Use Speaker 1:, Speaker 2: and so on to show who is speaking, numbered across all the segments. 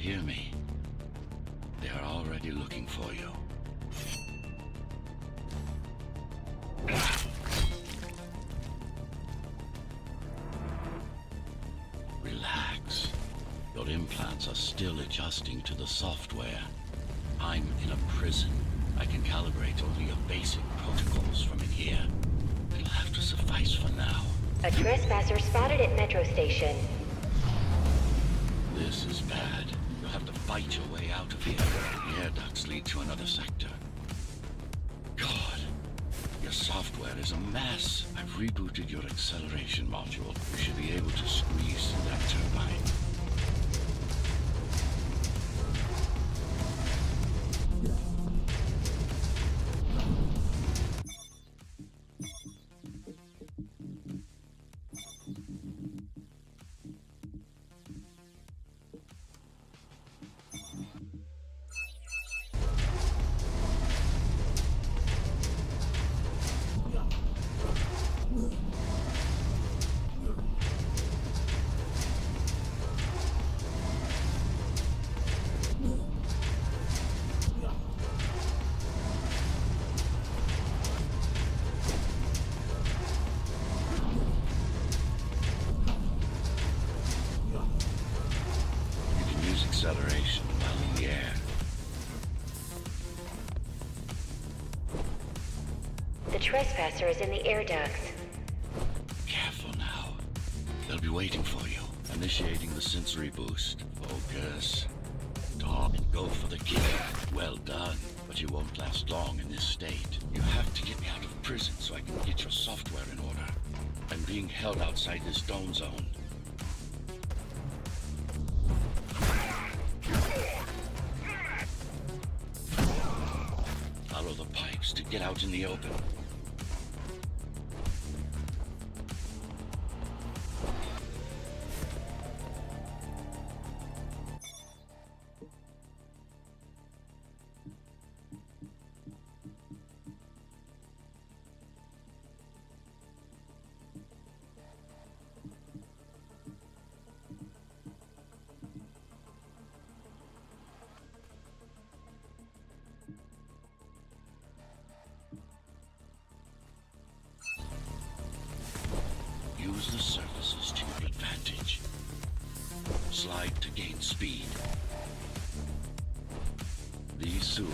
Speaker 1: hear me? They are already looking for you. Relax. Your implants are still adjusting to the software. I'm in a prison. I can calibrate only your basic protocols from in here. It'll have to suffice for now.
Speaker 2: A trespasser spotted at Metro Station.
Speaker 1: This is bad. You'll have to fight your way out of here. The air ducts lead to another sector. God, your software is a mess. I've rebooted your acceleration module. You should be able to squeeze through that turbine. Acceleration while in the air.
Speaker 2: The trespasser is in the air ducts.
Speaker 1: Careful now. They'll be waiting for you. Initiating the sensory boost. Focus. Talk and go for the kill. Well done. But you won't last long in this state. You have to get me out of prison so I can get your software in order. I'm being held outside this dome zone. Follow the pipes to get out in the open. Use the surfaces to your advantage. Slide to gain speed. These sewers.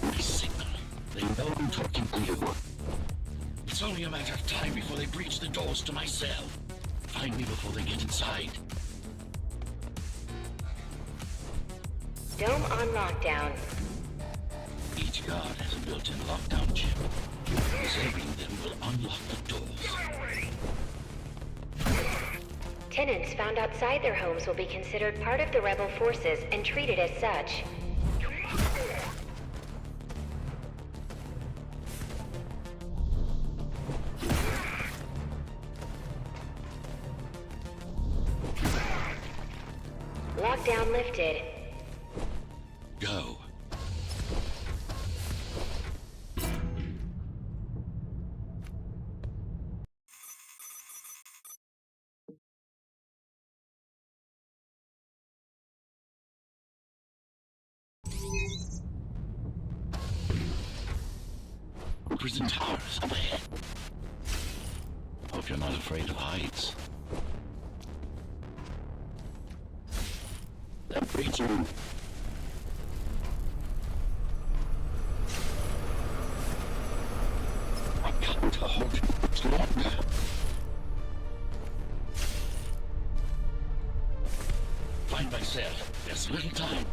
Speaker 1: My signal. They know I'm talking to you. It's only a matter of time before they breach the doors to my cell. Find me before they get inside.
Speaker 2: Dome on lockdown.
Speaker 1: Each guard has a built-in lockdown chip. Disabling them will unlock the doors.
Speaker 2: Tenants found outside their homes will be considered part of the rebel forces and treated as such. Lockdown lifted.
Speaker 1: Go. Prison towers up ahead. Hope you're not afraid of heights. That breach room. I can't hold it much longer. Find my cell. There's little time.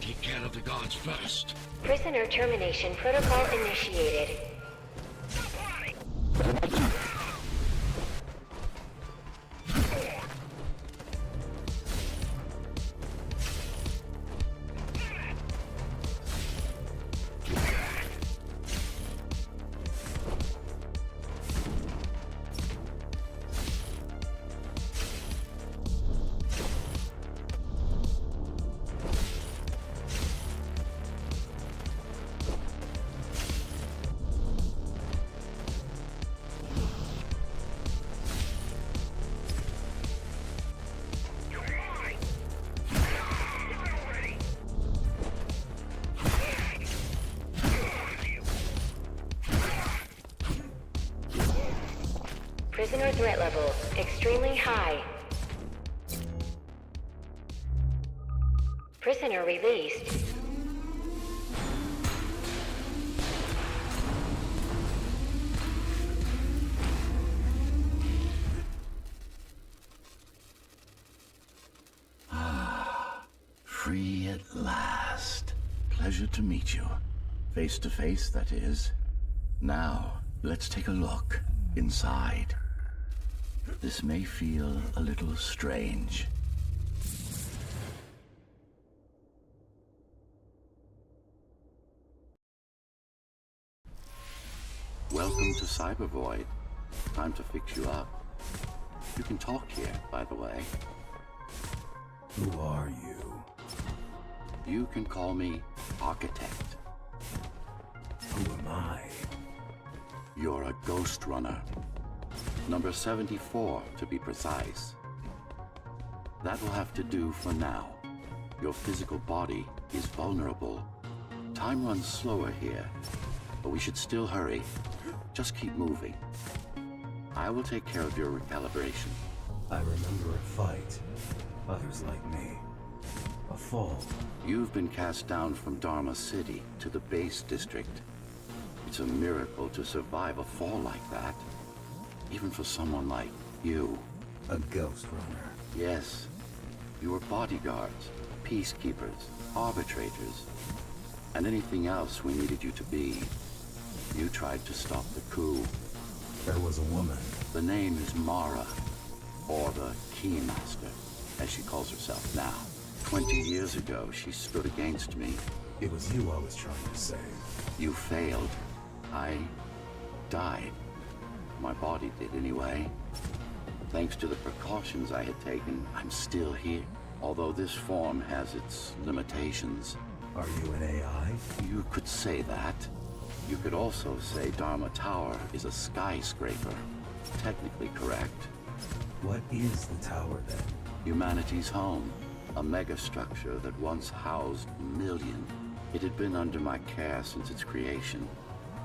Speaker 1: Take care of the guards first.
Speaker 2: Prisoner termination protocol initiated. threat level, extremely high. Prisoner released.
Speaker 1: Free at last. Pleasure to meet you. Face to face, that is. Now, let's take a look inside. This may feel a little strange. Welcome to Cyber Void. Time to fix you up. You can talk here, by the way.
Speaker 3: Who are you?
Speaker 1: You can call me Architect.
Speaker 3: Who am I?
Speaker 1: You're a Ghostrunner. Number 74, to be precise. That will have to do for now. Your physical body is vulnerable. Time runs slower here, but we should still hurry. Just keep moving. I will take care of your recalibration.
Speaker 3: I remember a fight. Others like me. A fall.
Speaker 1: You've been cast down from Dharma City to the base district. It's a miracle to survive a fall like that. Even for someone like you.
Speaker 3: A Ghostrunner.
Speaker 1: Yes. You were bodyguards, peacekeepers, arbitrators, and anything else we needed you to be. You tried to stop the coup.
Speaker 3: There was a woman.
Speaker 1: The name is Mara, or the Keymaster, as she calls herself now. 20 years ago, she stood against me.
Speaker 3: It was you I was trying to save.
Speaker 1: You failed. I died. My body did anyway. Thanks to the precautions I had taken, I'm still here. Although this form has its limitations.
Speaker 3: Are you an AI?
Speaker 1: You could say that. You could also say Dharma Tower is a skyscraper. Technically correct.
Speaker 3: What is the tower then?
Speaker 1: Humanity's home. A megastructure that once housed a million. It had been under my care since its creation.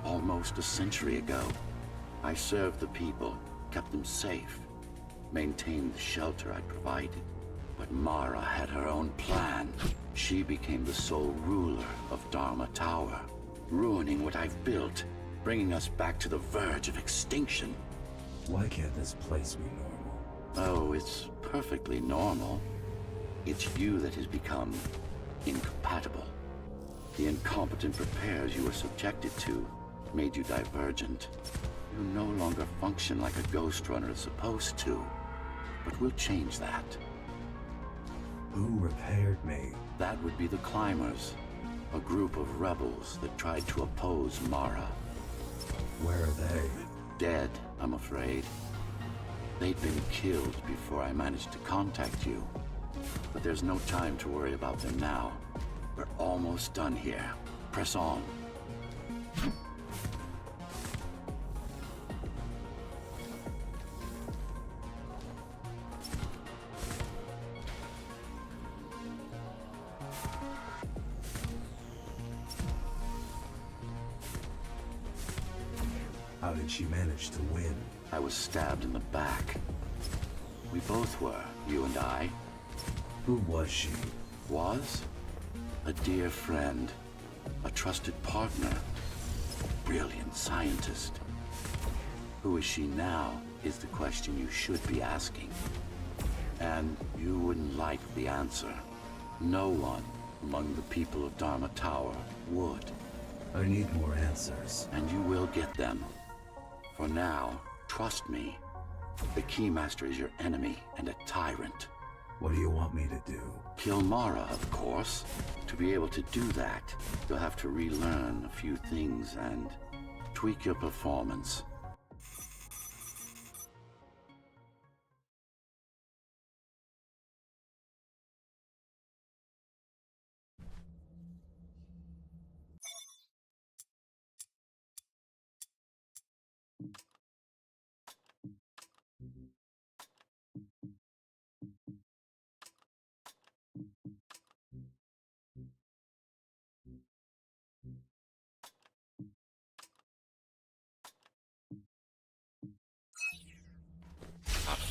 Speaker 1: Almost a century ago. I served the people, kept them safe, maintained the shelter I provided. But Mara had her own plan. She became the sole ruler of Dharma Tower, ruining what I've built, bringing us back to the verge of extinction.
Speaker 3: Why can't this place be normal?
Speaker 1: Oh, it's perfectly normal. It's you that has become incompatible. The incompetent repairs you were subjected to made you divergent. You no longer function like a Ghostrunner is supposed to. But we'll change that.
Speaker 3: Who repaired me?
Speaker 1: That would be the Climbers, a group of rebels that tried to oppose Mara.
Speaker 3: Where are they?
Speaker 1: Dead, I'm afraid. They'd been killed before I managed to contact you. But there's no time to worry about them now. We're almost done here. Press on.
Speaker 3: How did she manage to win?
Speaker 1: I was stabbed in the back. We both were, you and I.
Speaker 3: Who was she?
Speaker 1: Was? A dear friend. A trusted partner. A brilliant scientist. Who is she now is the question you should be asking. And you wouldn't like the answer. No one among the people of Dharma Tower would.
Speaker 3: I need more answers.
Speaker 1: And you will get them. For now, trust me. The Keymaster is your enemy and a tyrant.
Speaker 3: What do you want me to do?
Speaker 1: Kill Mara, of course. To be able to do that, you'll have to relearn a few things and tweak your performance.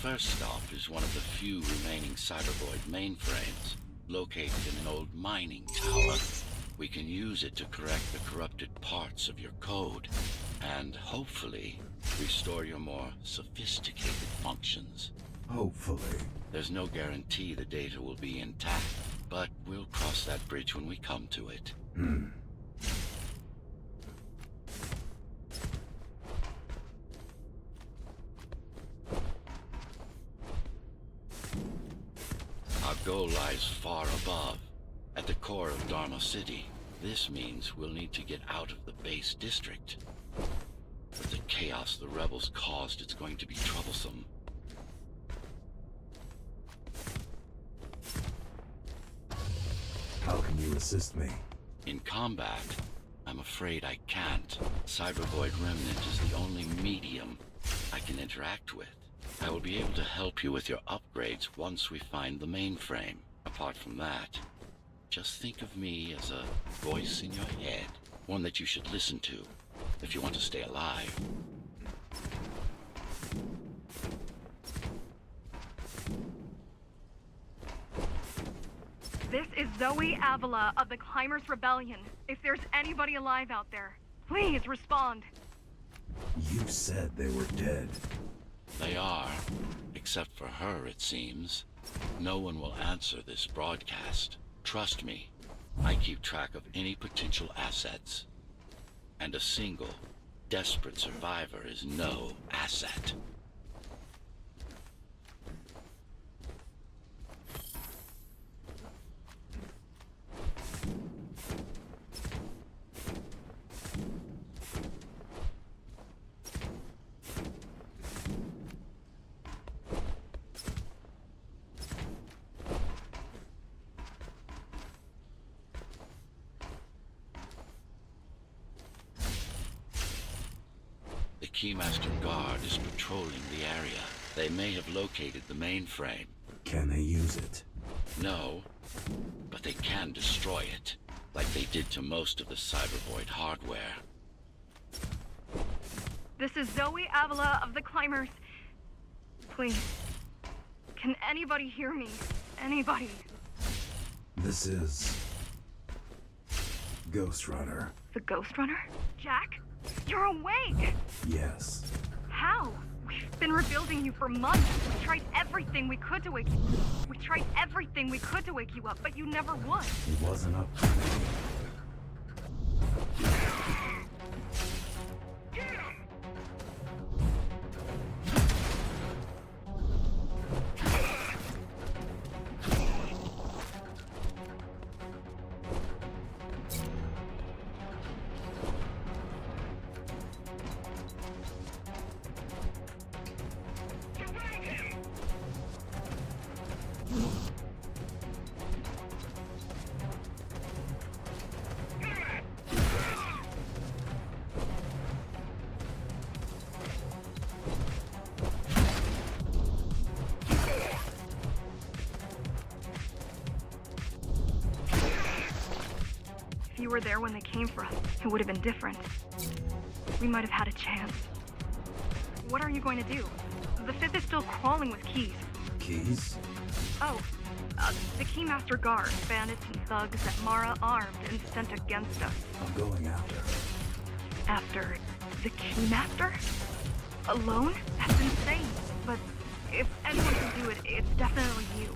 Speaker 1: first stop is one of the few remaining Cybervoid mainframes, located in an old mining tower. We can use it to correct the corrupted parts of your code, and hopefully restore your more sophisticated functions.
Speaker 3: Hopefully.
Speaker 1: There's no guarantee the data will be intact, but we'll cross that bridge when we come to it. Our goal lies far above, at the core of Dharma City. This means we'll need to get out of the base district. With the chaos the rebels caused, it's going to be troublesome.
Speaker 3: How can you assist me?
Speaker 1: In combat, I'm afraid I can't. Cybervoid Remnant is the only medium I can interact with. I will be able to help you with your upgrades once we find the mainframe. Apart from that, just think of me as a voice in your head, one that you should listen to if you want to stay alive.
Speaker 4: This is Zoe Avila of the Climbers Rebellion. If there's anybody alive out there, please respond.
Speaker 3: You said they were dead.
Speaker 1: They are, except for her, it seems. No one will answer this broadcast. Trust me, I keep track of any potential assets. And a single, desperate survivor is no asset. The Keymaster Guard is patrolling the area. They may have located the mainframe.
Speaker 3: Can they use it?
Speaker 1: No, but they can destroy it, like they did to most of the Cybervoid hardware.
Speaker 4: This is Zoe Avila of the Climbers. Please, can anybody hear me? Anybody?
Speaker 3: This is... Ghostrunner.
Speaker 4: The Ghostrunner? Jack? You're awake!
Speaker 3: Yes.
Speaker 4: How? We've been rebuilding you for months. We tried everything we could to wake you up. We tried everything we could to wake you up, but you never would.
Speaker 3: It wasn't up to me.
Speaker 4: If you were there when they came for us, it would have been different. We might have had a chance. What are you going to do? The fifth is still crawling with keys.
Speaker 3: Keys?
Speaker 4: Oh, the Keymaster Guard, bandits and thugs that Mara armed and sent against us.
Speaker 3: I'm going after her.
Speaker 4: After the Keymaster? Alone? That's insane. But if anyone can do it, it's definitely you.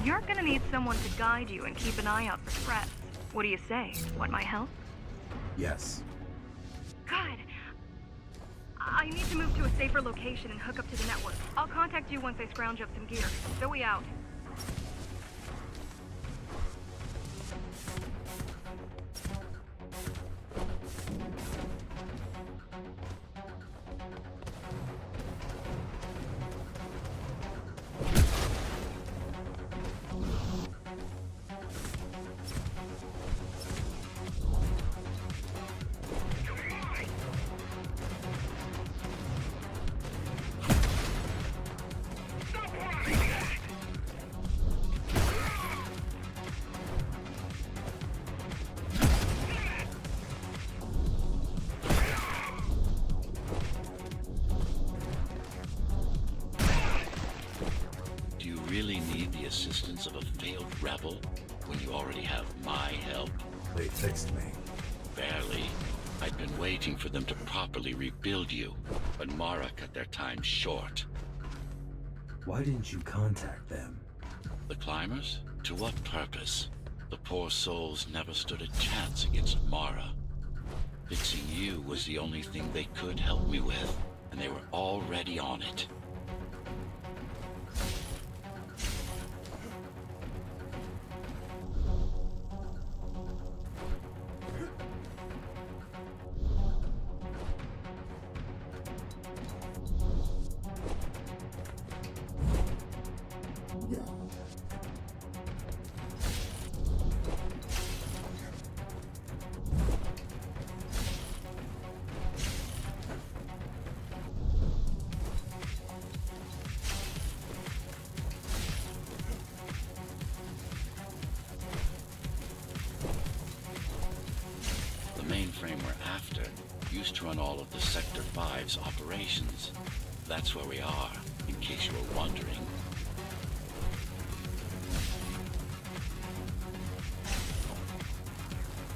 Speaker 4: You're gonna need someone to guide you and keep an eye out for threats. What do you say? Want my help?
Speaker 3: Yes.
Speaker 4: Good. I need to move to a safer location and hook up to the network. I'll contact you once I scrounge up some gear. Zoe out.
Speaker 1: existence of a failed rebel when you already have my help?
Speaker 3: They fixed me.
Speaker 1: Barely. I'd been waiting for them to properly rebuild you, but Mara cut their time short.
Speaker 3: Why didn't you contact them?
Speaker 1: The climbers? To what purpose? The poor souls never stood a chance against Mara. Fixing you was the only thing they could help me with, and they were already on it. The mainframe we're after used to run all of the Sector 5's operations. That's where we are, in case you were wondering.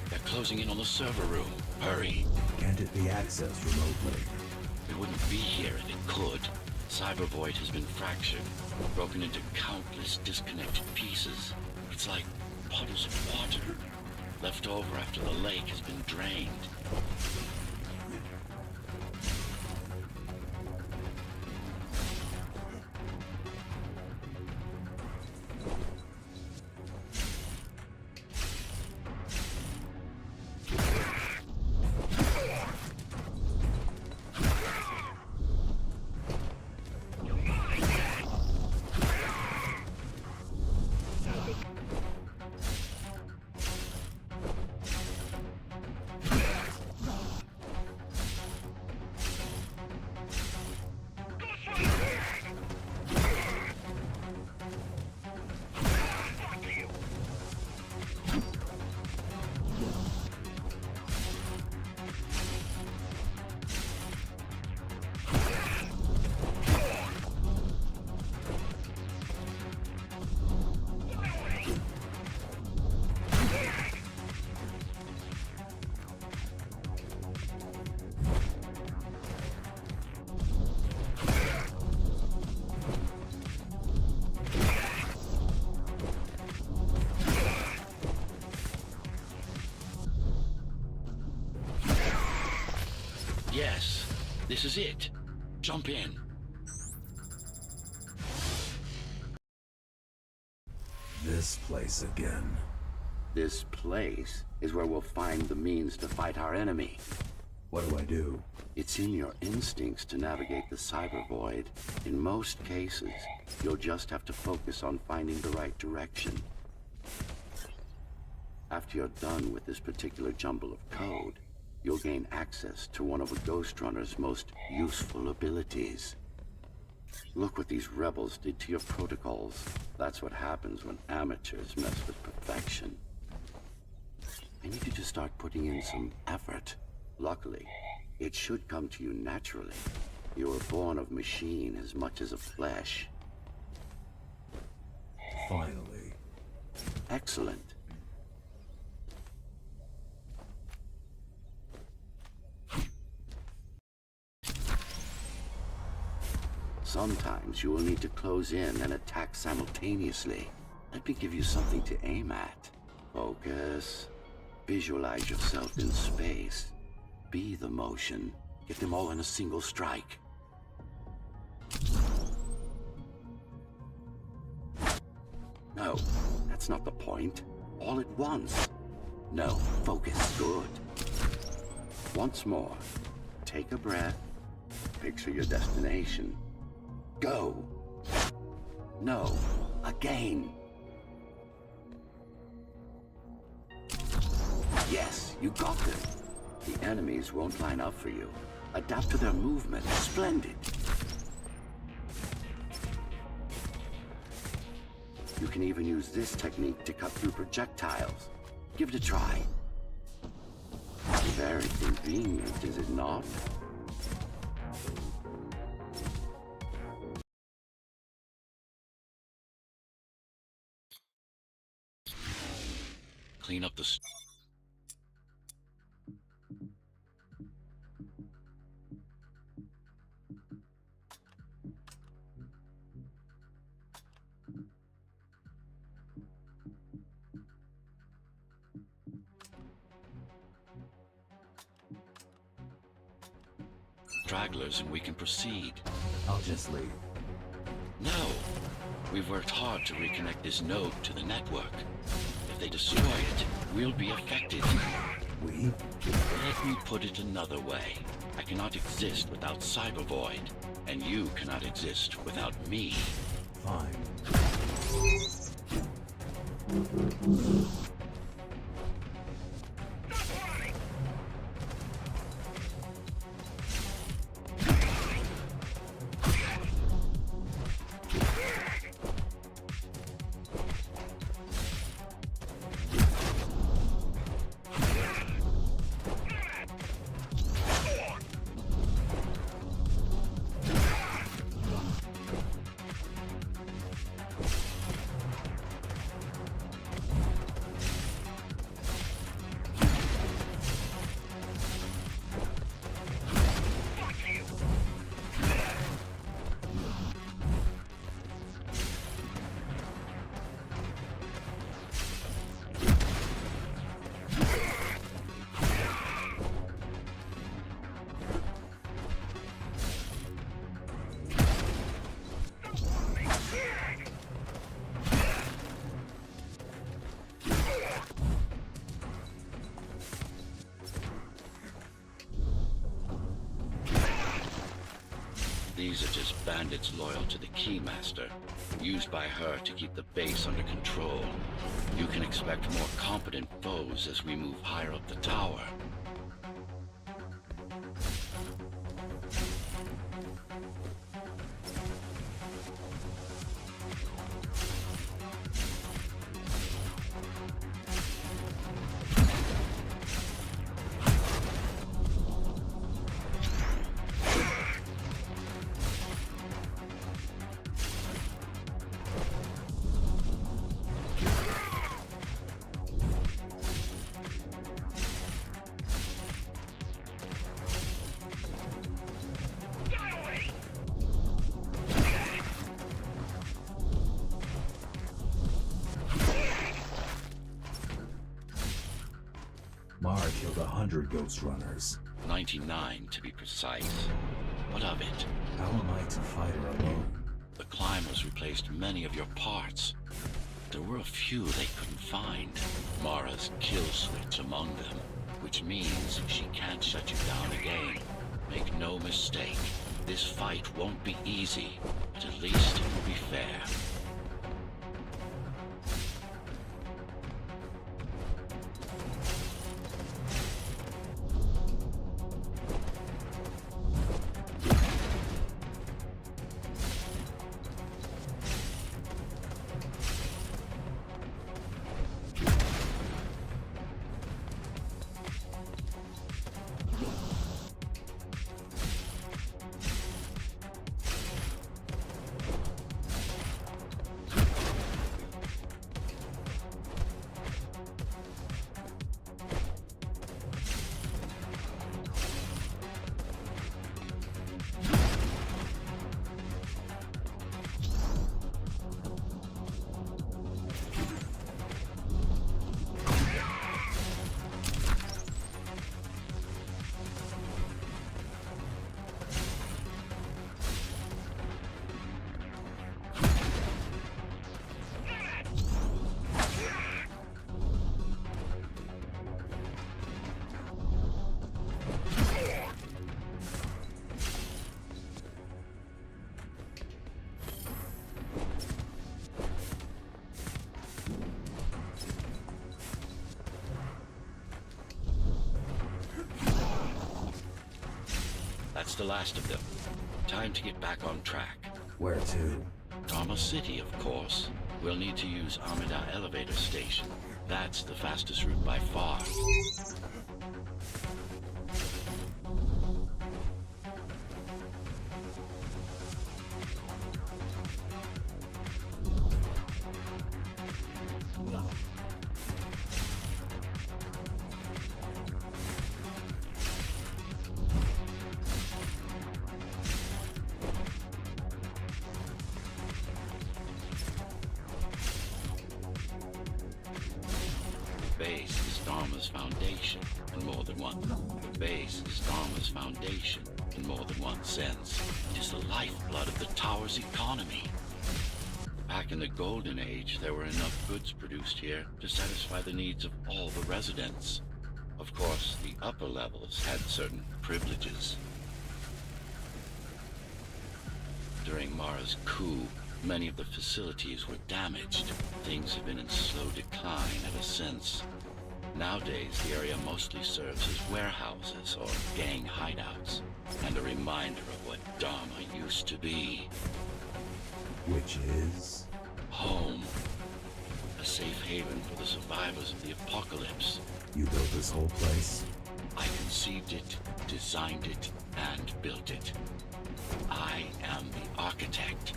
Speaker 1: They're closing in on the server room. Hurry.
Speaker 3: Can't it be accessed remotely?
Speaker 1: It wouldn't be here if it could. Cyber Void has been fractured, broken into countless disconnected pieces. It's like puddles of water, left over after the lake has been drained. Yes, this is it. Jump in.
Speaker 3: This place again.
Speaker 1: This place is where we'll find the means to fight our enemy.
Speaker 3: What do I do?
Speaker 1: It's in your instincts to navigate the cyber void. In most cases, you'll just have to focus on finding the right direction. After you're done with this particular jumble of code, you'll gain access to one of a Ghostrunner's most useful abilities. Look what these rebels did to your protocols. That's what happens when amateurs mess with perfection. I need you to start putting in some effort. Luckily, it should come to you naturally. You were born of machine as much as of flesh.
Speaker 3: Finally.
Speaker 1: Excellent. Sometimes you will need to close in and attack simultaneously. Let me give you something to aim at. Focus. Visualize yourself in space. Be the motion. Get them all in a single strike. No, that's not the point. All at once. No, focus. Good. Once more. Take a breath. Picture your destination. Go. No. Again. Yes, you got them. The enemies won't line up for you. Adapt to their movement. Splendid. You can even use this technique to cut through projectiles. Give it a try. Very convenient, is it not? Clean up the... stragglers and we can proceed.
Speaker 3: I'll just leave.
Speaker 1: No! We've worked hard to reconnect this node to the network. If they destroy it, we'll be affected.
Speaker 3: We?
Speaker 1: Let me put it another way. I cannot exist without Cybervoid, and you cannot exist without me.
Speaker 3: Fine.
Speaker 1: These are just bandits loyal to the Keymaster, used by her to keep the base under control. You can expect more competent foes as we move higher up the tower.
Speaker 3: Mara killed 100 Ghostrunners.
Speaker 1: 99 to be precise. What of it?
Speaker 3: How am I to fight her alone?
Speaker 1: The climbers replaced many of your parts. There were a few they couldn't find. Mara's kill switch among them, which means she can't shut you down again. Make no mistake, this fight won't be easy, but at least it will be fair. That's the last of them. Time to get back on track.
Speaker 3: Where to?
Speaker 1: Dharma City, of course. We'll need to use Amida Elevator Station. That's the fastest route by far. base is Dharma's foundation in more than one. The base is Dharma's foundation in more than one sense. It is the lifeblood of the tower's economy. Back in the Golden Age, there were enough goods produced here to satisfy the needs of all the residents. Of course, the upper levels had certain privileges. During Mara's coup, many of the facilities were damaged. Things have been in slow decline ever since. Nowadays, the area mostly serves as warehouses or gang hideouts, and a reminder of what Dharma used to be.
Speaker 3: Which is?
Speaker 1: Home. A safe haven for the survivors of the apocalypse.
Speaker 3: You built this whole place?
Speaker 1: I conceived it, designed it, and built it. I am the architect.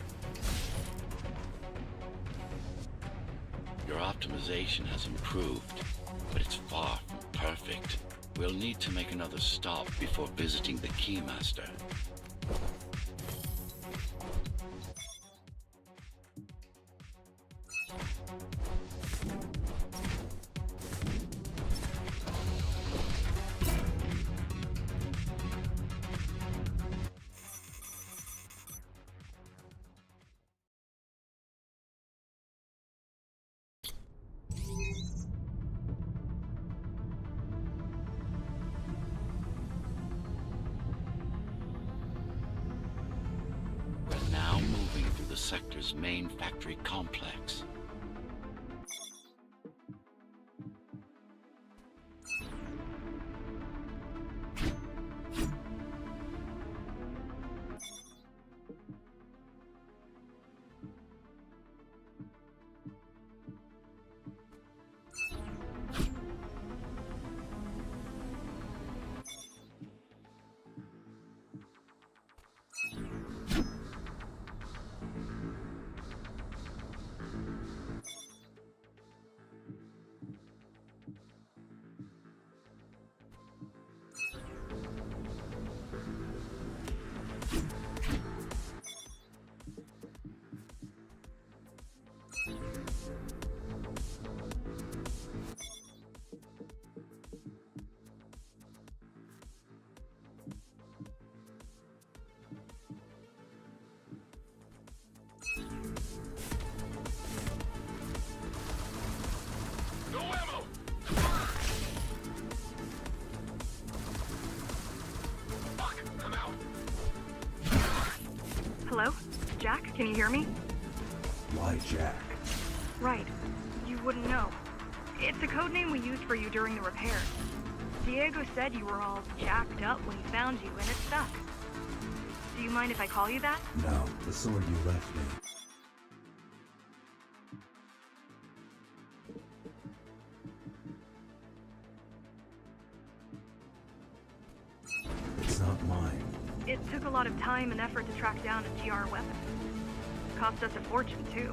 Speaker 1: Your optimization has improved, but it's far from perfect. We'll need to make another stop before visiting the Keymaster. The sector's main factory complex.
Speaker 4: Hello? Jack, can you hear me?
Speaker 3: Why Jack?
Speaker 4: Right. You wouldn't know. It's a code name we used for you during the repair. Diego said you were all jacked up when he found you, and it stuck. Do you mind if I call you that?
Speaker 3: No, the sword you left me. It's not mine.
Speaker 4: It took a lot of time and effort to track down a GR weapon. Cost us a fortune, too.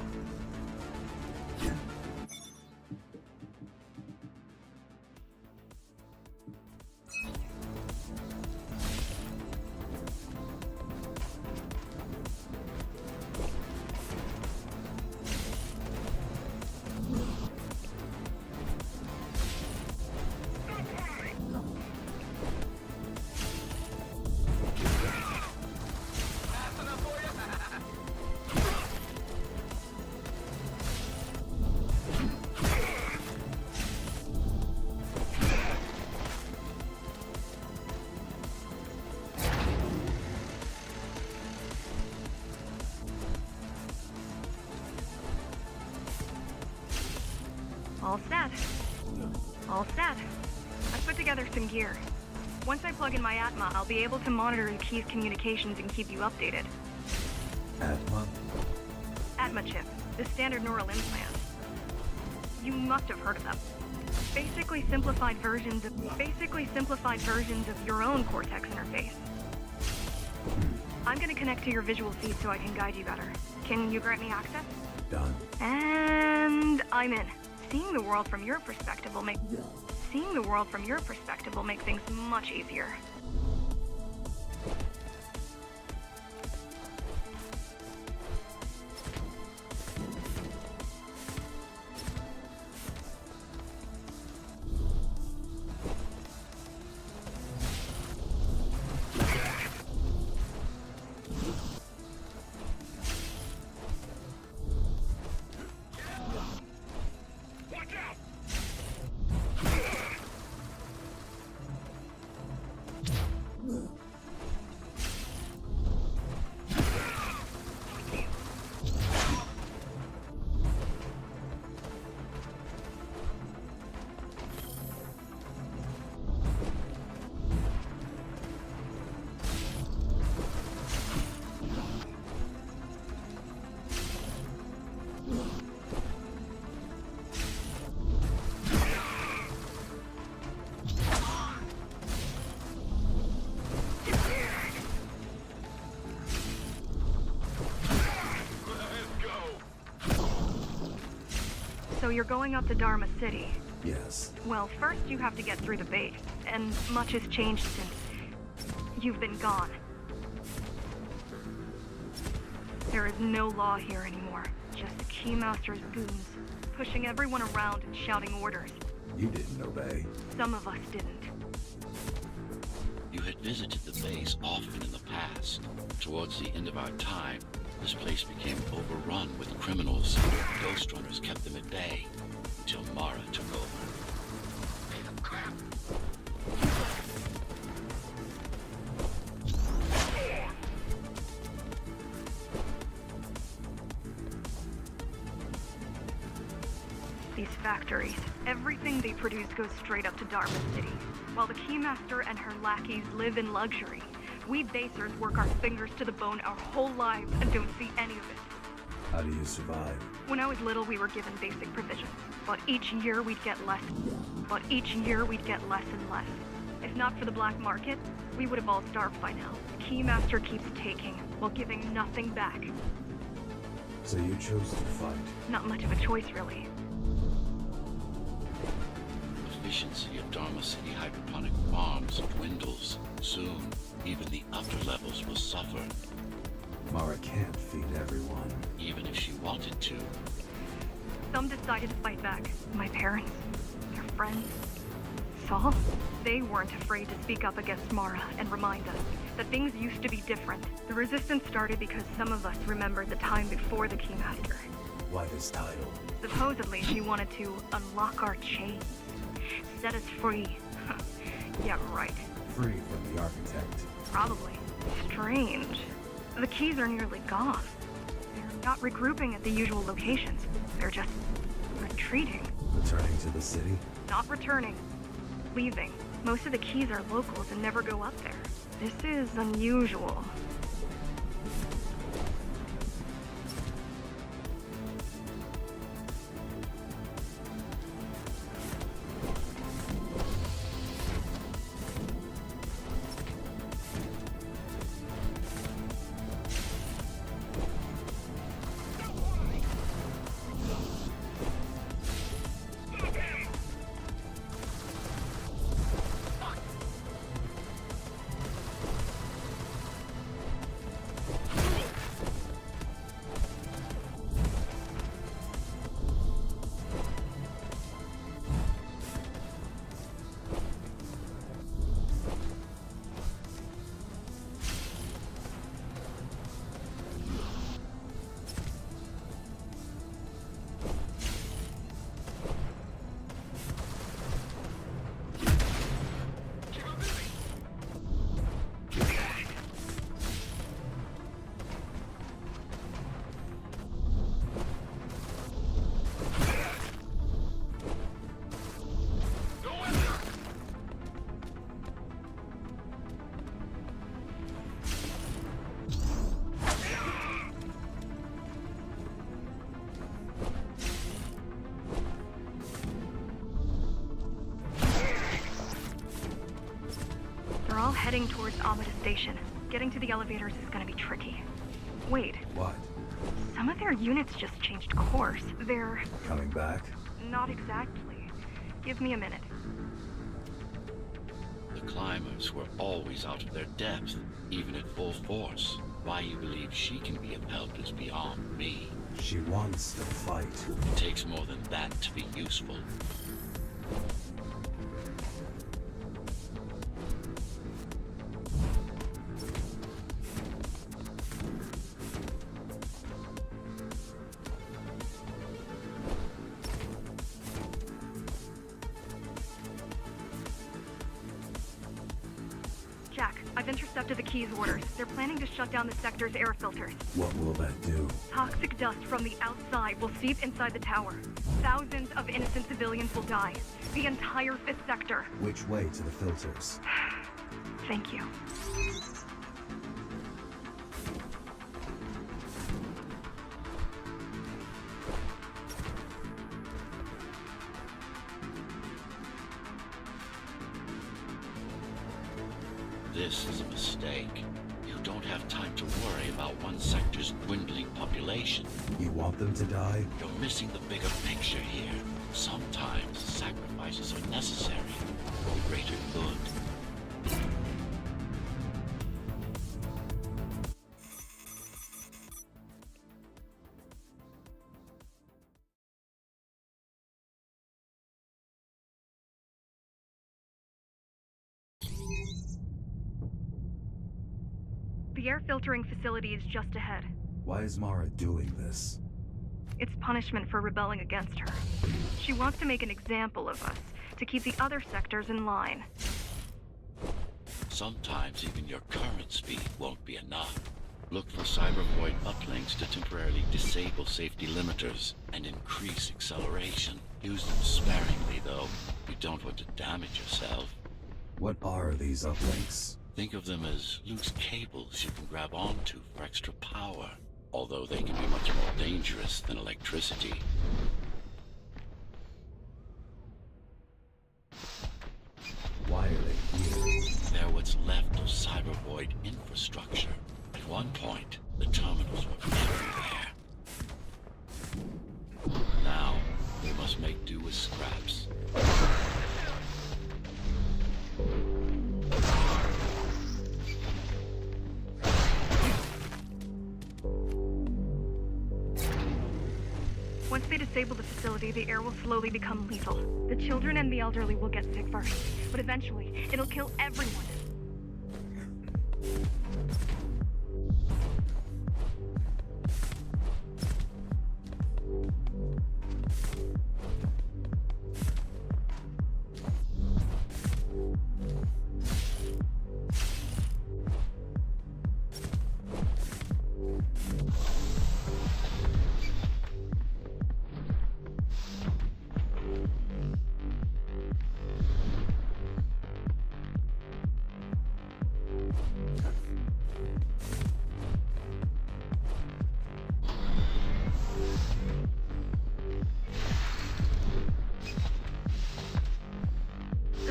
Speaker 4: All set. All set. I put together some gear. Once I plug in my Atma, I'll be able to monitor the key's communications and keep you updated.
Speaker 3: Atma?
Speaker 4: Atma chip, the standard neural implant. You must have heard of them. Basically simplified versions of your own Cortex interface. I'm gonna connect to your visual feed so I can guide you better. Can you grant me access?
Speaker 3: Done.
Speaker 4: And I'm in. Seeing the world from your perspective will make things much easier. you're going up to Dharma City.
Speaker 3: Yes.
Speaker 4: Well, first you have to get through the base, and much has changed since you've been gone. There is no law here anymore, just the Keymaster's goons, pushing everyone around and shouting orders.
Speaker 3: You didn't obey.
Speaker 4: Some of us didn't.
Speaker 1: You had visited the base often in the past. Towards the end of our time, this place became overrun with criminals. Ghostrunners kept them at bay until Mara took over.
Speaker 4: These factories, everything they produce goes straight up to Dharma City. While the Keymaster and her lackeys live in luxury, we basers work our fingers to the bone our whole lives and don't see any of it.
Speaker 3: How do you survive?
Speaker 4: When I was little, we were given basic provisions, but each year we'd get less. And less. If not for the black market, we would have all starved by now. The Keymaster keeps taking, while giving nothing back.
Speaker 3: So you chose to fight.
Speaker 4: Not much of a choice, really.
Speaker 1: Efficiency of Dharma City hydroponic farms dwindles. Soon, even the upper levels will suffer,
Speaker 3: Mara can't feed everyone.
Speaker 1: even if she wanted to.
Speaker 4: Some decided to fight back. My parents, their friends, Saul. They weren't afraid to speak up against Mara and remind us that things used to be different. The resistance started because some of us remembered the time before the Keymaster.
Speaker 3: Why this title?
Speaker 4: Supposedly, she wanted to unlock our chains, set us free. Yeah, right.
Speaker 3: Free from the architect.
Speaker 4: Probably. Strange. The keys are nearly gone. They're not regrouping at the usual locations. They're just retreating.
Speaker 3: Returning to the city?
Speaker 4: Not returning. Leaving. Most of the keys are locals and never go up there. This is unusual. They're all heading towards Amida Station. Getting to the elevators is gonna be tricky. Wait,
Speaker 3: What?
Speaker 4: some of their units just changed course. They're...
Speaker 3: Coming back?
Speaker 4: not exactly. Give me a minute.
Speaker 1: The climbers were always out of their depth, even at full force. Why you believe she can be of help is beyond me.
Speaker 3: She wants to fight.
Speaker 1: It takes more than that to be useful.
Speaker 4: Jack, I've intercepted the Key's orders. They're planning to shut down the sector's air filters.
Speaker 3: What will that do?
Speaker 4: Toxic dust from the outside will seep inside the tower. Thousands of innocent civilians will die. The entire 5th sector.
Speaker 3: Which way to the filters?
Speaker 4: Thank you.
Speaker 1: This is a mistake. You don't have time to worry about one sector's dwindling population.
Speaker 3: You want them to die?
Speaker 1: You're missing the bigger picture here. Sometimes sacrifices are necessary for the greater good.
Speaker 4: The air filtering facility is just ahead.
Speaker 3: Why is Mara doing this?
Speaker 4: It's punishment for rebelling against her. She wants to make an example of us, to keep the other sectors in line.
Speaker 1: Sometimes even your current speed won't be enough. Look for cybervoid uplinks to temporarily disable safety limiters and increase acceleration. Use them sparingly, though. You don't want to damage yourself.
Speaker 3: What are these uplinks?
Speaker 1: Think of them as loose cables you can grab onto for extra power, although they can be much more dangerous than electricity.
Speaker 3: Why are they here?
Speaker 1: They're what's left of cybervoid infrastructure. At one point, the terminals were everywhere. Now, we must make do with scraps.
Speaker 4: Once they disable the facility, the air will slowly become lethal. The children and the elderly will get sick first, but eventually, it'll kill everyone.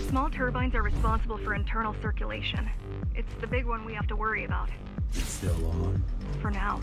Speaker 4: Small turbines are responsible for internal circulation. It's the big one we have to worry about.
Speaker 3: It's still on?
Speaker 4: For now.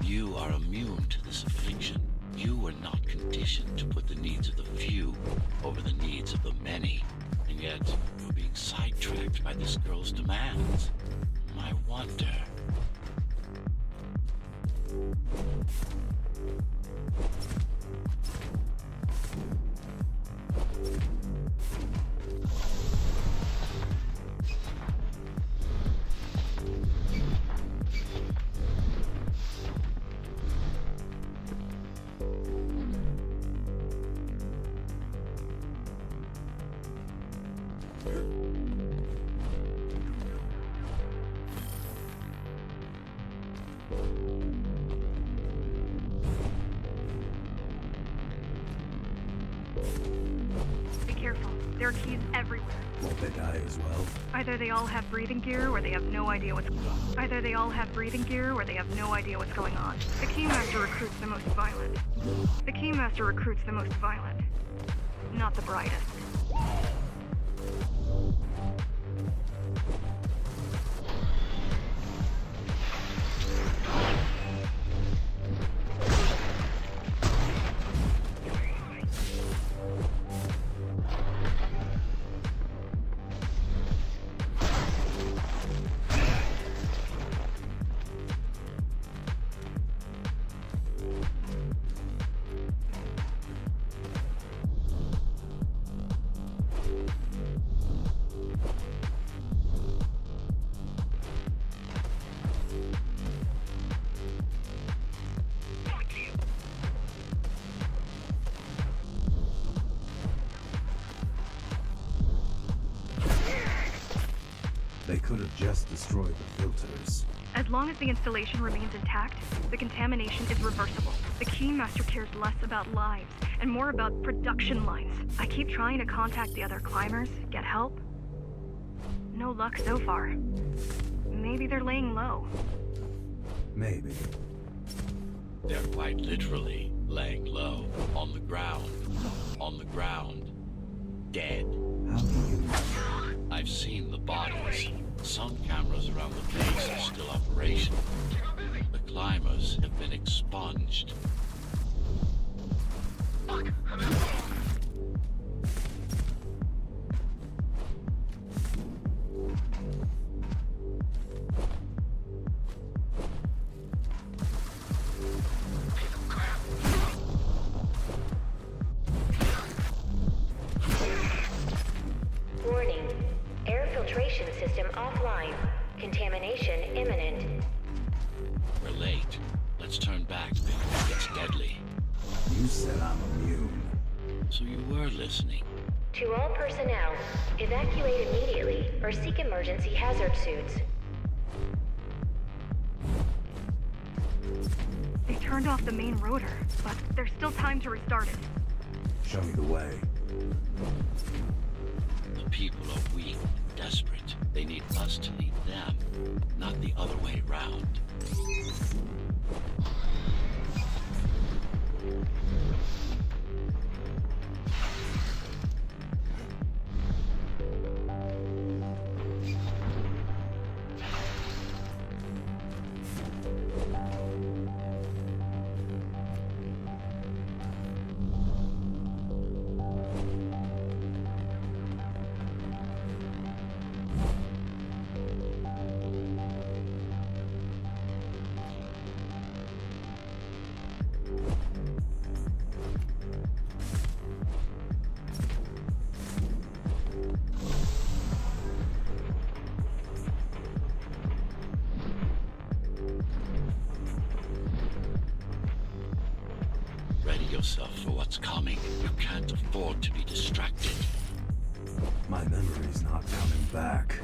Speaker 1: You are immune to this affliction. You were not conditioned to put the needs of the few over the needs of the many. And yet, you're being sidetracked by this girl's demands. I wonder...
Speaker 4: Be careful. There are keys everywhere.
Speaker 3: Won't they die as well?
Speaker 4: Either they all have breathing gear or they have no idea what's going on. The Keymaster recruits the most violent. Not the brightest.
Speaker 3: just destroy the filters.
Speaker 4: As long as the installation remains intact, the contamination is reversible. The Keymaster cares less about lives and more about production lines. I keep trying to contact the other climbers, get help. No luck so far. Maybe they're laying low.
Speaker 3: Maybe.
Speaker 1: They're quite literally laying low, on the ground. On the ground. Dead.
Speaker 3: How do you know?
Speaker 1: I've seen the bodies. Some cameras around the base are still operational. The climbers have been expunged.
Speaker 2: Warning. Air filtration system offline. Contamination imminent.
Speaker 1: We're late. Let's turn back before it gets deadly.
Speaker 3: You said I'm immune.
Speaker 1: So you were listening.
Speaker 2: To all personnel, evacuate immediately or seek emergency hazard suits.
Speaker 4: They turned off the main rotor, but there's still time to restart it.
Speaker 3: Show me the way.
Speaker 1: The people are weak, desperate. They need us to lead them, not the other way round. Ready yourself for what's coming. You can't afford to be distracted.
Speaker 3: My memory's not coming back.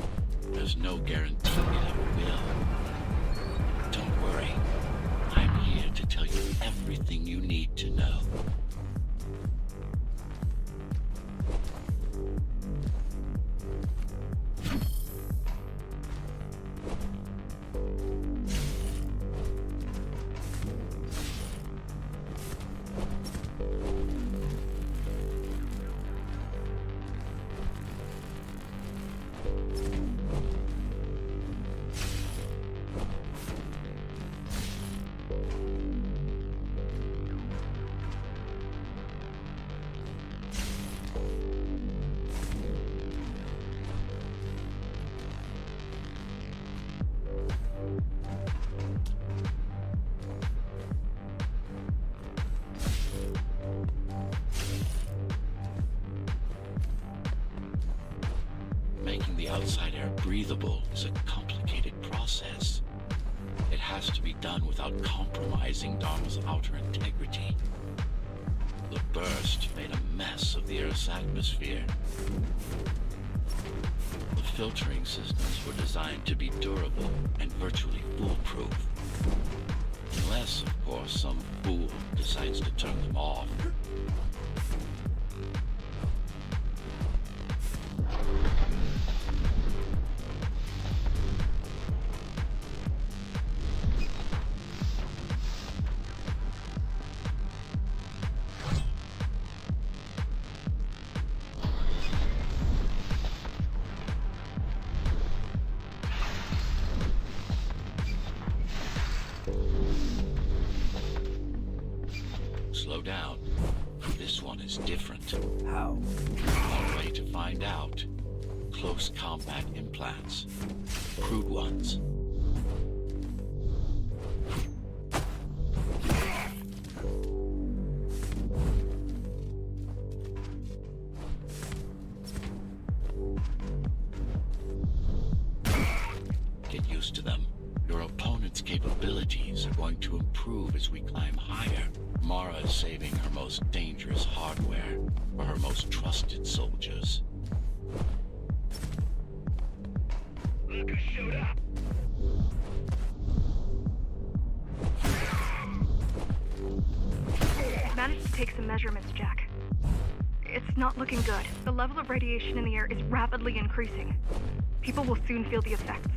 Speaker 1: There's no guarantee it ever will. Don't worry. I'm here to tell you everything you need to know. Making the outside air breathable is a complicated process. It has to be done without compromising Dharma's outer integrity. The burst made a mess of the Earth's atmosphere. The filtering systems were designed to be durable and virtually foolproof. Unless, of course, some fool decides to turn them off. Slow down. This one is different.
Speaker 3: How?
Speaker 1: One way to find out. Close combat implants. Crude ones. Get used to them. Your opponent's capabilities are going to improve as we climb higher. Mara is saving her most dangerous hardware for her most trusted soldiers.
Speaker 4: I've managed to take some measurements, Jack. It's not looking good. The level of radiation in the air is rapidly increasing. People will soon feel the effects.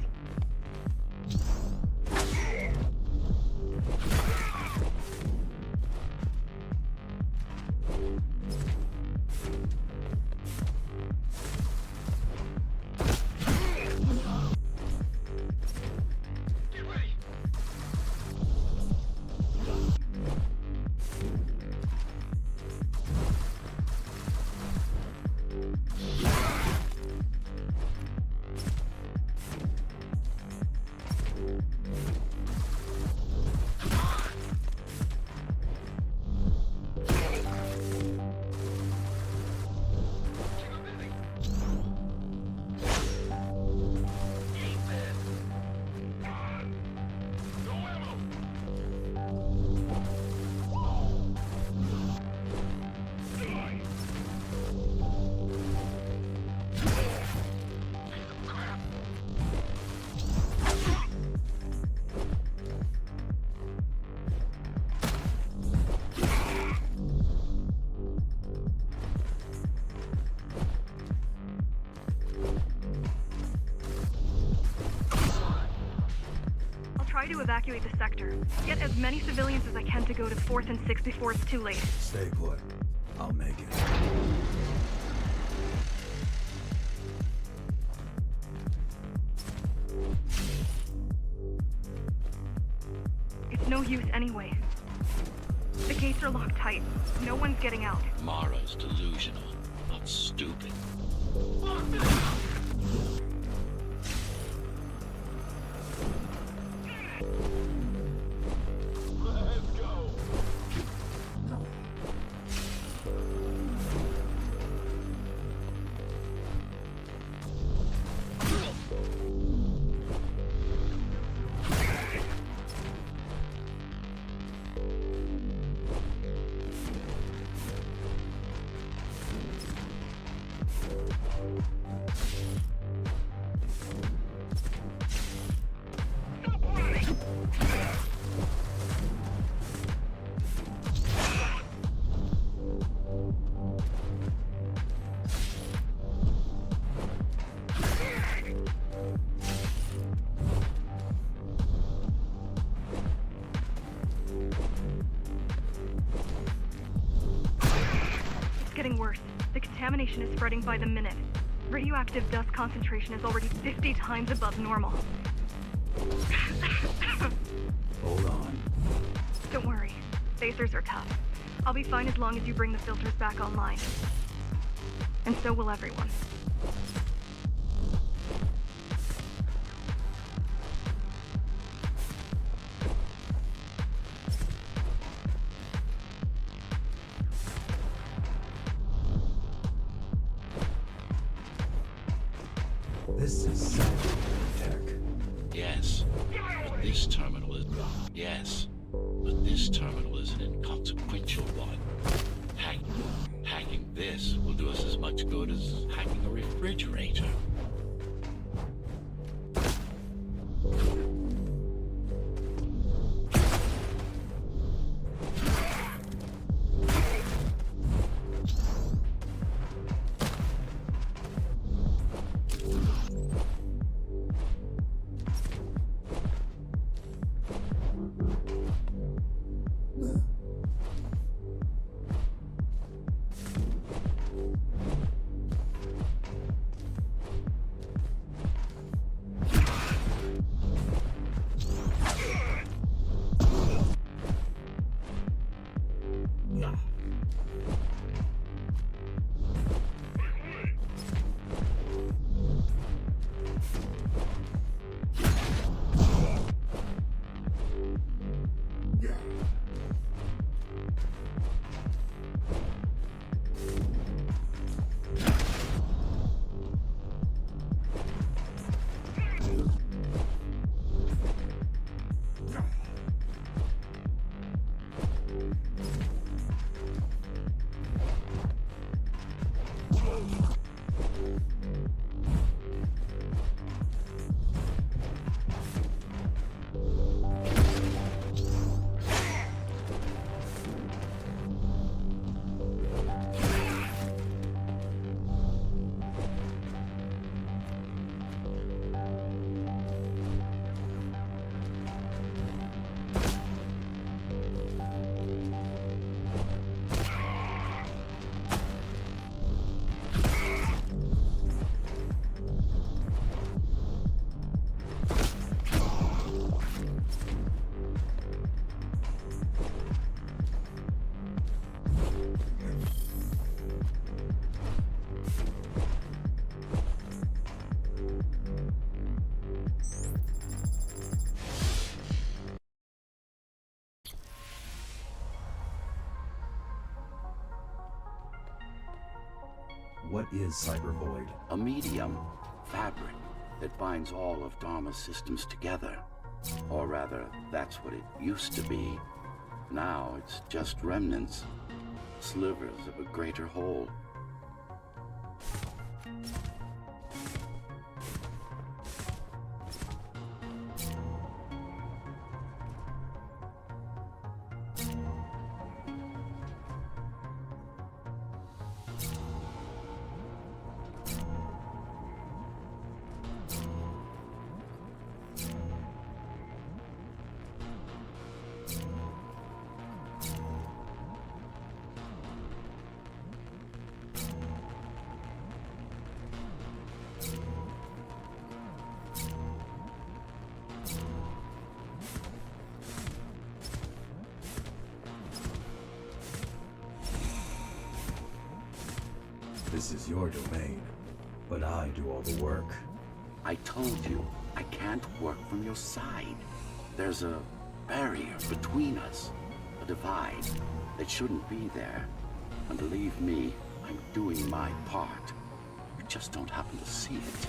Speaker 4: Try to evacuate the sector. Get as many civilians as I can to go to 4th and 6th before it's too late.
Speaker 3: Stay put. I'll make it.
Speaker 4: It's no use anyway. The gates are locked tight. No one's getting out.
Speaker 1: Mara's delusional, not stupid.
Speaker 4: Getting worse. The contamination is spreading by the minute. Radioactive dust concentration is already 50 times above normal.
Speaker 3: Hold on.
Speaker 4: Don't worry. Phasers are tough. I'll be fine as long as you bring the filters back online. And so will everyone.
Speaker 3: This is scientific tech.
Speaker 1: Yes, but this terminal is... Yes, but this terminal is an inconsequential one. Hacking this will do us as much good as hacking a refrigerator.
Speaker 3: What is Cybervoid?
Speaker 1: A medium, fabric, that binds all of Dharma's systems together. Or rather, that's what it used to be. Now it's just remnants, slivers of a greater whole.
Speaker 3: This is your domain, but I do all the work.
Speaker 1: I told you, I can't work from your side. There's a barrier between us, a divide that shouldn't be there. And believe me, I'm doing my part. You just don't happen to see it.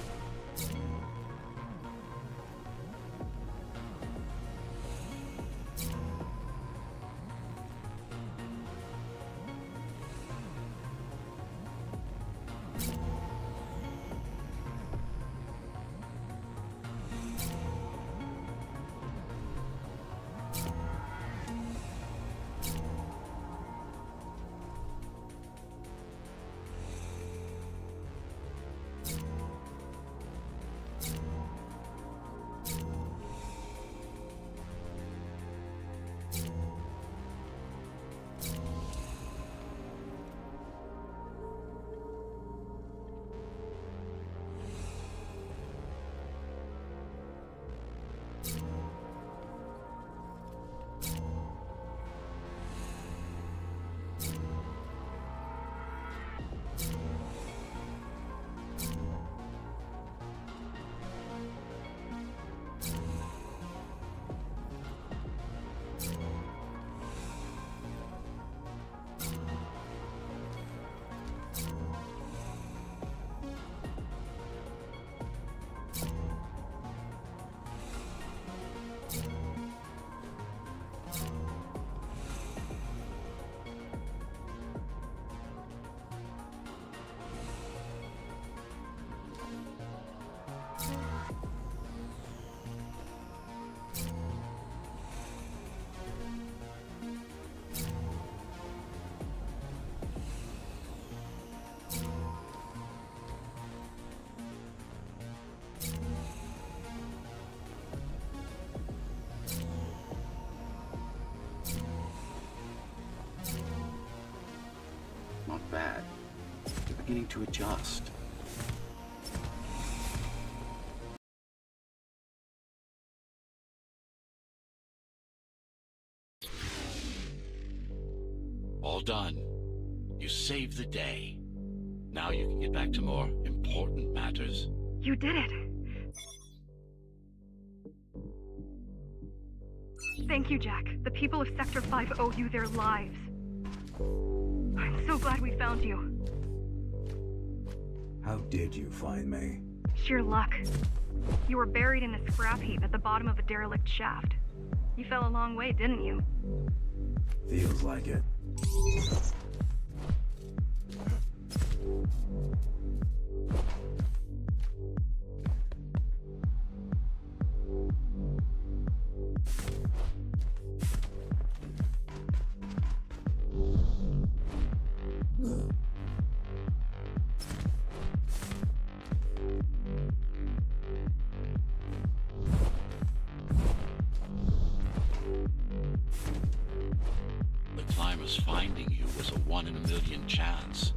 Speaker 1: Not bad. You're beginning to adjust. All done. You saved the day. Now you can get back to more important matters.
Speaker 4: You did it. Thank you, Jack. The people of Sector 5 owe you their lives. I'm so glad we found you.
Speaker 3: How did you find me?
Speaker 4: Sheer luck. You were buried in a scrap heap at the bottom of a derelict shaft. You fell a long way, didn't you?
Speaker 3: Feels like it.
Speaker 1: Finding you was a 1 in a million chance.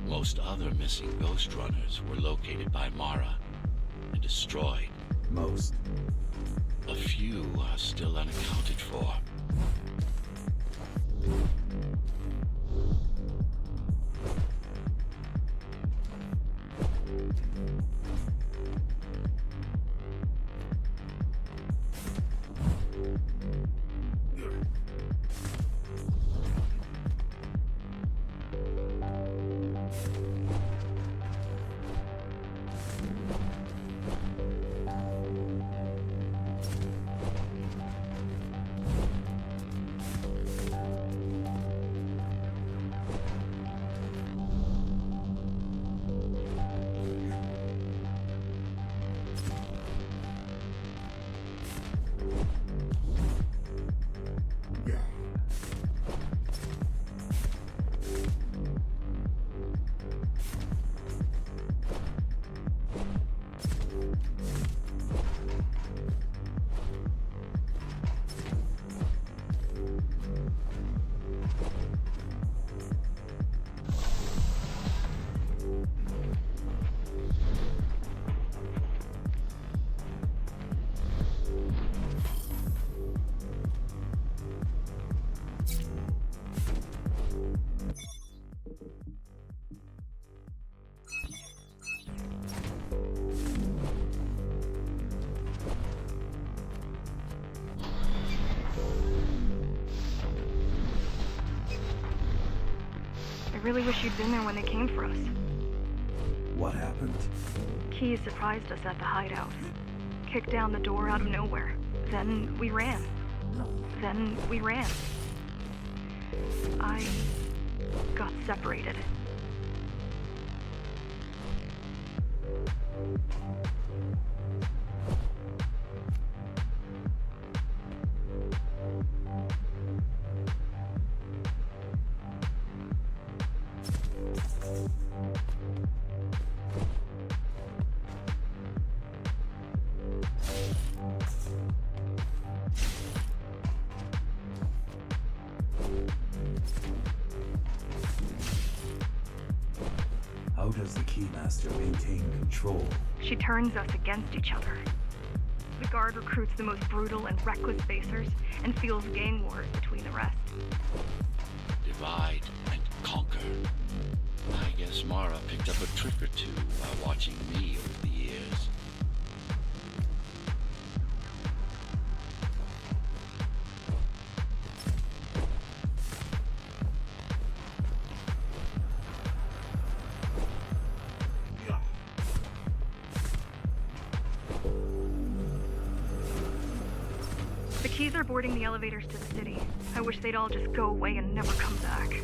Speaker 1: Most other missing Ghostrunners were located by Mara and destroyed.
Speaker 3: Most?
Speaker 1: A few are still unaccounted for.
Speaker 4: I really wish you'd been there when they came for us.
Speaker 3: What happened?
Speaker 4: Keys surprised us at the hideout. Kicked down the door out of nowhere. Then we ran. I got separated.
Speaker 3: How does the Keymaster maintain control?
Speaker 4: She turns us against each other. The guard recruits the most brutal and reckless spacers and fuels gang wars between the rest.
Speaker 1: Divide and conquer. I guess Mara picked up a trick or two while watching me over the years.
Speaker 4: The Keys are boarding the elevators to the city. I wish they'd all just go away and never come back.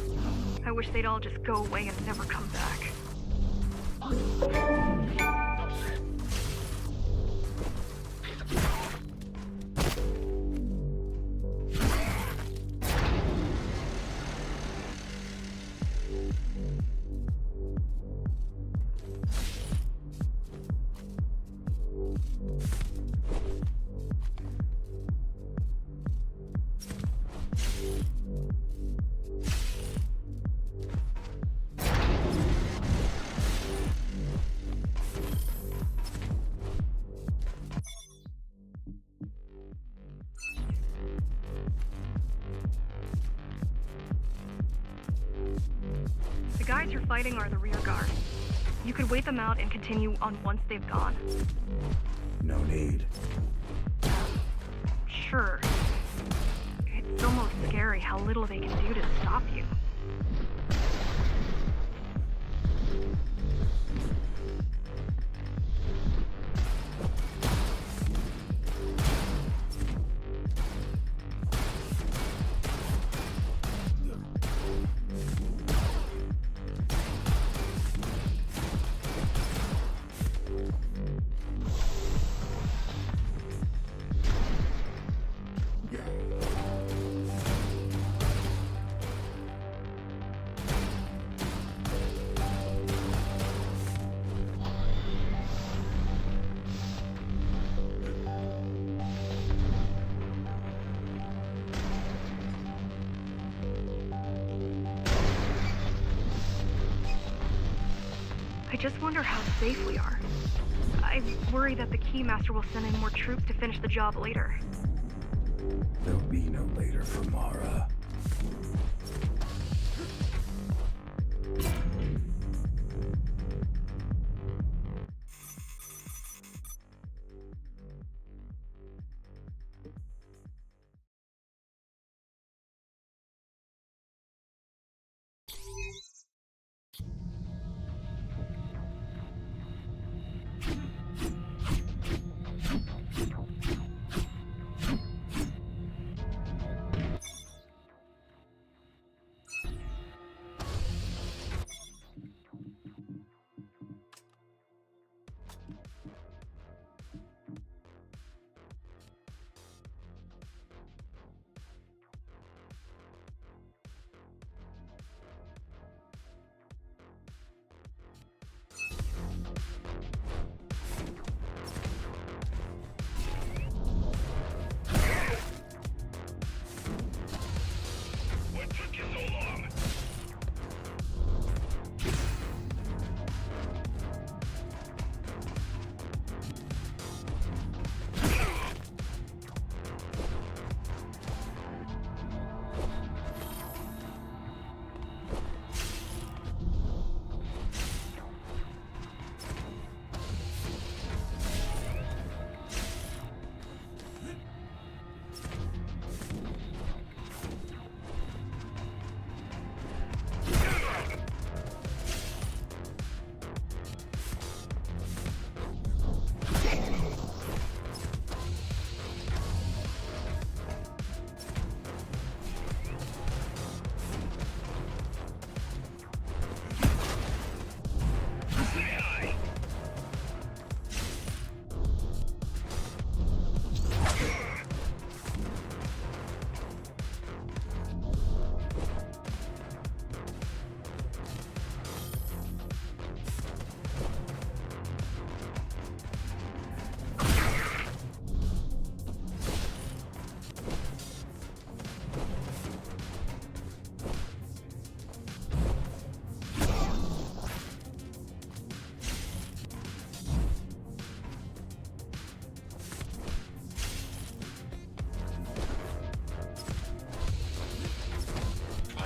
Speaker 4: The guys you're fighting are the rear guard. You could wait them out and continue on once they've gone.
Speaker 3: No need.
Speaker 4: Sure. It's almost scary how little they can do to stop you. I just wonder how safe we are. I worry that the Keymaster will send in more troops to finish the job later.
Speaker 3: There'll be no later for Mara.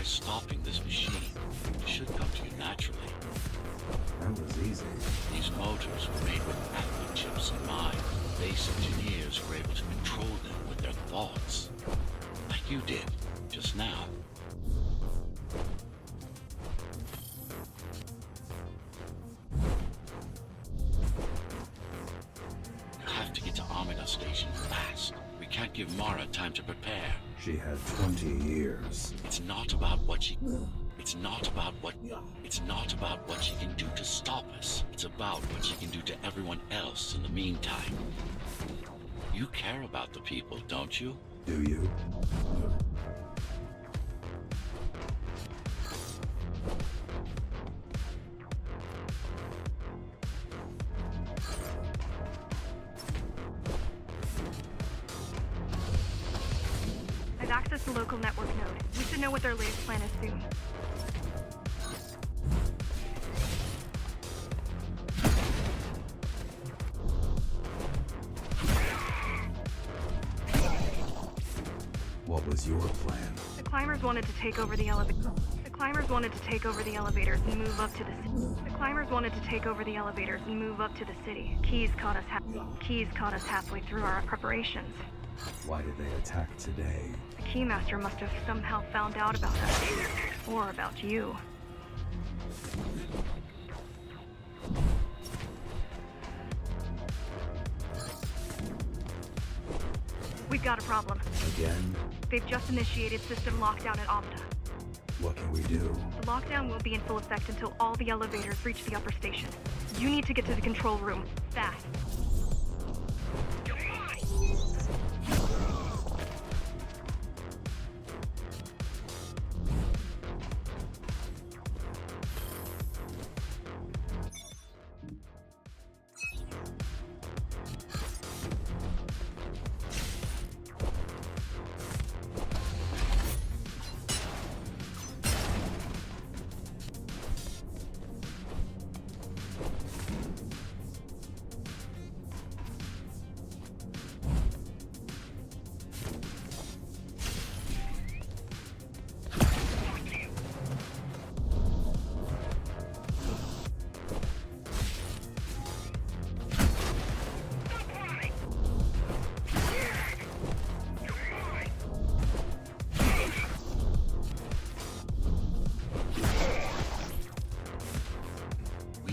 Speaker 1: stopping this machine. It should come to you naturally.
Speaker 3: That was easy.
Speaker 1: These motors were made with atma chips in mind. Base engineers were able to control them with their thoughts. Like you did, just now. You have to get to Amida Station fast. We can't give Mara time to prepare.
Speaker 3: She had 20 years.
Speaker 1: It's not about what she can do to stop us. It's about what she can do to everyone else in the meantime. You care about the people, don't you?
Speaker 3: Do you?
Speaker 4: I've accessed the local network node. We should know what their latest plan is soon.
Speaker 3: What was your plan?
Speaker 4: The climbers wanted to take over the elevators and move up to the city. Keys caught us halfway through our preparations.
Speaker 3: Why did they attack today?
Speaker 4: The Keymaster must have somehow found out about us. Or about you. We've got a problem.
Speaker 3: Again?
Speaker 4: They've just initiated system lockdown at Amida.
Speaker 3: What can we do?
Speaker 4: The lockdown won't be in full effect until all the elevators reach the upper station. You need to get to the control room, fast.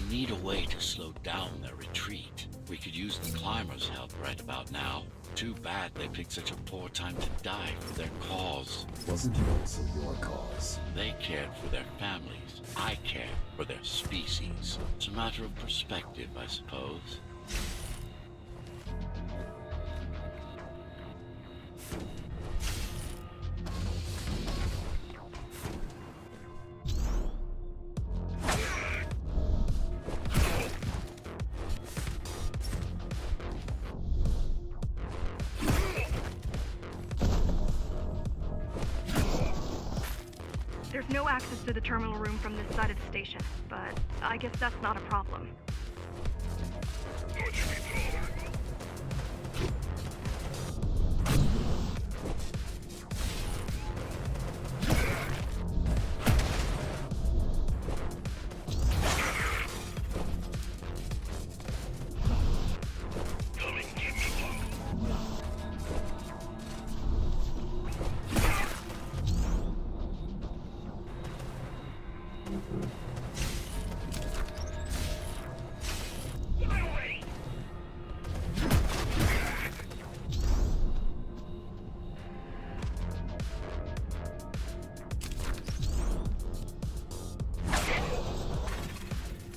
Speaker 1: Need a way to slow down their retreat. We could use the climbers' help right about now. Too bad they picked such a poor time to die for their cause.
Speaker 3: Wasn't it also your cause?
Speaker 1: They cared for their families. I cared for their species. It's a matter of perspective, I suppose.
Speaker 4: There's no access to the terminal room from this side of the station, but I guess that's not a problem.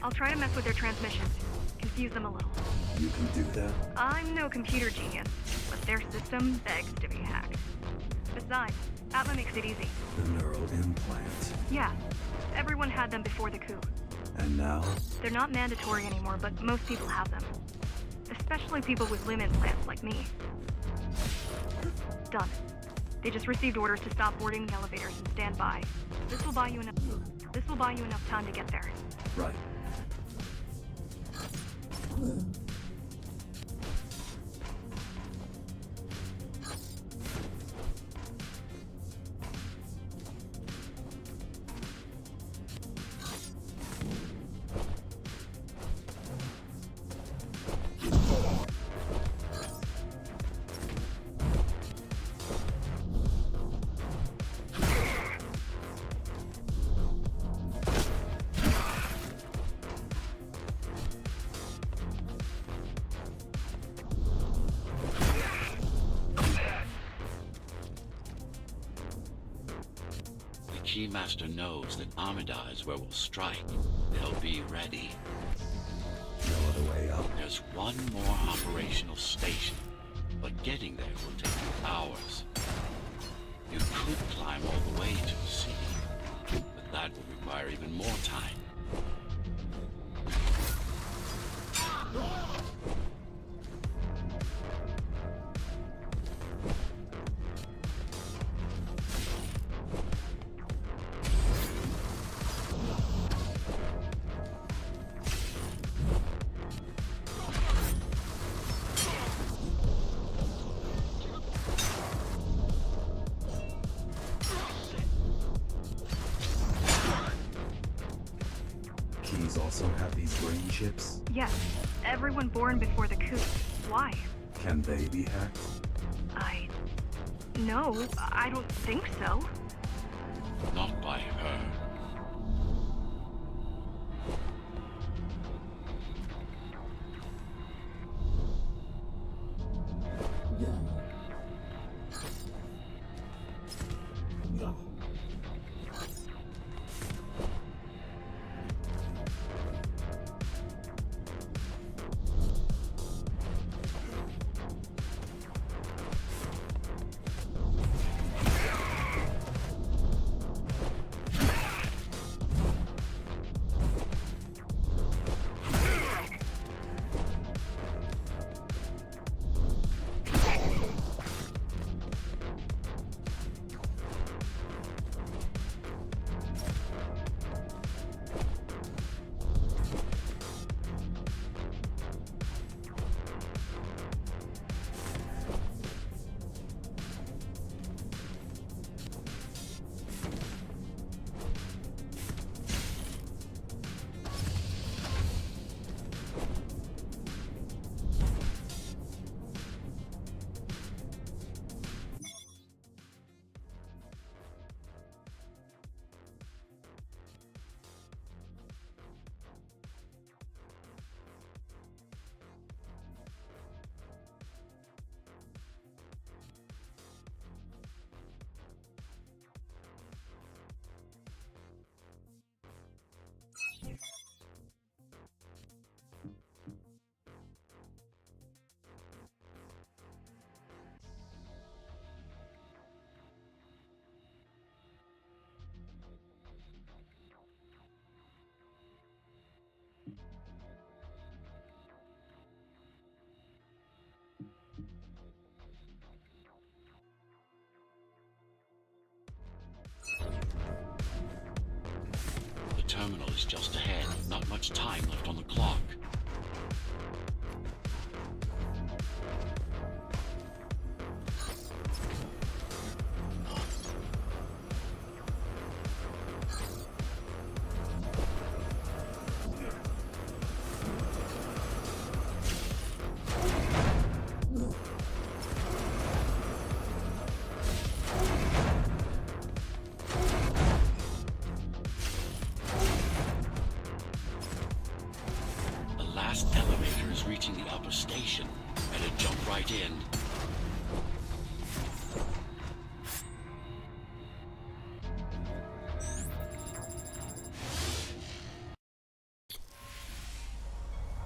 Speaker 4: I'll try to mess with their transmissions. Confuse them a little.
Speaker 3: You can do that?
Speaker 4: I'm no computer genius, but their system begs to be hacked. Besides, Atma makes it easy.
Speaker 3: The neural implant.
Speaker 4: Yeah, everyone had them before the coup.
Speaker 3: And now?
Speaker 4: They're not mandatory anymore, but most people have them. Especially people with limb implants like me. Done. They just received orders to stop boarding the elevators and stand by. This will buy you enough time to get there.
Speaker 3: Right.
Speaker 1: Keymaster knows that Amida is where we'll strike. They'll be ready.
Speaker 3: No other way up.
Speaker 1: There's one more operational station, but getting there will take you hours. You could climb all the way to the city, but that would require even more time.
Speaker 3: Keys also have these brain chips.
Speaker 4: Yes, everyone born before the coup. Why?
Speaker 3: Can they be hacked?
Speaker 4: No, I don't think so.
Speaker 1: Not by her. The terminal is just ahead. Not much time left on the clock. Elevator is reaching the upper station. Better jump right in.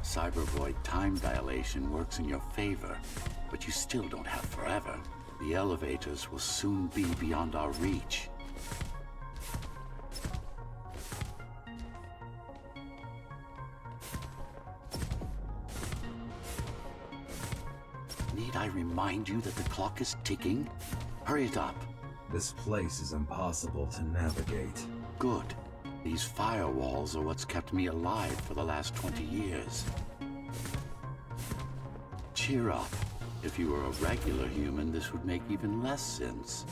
Speaker 1: Cybervoid time dilation works in your favor, but you still don't have forever. The elevators will soon be beyond our reach. Need I remind you that the clock is ticking? Hurry it up.
Speaker 3: This place is impossible to navigate.
Speaker 1: Good. These firewalls are what's kept me alive for the last 20 years. Cheer up. If you were a regular human, this would make even less sense.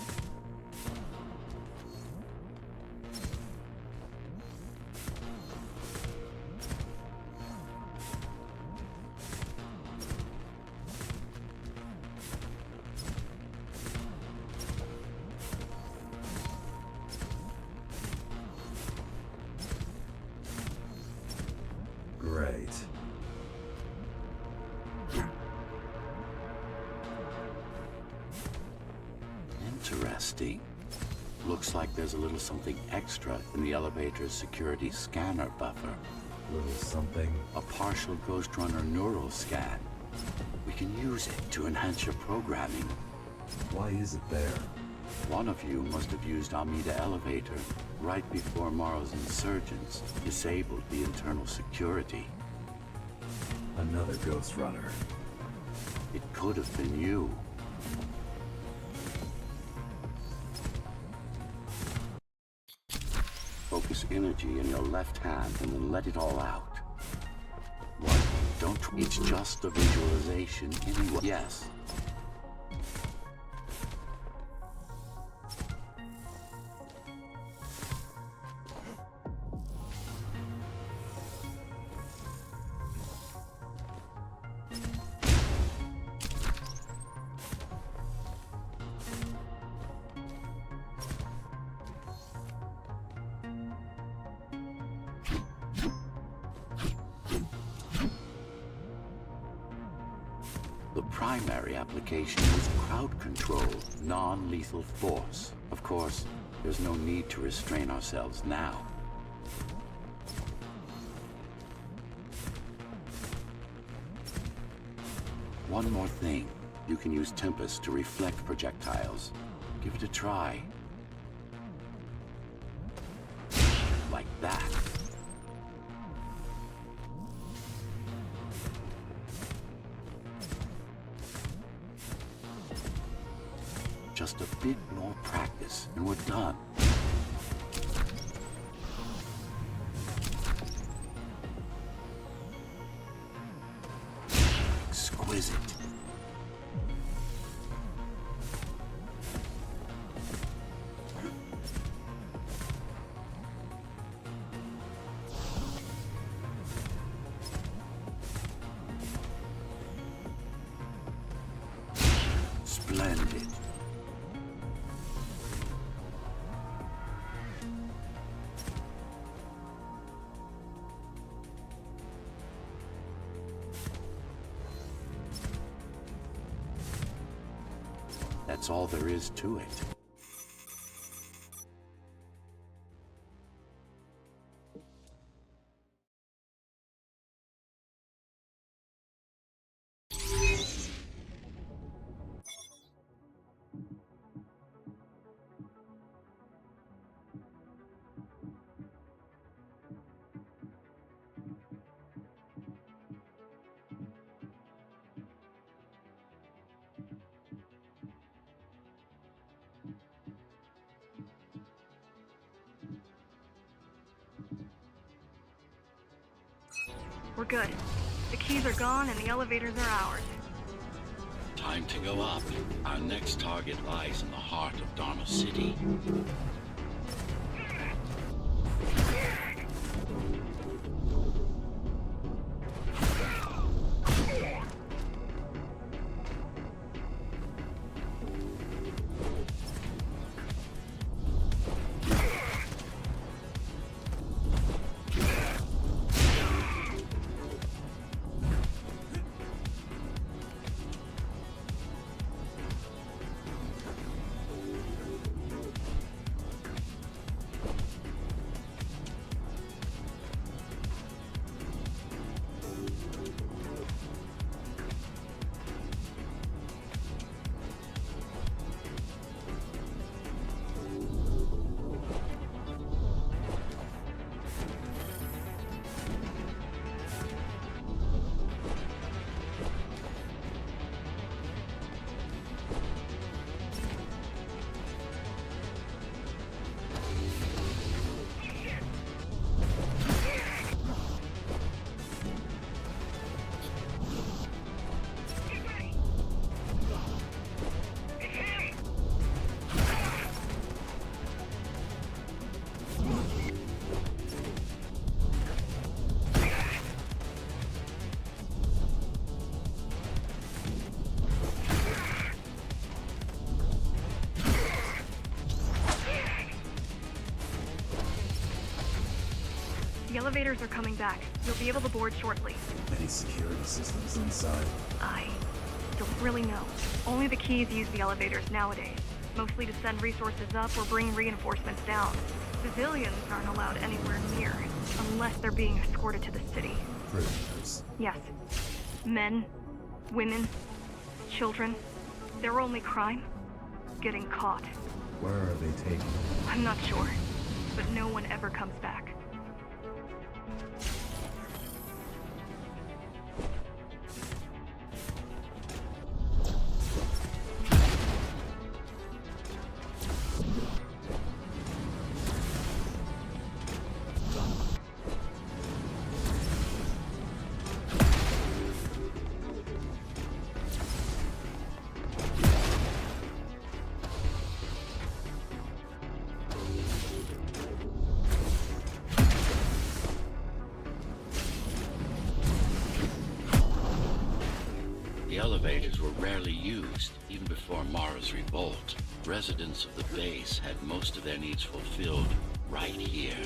Speaker 3: Great.
Speaker 1: Interesting. Looks like there's a little something extra in the elevator's security scanner buffer.
Speaker 3: Little something.
Speaker 1: A partial Ghostrunner neural scan. We can use it to enhance your programming.
Speaker 3: Why is it there?
Speaker 1: One of you must have used Amida Elevator right before Morrow's insurgents disabled the internal security.
Speaker 3: Another Ghostrunner.
Speaker 1: It could have been you. Focus energy in your left hand and then let it all out. What? Don't... It's just a visualization anyway. Yes. The primary application was crowd control, non-lethal force. Of course, there's no need to restrain ourselves now. One more thing. You can use Tempest to reflect projectiles. Give it a try. Like that. Just a bit more practice, and we're done. Exquisite. Splendid. That's all there is to it.
Speaker 4: We're good. The keys are gone and the elevators are ours.
Speaker 1: Time to go up. Our next target lies in the heart of Dharma City.
Speaker 4: The elevators are coming back. You'll be able to board shortly.
Speaker 3: Any security systems inside?
Speaker 4: I don't really know. Only the keys use the elevators nowadays. mostly to send resources up or bring reinforcements down. Civilians aren't allowed anywhere near, unless they're being escorted to the city.
Speaker 3: Prisoners.
Speaker 4: Yes. Men, women, children. Their only crime? Getting caught.
Speaker 3: Where are they taken?
Speaker 4: I'm not sure, but no one ever comes back.
Speaker 1: The elevators were rarely used, even before Mara's revolt. Residents of the base had most of their needs fulfilled right here.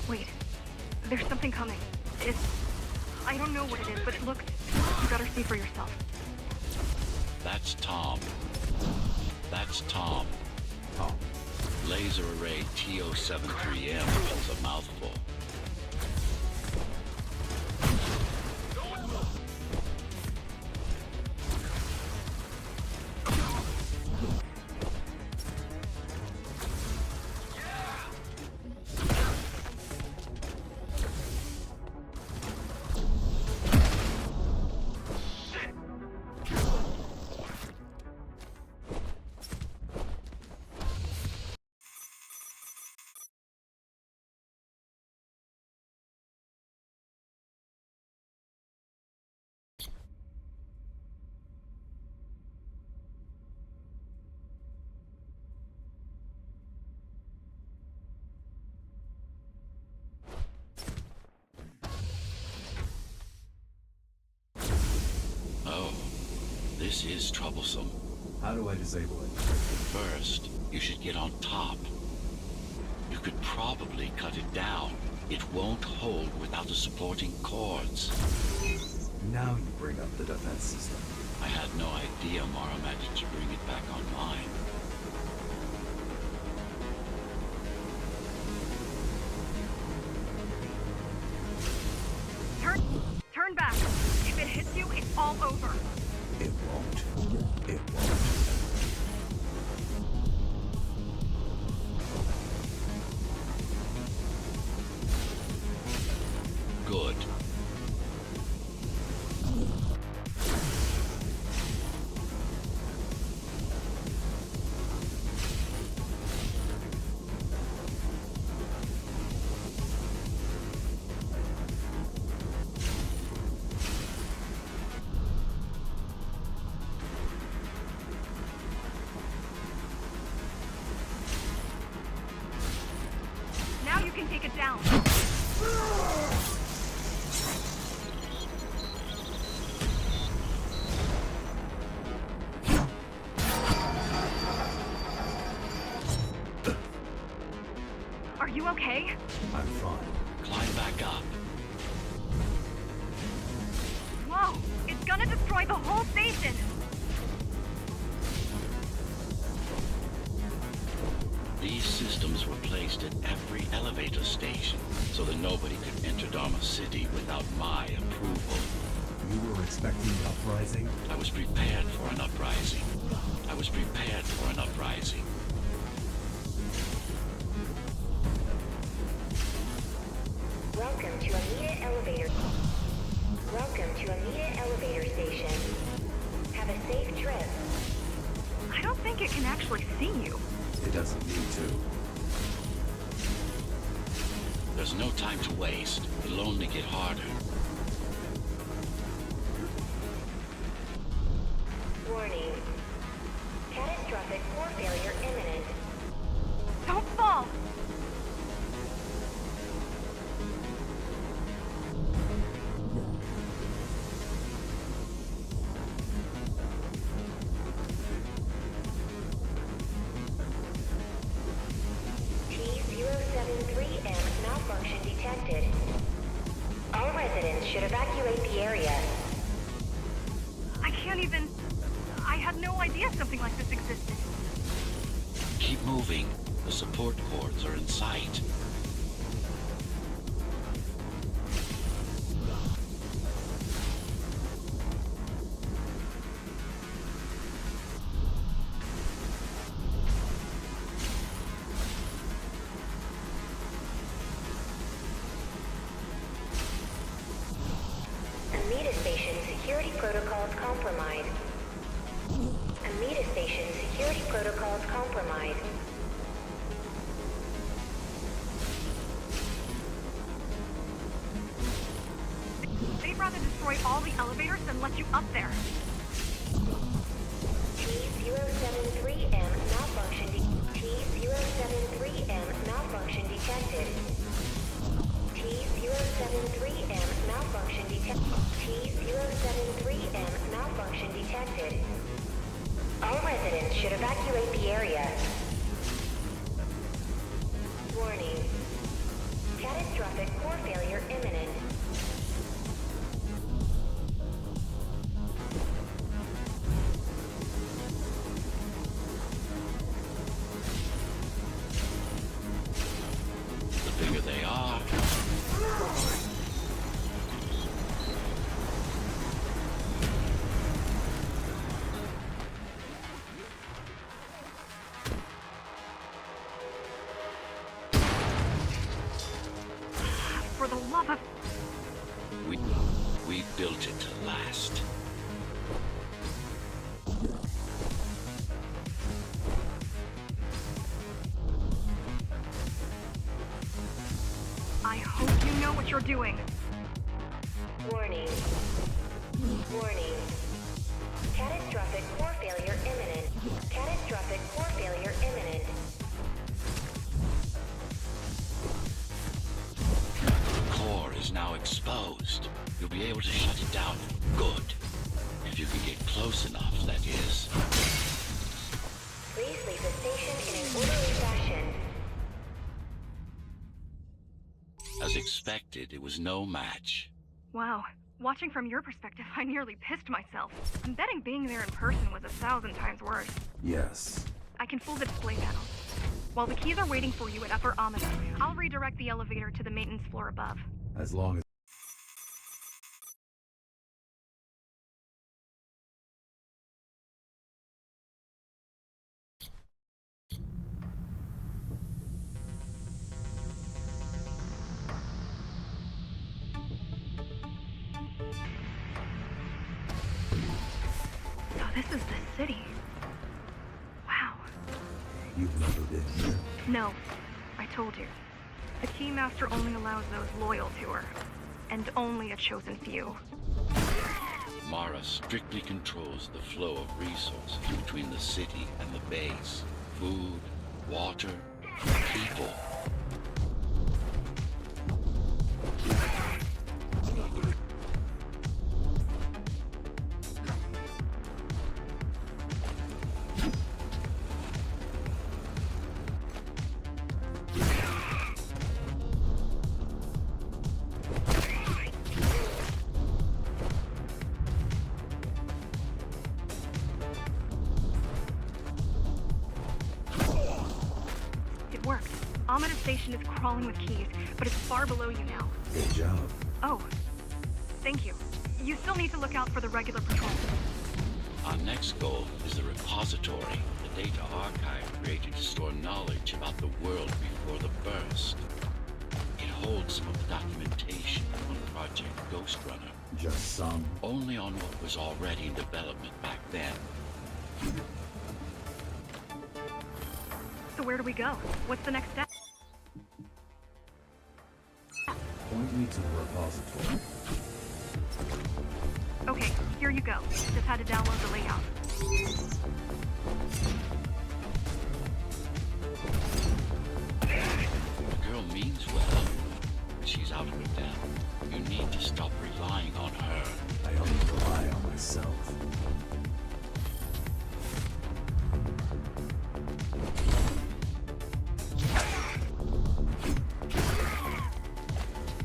Speaker 4: Wait, there's something coming. I don't know what it is, but it looks... You better see for yourself.
Speaker 1: That's Tom. That's Tom.
Speaker 3: Tom.
Speaker 1: Laser array TO-73M is a mouthful. Oh, this is troublesome.
Speaker 3: How do I disable it?
Speaker 1: First, you should get on top. You could probably cut it down. It won't hold without the supporting cords.
Speaker 3: Now you bring up the defense system.
Speaker 1: I had no idea Mara managed to bring it back online.
Speaker 4: Turn back. If it hits you, it's all over.
Speaker 3: It won't. It won't.
Speaker 1: Good.
Speaker 4: Now you can take it down. Are you okay?
Speaker 3: I'm fine.
Speaker 1: Climb back up.
Speaker 4: Whoa! It's gonna destroy the whole station!
Speaker 1: These systems were placed at every elevator station so that nobody could enter Dharma City without my approval.
Speaker 3: You were expecting an uprising?
Speaker 1: I was prepared for an uprising. I was prepared for an uprising.
Speaker 2: Welcome to Amita Elevator. Welcome to Amita Elevator Station. Have a safe trip.
Speaker 4: I don't think it can actually see you.
Speaker 3: It doesn't need to.
Speaker 1: There's no time to waste. It'll only get harder.
Speaker 2: Warning. Catastrophic core failure imminent.
Speaker 4: Don't fall!
Speaker 2: T073M malfunction detected. All residents should evacuate the area.
Speaker 4: I can't even... I had no idea something like this existed.
Speaker 1: Keep moving. The support cords are in sight.
Speaker 2: Amita Station security protocols compromised. Amita Station security protocols compromised.
Speaker 4: They'd rather destroy all the elevators than let you up there.
Speaker 2: T073M malfunction T073M malfunction detected. T073M malfunction detected. T073M malfunction detected. All residents should evacuate the area. Warning. Catastrophic core failure imminent.
Speaker 1: The bigger they are,
Speaker 4: For the love of...
Speaker 1: we built it to last.
Speaker 4: I hope you know what you're doing.
Speaker 2: Warning. Warning. Catastrophic core failure imminent. Catastrophic core failure imminent.
Speaker 1: The core is now exposed. You'll be able to shut it down for good. If you can get close enough, that is.
Speaker 2: Please leave the station in an orderly fashion.
Speaker 1: As expected, it was no match.
Speaker 4: Wow. Watching from your perspective, I nearly pissed myself. I'm betting being there in person was 1,000 times worse.
Speaker 3: Yes.
Speaker 4: I can fool the display panel. While the keys are waiting for you at Upper Amida, I'll redirect the elevator to the maintenance floor above.
Speaker 3: As long as...
Speaker 4: So this is the city. Wow.
Speaker 3: You've never been here.
Speaker 4: No, I told you. The Keymaster only allows those loyal to her. And only a chosen few.
Speaker 1: Mara strictly controls the flow of resources between the city and the base. Food, water, people.
Speaker 4: It worked. Amida Station is crawling with keys, but it's far below you now.
Speaker 3: Good job.
Speaker 4: Oh, thank you. You still need to look out for the regular patrol.
Speaker 1: Our next goal is the repository, the data archive created to store knowledge about the world before the burst. It holds some of the documentation on Project Ghostrunner,
Speaker 3: Just some.
Speaker 1: only on what was already in development back then.
Speaker 4: So where do we go? What's the next step?
Speaker 3: Point me to the repository.
Speaker 4: Okay, here you go. Just had to download the layout.
Speaker 1: The girl means well, but she's out of her depth. You need to stop relying on her.
Speaker 3: I only rely on myself.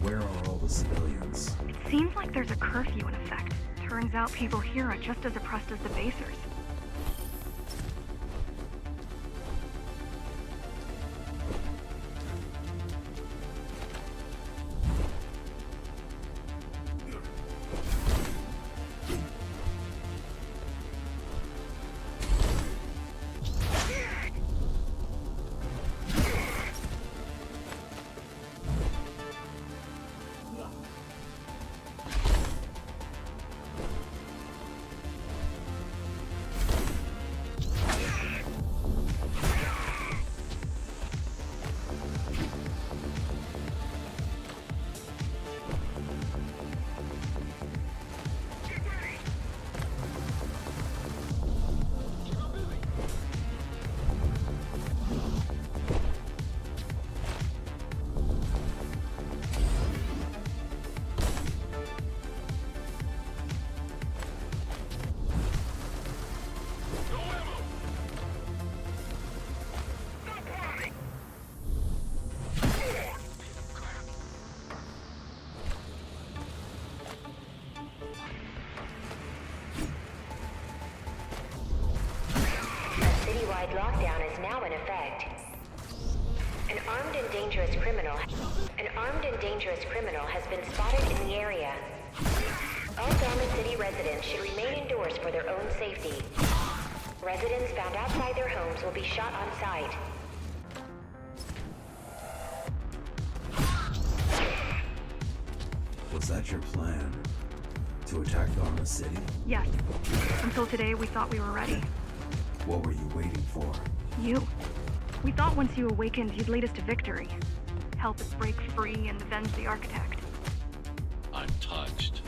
Speaker 3: Where are all the civilians?
Speaker 4: It seems like there's a curfew in effect. Turns out people here are just as oppressed as the basers.
Speaker 2: Citywide lockdown is now in effect. An armed and dangerous criminal has been spotted in the area. All Garment City residents should remain indoors for their own safety. Residents found outside their homes will be shot on sight.
Speaker 3: Was that your plan? To attack Garma City?
Speaker 4: Yes. Until today, we thought we were ready.
Speaker 3: What were you waiting for?
Speaker 4: You. We thought once you awakened, you'd lead us to victory. Help us break free and avenge the Architect.
Speaker 1: I'm touched.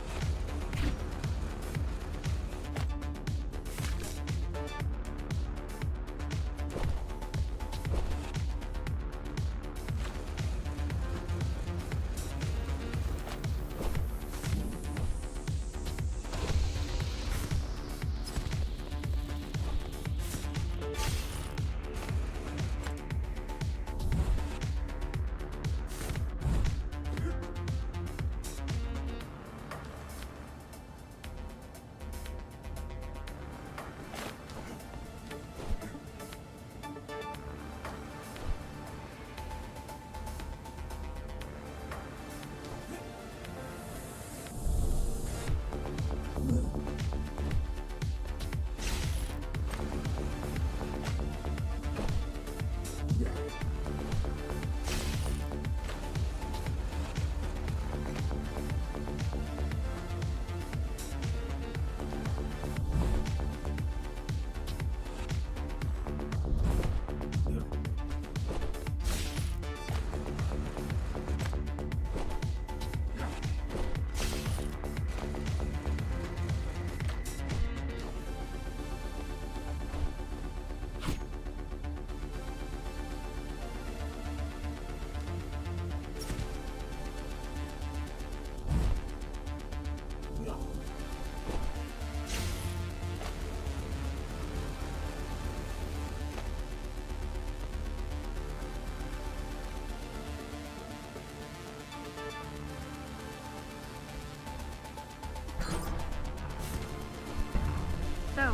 Speaker 4: So,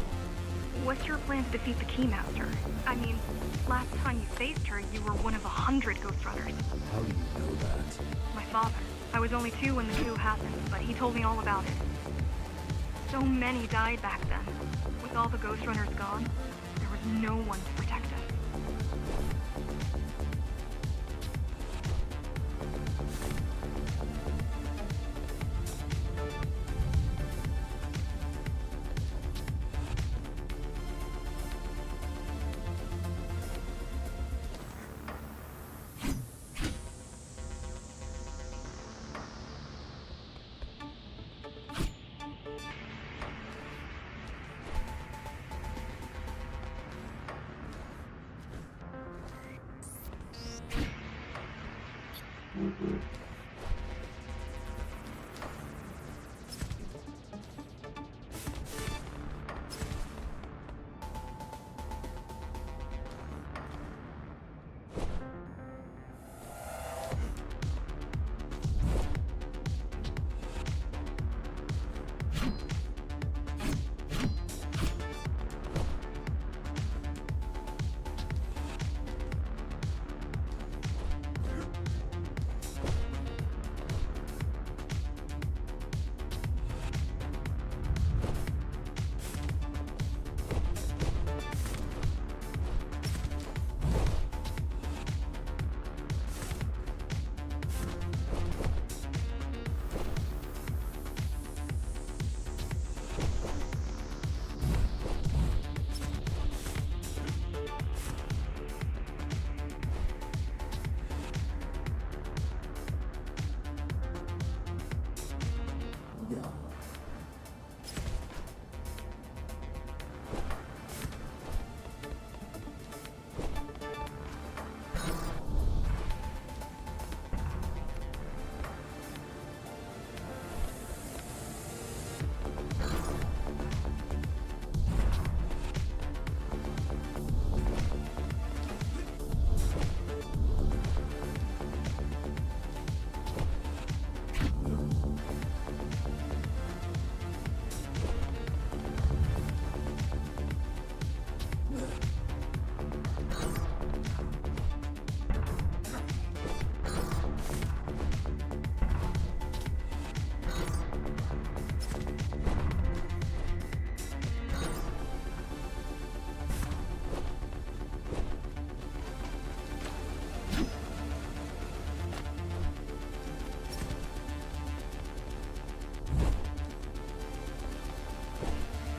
Speaker 4: what's your plan to defeat the Keymaster? I mean, last time you faced her, you were one of 100 Ghostrunners.
Speaker 3: How do you know that?
Speaker 4: My father. I was only 2 when the coup happened, but he told me all about it. So many died back then. With With all the Ghostrunners gone, there was no one to protect us.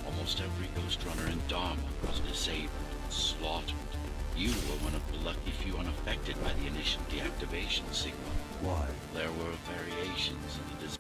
Speaker 1: Almost every Ghostrunner in Dharma was disabled, slaughtered. You were one of the lucky few unaffected by the initial deactivation signal.
Speaker 3: Why?
Speaker 1: There were variations in the design.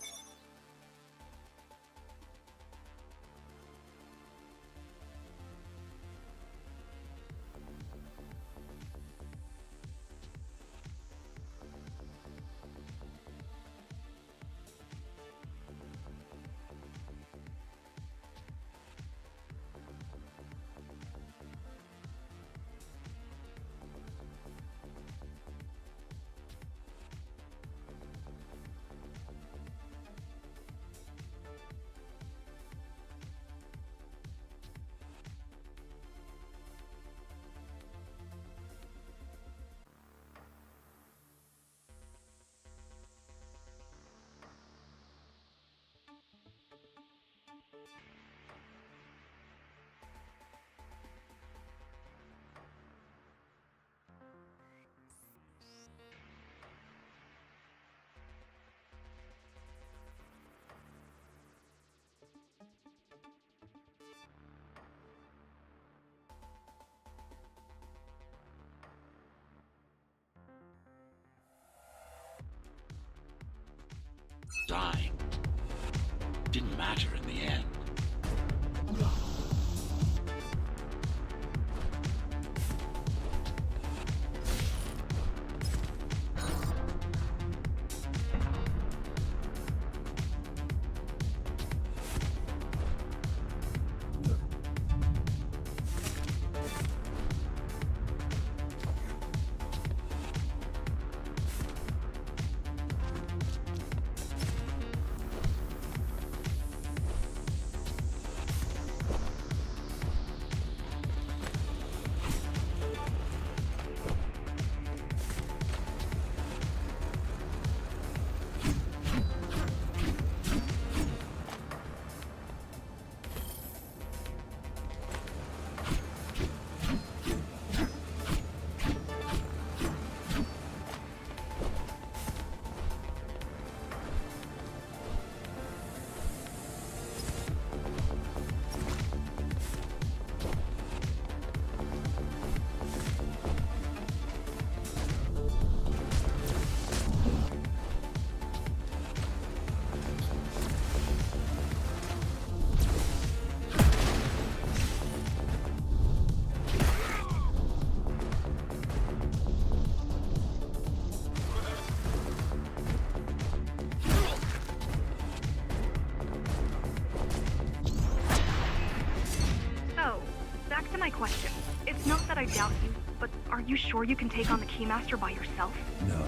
Speaker 1: Didn't matter in the end.
Speaker 4: question. It's not that I doubt you, but are you sure you can take on the Keymaster by yourself?
Speaker 3: No.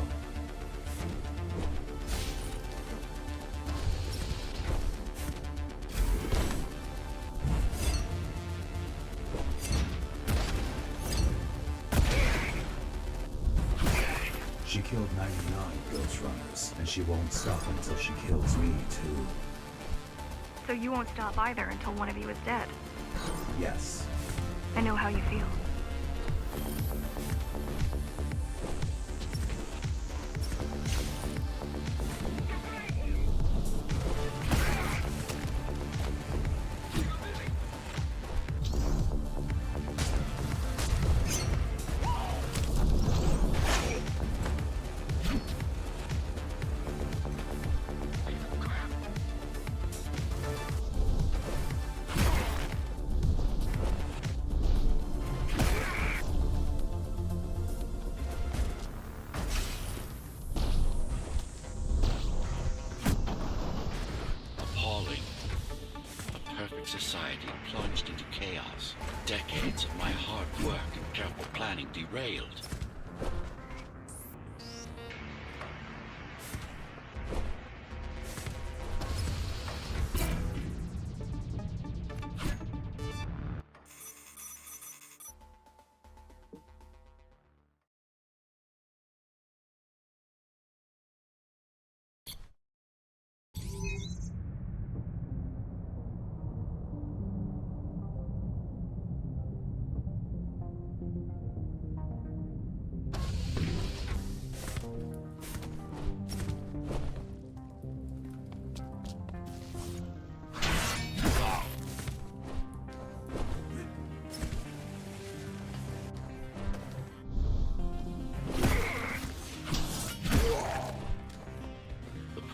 Speaker 3: She killed 99 Ghostrunners, and she won't stop until she kills me, too.
Speaker 4: So you won't stop either until one of you is dead.
Speaker 3: Yes.
Speaker 4: I know how you feel.
Speaker 1: Appalling. A perfect society plunged into chaos. Decades of my hard work and careful planning derailed.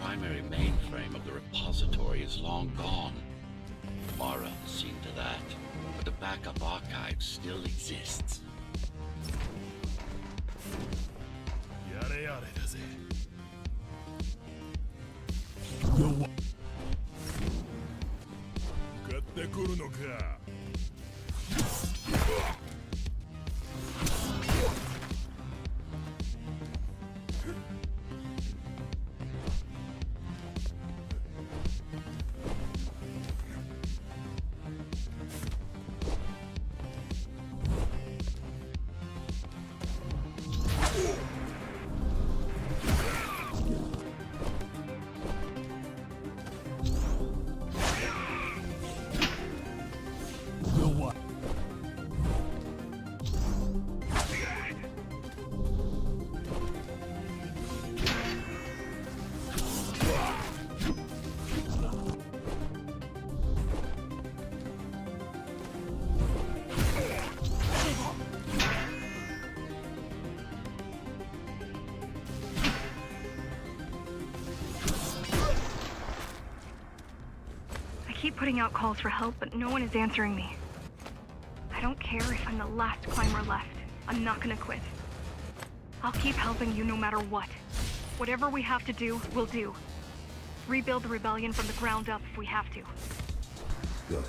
Speaker 1: Primary mainframe of the repository is long gone. Mara has seen to that, but the backup archive still exists.
Speaker 5: やれやれだぜ。買ってくるのか。
Speaker 4: I keep putting out calls for help, but no one is answering me. I don't care if I'm the last climber left. I'm not gonna quit. I'll keep helping you no matter what. Whatever we have to do, we'll do. Rebuild the rebellion from the ground up if we have to.
Speaker 3: Good.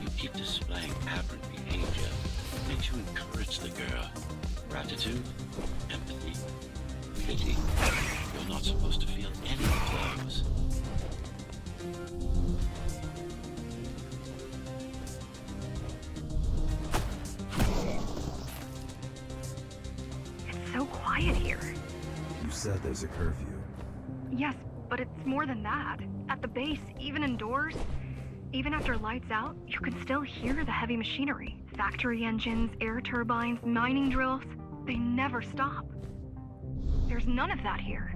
Speaker 1: You keep displaying aberrant behavior. Makes you encourage the girl. Gratitude, empathy, pity. You're not supposed to feel any of those.
Speaker 4: It's so quiet here.
Speaker 3: You said there's a curfew.
Speaker 4: Yes, but it's more than that. At the base, even indoors, even after lights out, you can still hear the heavy machinery. Factory engines, air turbines, mining drills. They never stop. There's none of that here.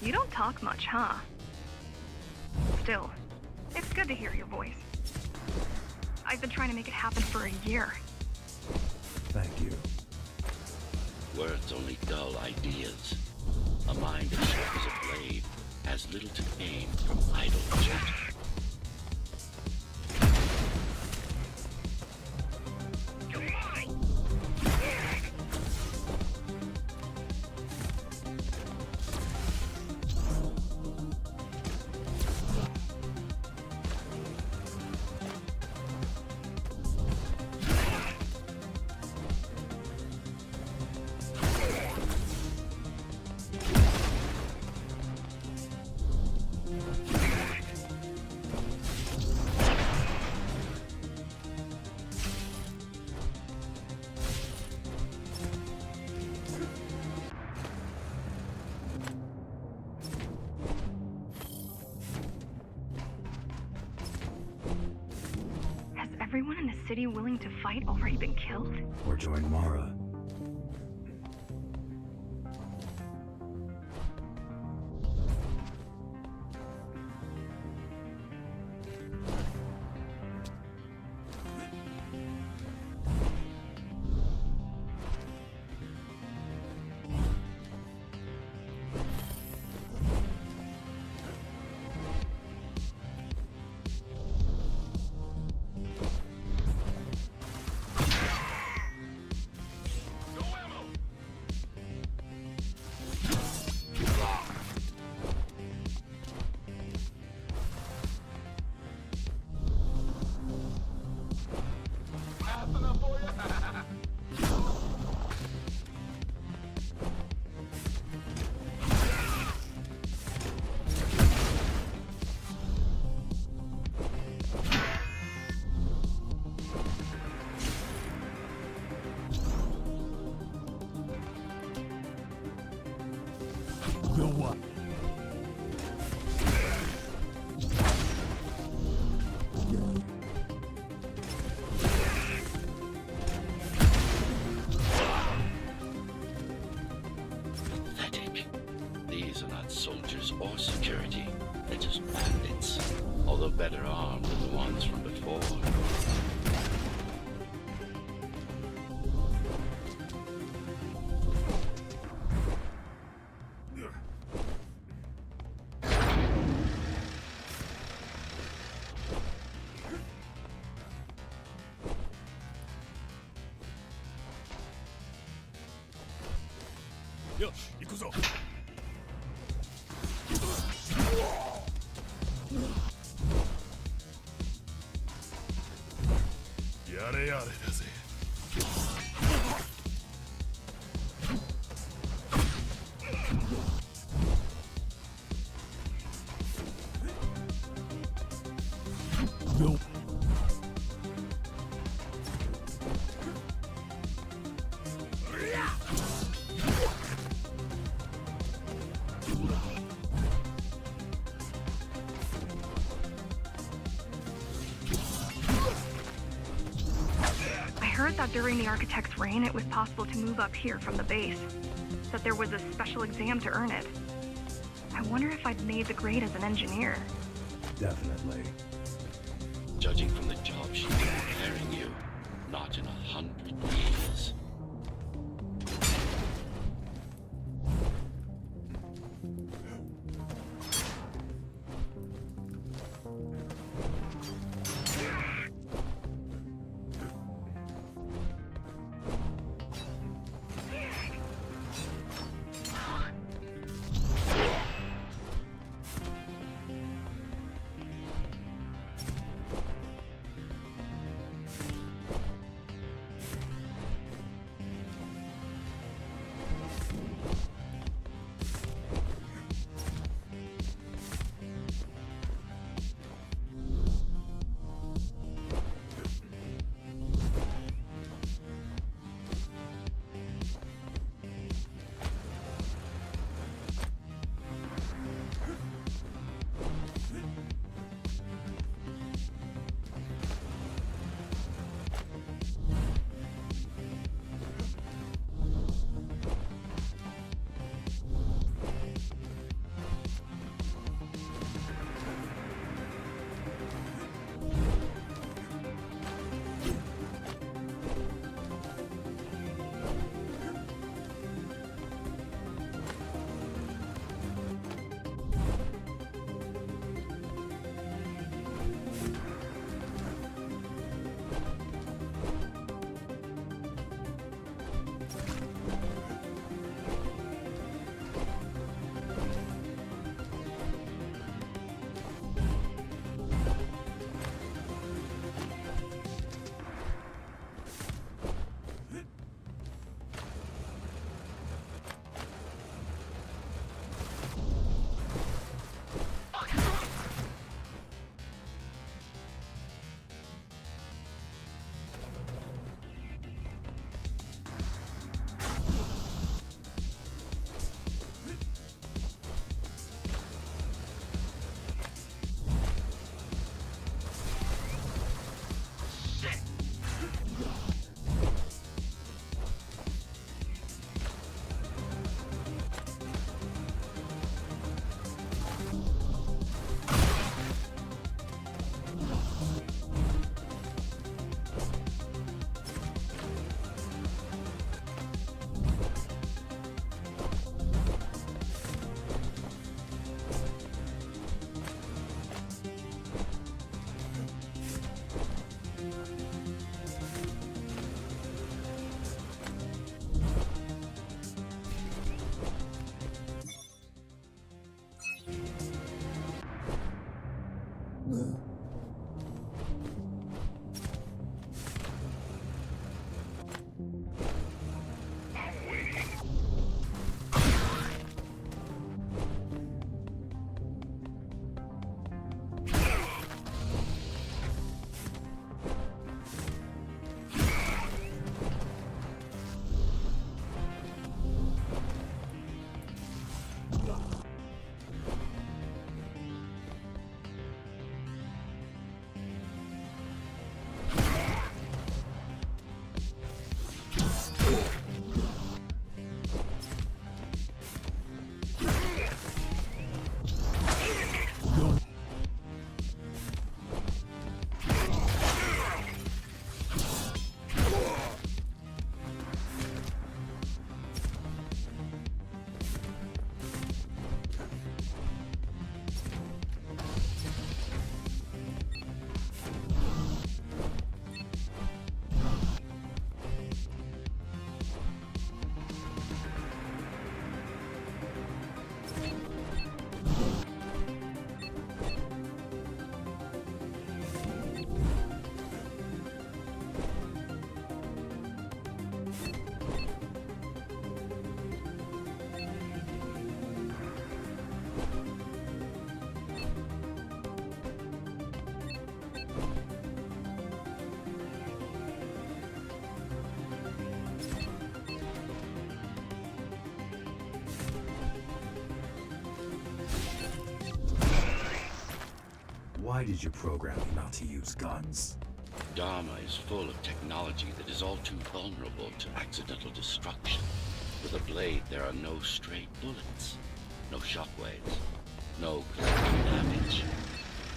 Speaker 4: You don't talk much, huh? Still, it's good to hear your voice. I've been trying to make it happen for a year.
Speaker 3: Thank you.
Speaker 1: Words only dull ideas. A mind as sharp as a blade has little to gain from idle chatter.
Speaker 4: Everyone in the city willing to fight already been killed?
Speaker 3: Or join Mara.
Speaker 1: Pathetic. These are not soldiers or security. They're just bandits. Although better armed than the ones from before.
Speaker 5: Yo, 行くぞ。やれやれだぜ。
Speaker 4: I heard that during the Architect's reign, it was possible to move up here from the base. That there was a special exam to earn it. I wonder if I'd made the grade as an engineer.
Speaker 3: Definitely.
Speaker 1: Judging from the job she's preparing you, not in 100 years.
Speaker 3: Why did you program me not to use guns?
Speaker 1: Dharma is full of technology that is all too vulnerable to accidental destruction. With a blade, there are no stray bullets, no shockwaves, no collateral damage.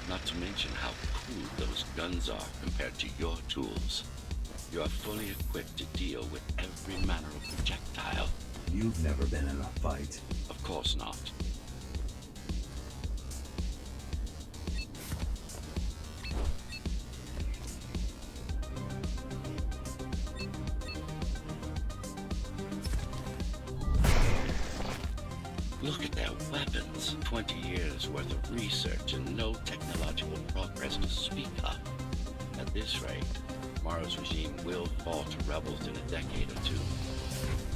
Speaker 1: Not to mention how crude those guns are compared to your tools. You are fully equipped to deal with every manner of projectile.
Speaker 3: You've never been in a fight.
Speaker 1: Of course not. Look at their weapons. 20 years worth of research and no technological progress to speak of. At this rate, Morrow's regime will fall to rebels in a decade or two.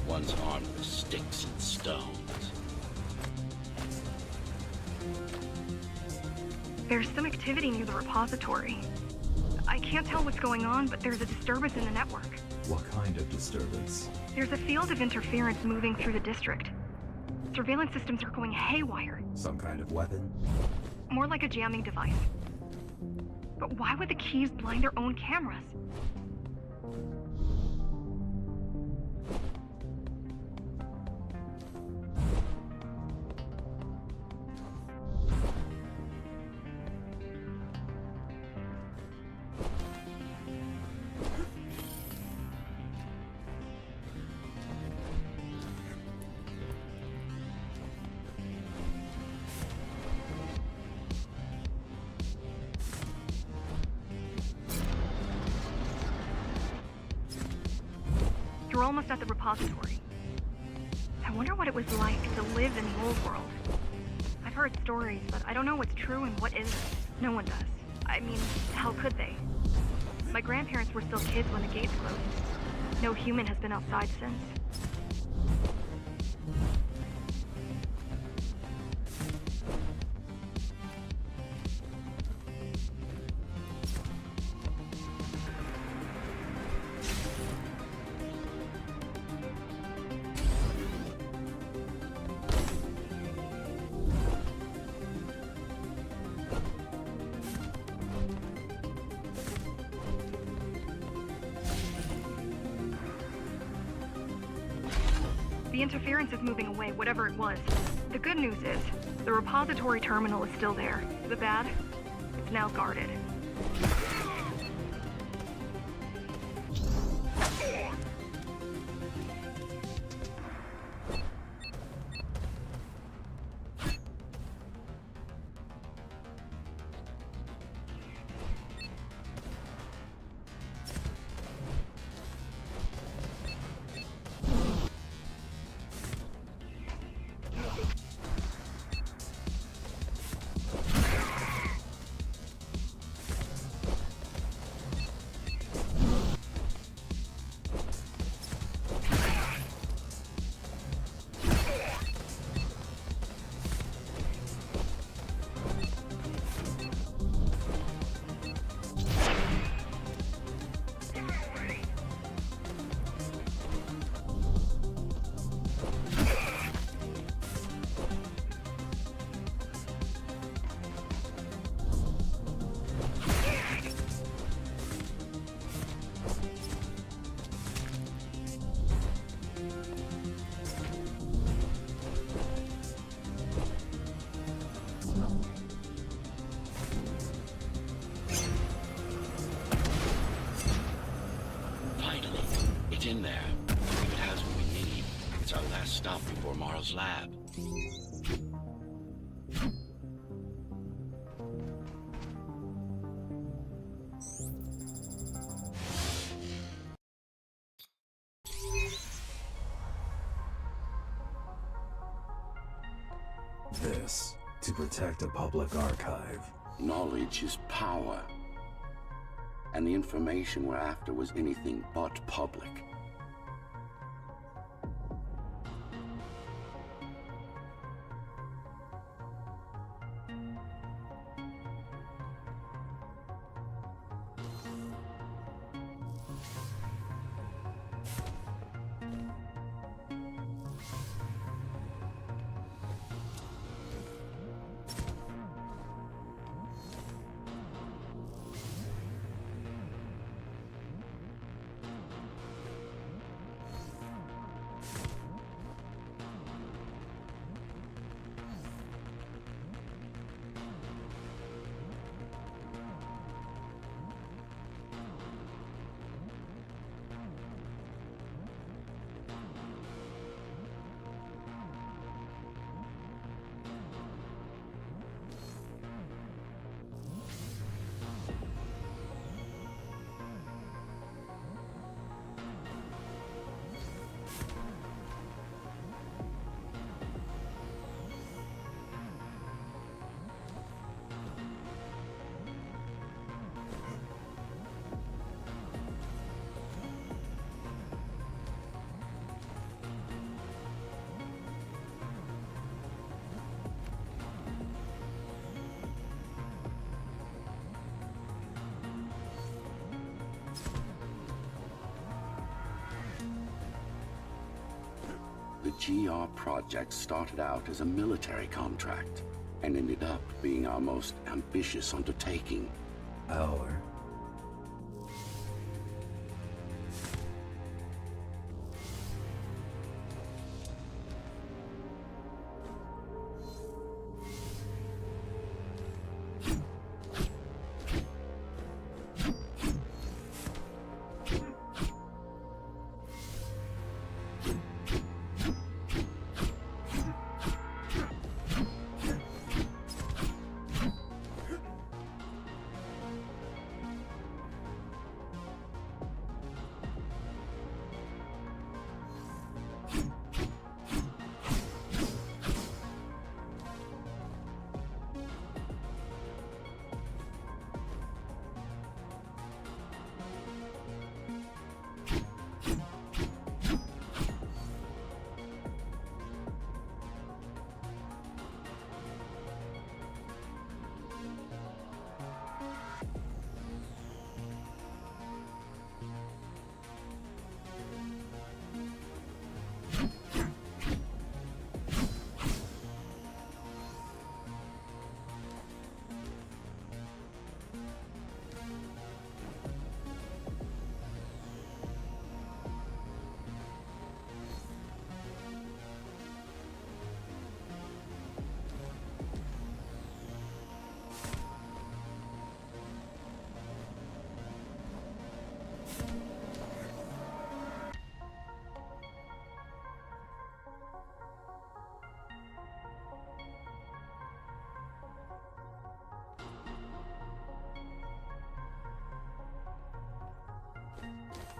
Speaker 1: One's armed with sticks and stones.
Speaker 4: There's some activity near the repository. I can't tell what's going on, but there's a disturbance in the network.
Speaker 3: What kind of disturbance?
Speaker 4: There's a field of interference moving through the district. Surveillance systems are going haywire.
Speaker 3: Some kind of weapon?
Speaker 4: More like a jamming device. But why would the keys blind their own cameras? We're almost at the repository. I wonder what it was like to live in the old world. I've heard stories, but I don't know what's true and what isn't. No one does. I mean, how could they? My grandparents were still kids when the gates closed. No human has been outside since. The interference is moving away, whatever it was. The good news is, the repository terminal is still there. The bad? It's now guarded.
Speaker 1: stop before Mara's lab.
Speaker 3: This, to protect a public archive.
Speaker 6: Knowledge is power. And the information we're after was anything but public. The GR project started out as a military contract and ended up being our most ambitious undertaking.
Speaker 3: Our.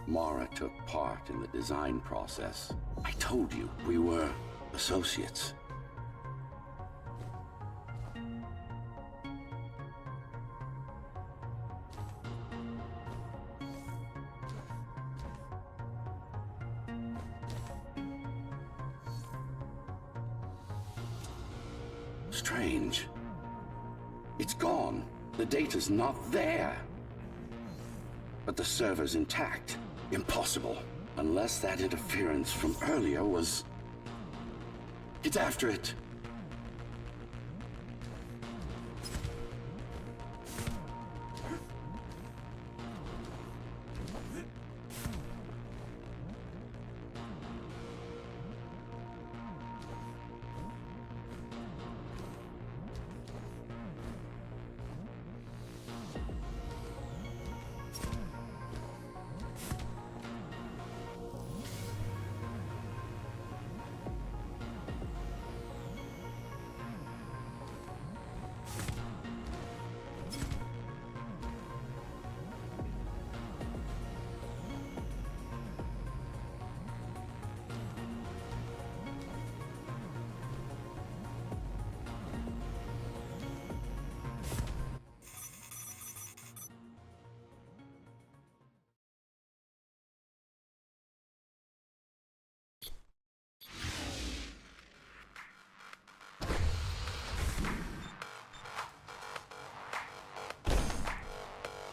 Speaker 6: Mara took part in the design process. I told you, we were associates. Strange. It's gone. The data's not there. But the server's intact. Impossible. Unless that interference from earlier was... Get after it.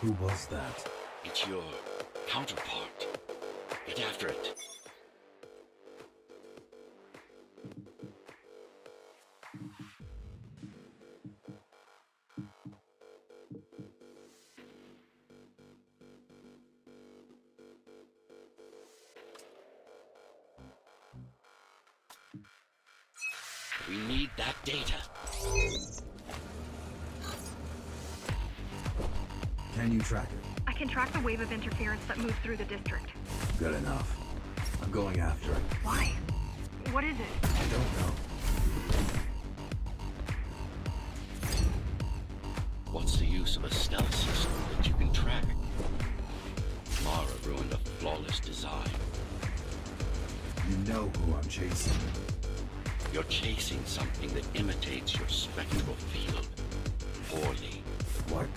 Speaker 3: Who was that?
Speaker 1: It's your counterpart. Get after it. We need that data.
Speaker 3: Can you track it?
Speaker 4: I can track the wave of interference that moves through the district.
Speaker 3: Good enough. I'm going after it.
Speaker 4: Why? What is it?
Speaker 3: I don't know.
Speaker 1: What's the use of a stealth system that you can track? Mara ruined a flawless design.
Speaker 3: You know who I'm chasing.
Speaker 1: You're chasing something that imitates your spectral field. Poorly.
Speaker 3: What?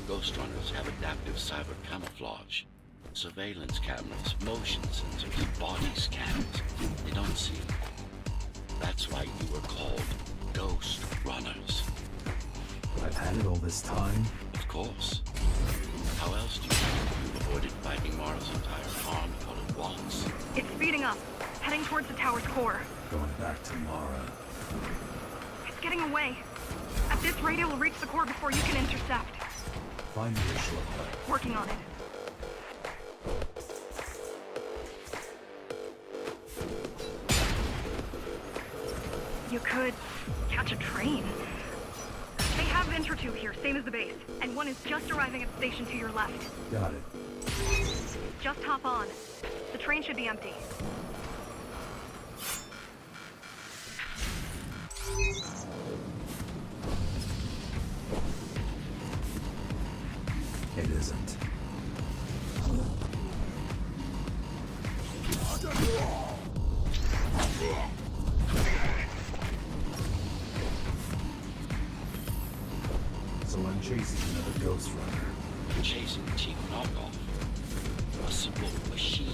Speaker 1: Ghostrunners have adaptive cyber camouflage. Surveillance cameras, motion sensors, body scanners. They don't see them. That's why you were called Ghostrunners.
Speaker 3: I've had it all this time.
Speaker 1: Of course. How else do you think you avoided fighting Mara's entire army all at once?
Speaker 4: It's speeding up, heading towards the tower's core.
Speaker 3: Going back to Mara.
Speaker 4: It's getting away. At this rate, it will reach the core before you can intercept.
Speaker 3: Find me a shortcut.
Speaker 4: Working on it. You could catch a train. They have Intertube here, same as the base. And one is just arriving at the station to your left.
Speaker 3: Got it.
Speaker 4: Just hop on. The train should be empty.
Speaker 3: It isn't. So I'm chasing another Ghostrunner.
Speaker 1: Chasing a cheap knockoff. A simple machine.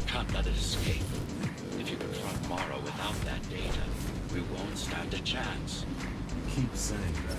Speaker 1: Can't let it escape. If you confront Mara without that data, we won't stand a chance.
Speaker 3: You keep saying that.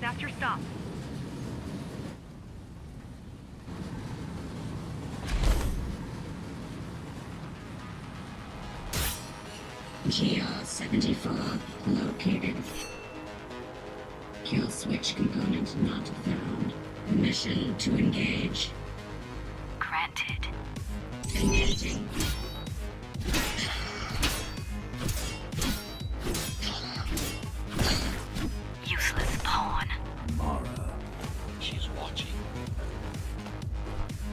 Speaker 4: That's your stop.
Speaker 7: GR-74 located. Kill switch component not found. Mission to engage.
Speaker 2: Granted.
Speaker 7: Engaging.
Speaker 2: Useless pawn.
Speaker 3: Mara.
Speaker 1: She's watching.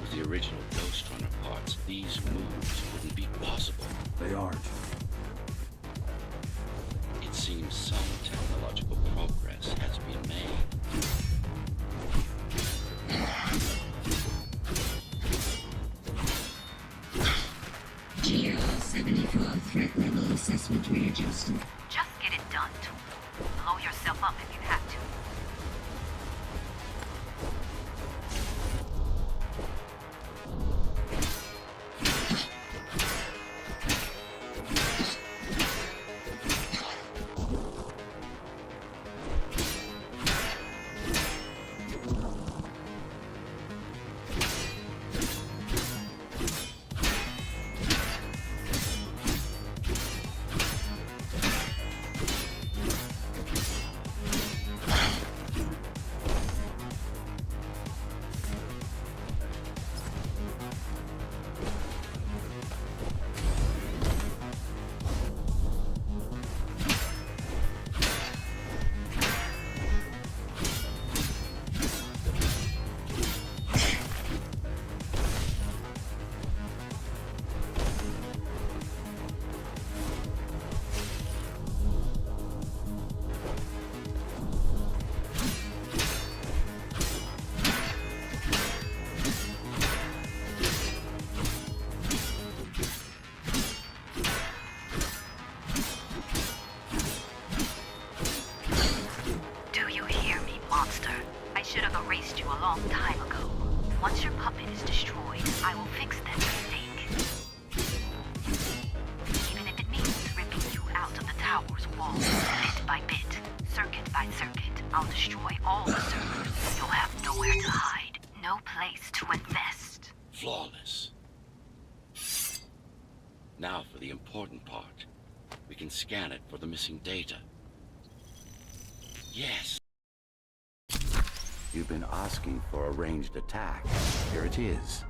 Speaker 1: With the original Ghostrunner parts, these moves wouldn't be possible.
Speaker 3: They aren't.
Speaker 1: It seems some technological progress has been made.
Speaker 7: GR-74 threat level assessment readjusted.
Speaker 2: Just get it done, too. Blow yourself up if you have to. Should have erased you a long time ago. Once your puppet is destroyed, I will fix that mistake. Even if it means ripping you out of the tower's walls, bit by bit, circuit by circuit, I'll destroy all the servers. You'll have nowhere to hide, no place to invest.
Speaker 1: Flawless. Now for the important part. We can scan it for the missing data. Yes.
Speaker 6: You've been asking for a ranged attack. Here it is.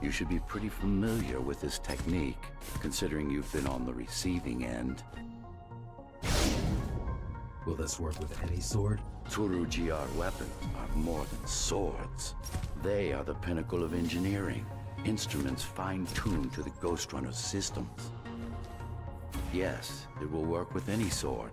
Speaker 6: You should be pretty familiar with this technique, considering you've been on the receiving end.
Speaker 3: Will this work with any sword?
Speaker 6: Tsuru GR weapons are more than swords. They are the pinnacle of engineering, instruments fine-tuned to the Ghostrunner's systems. Yes, it will work with any sword.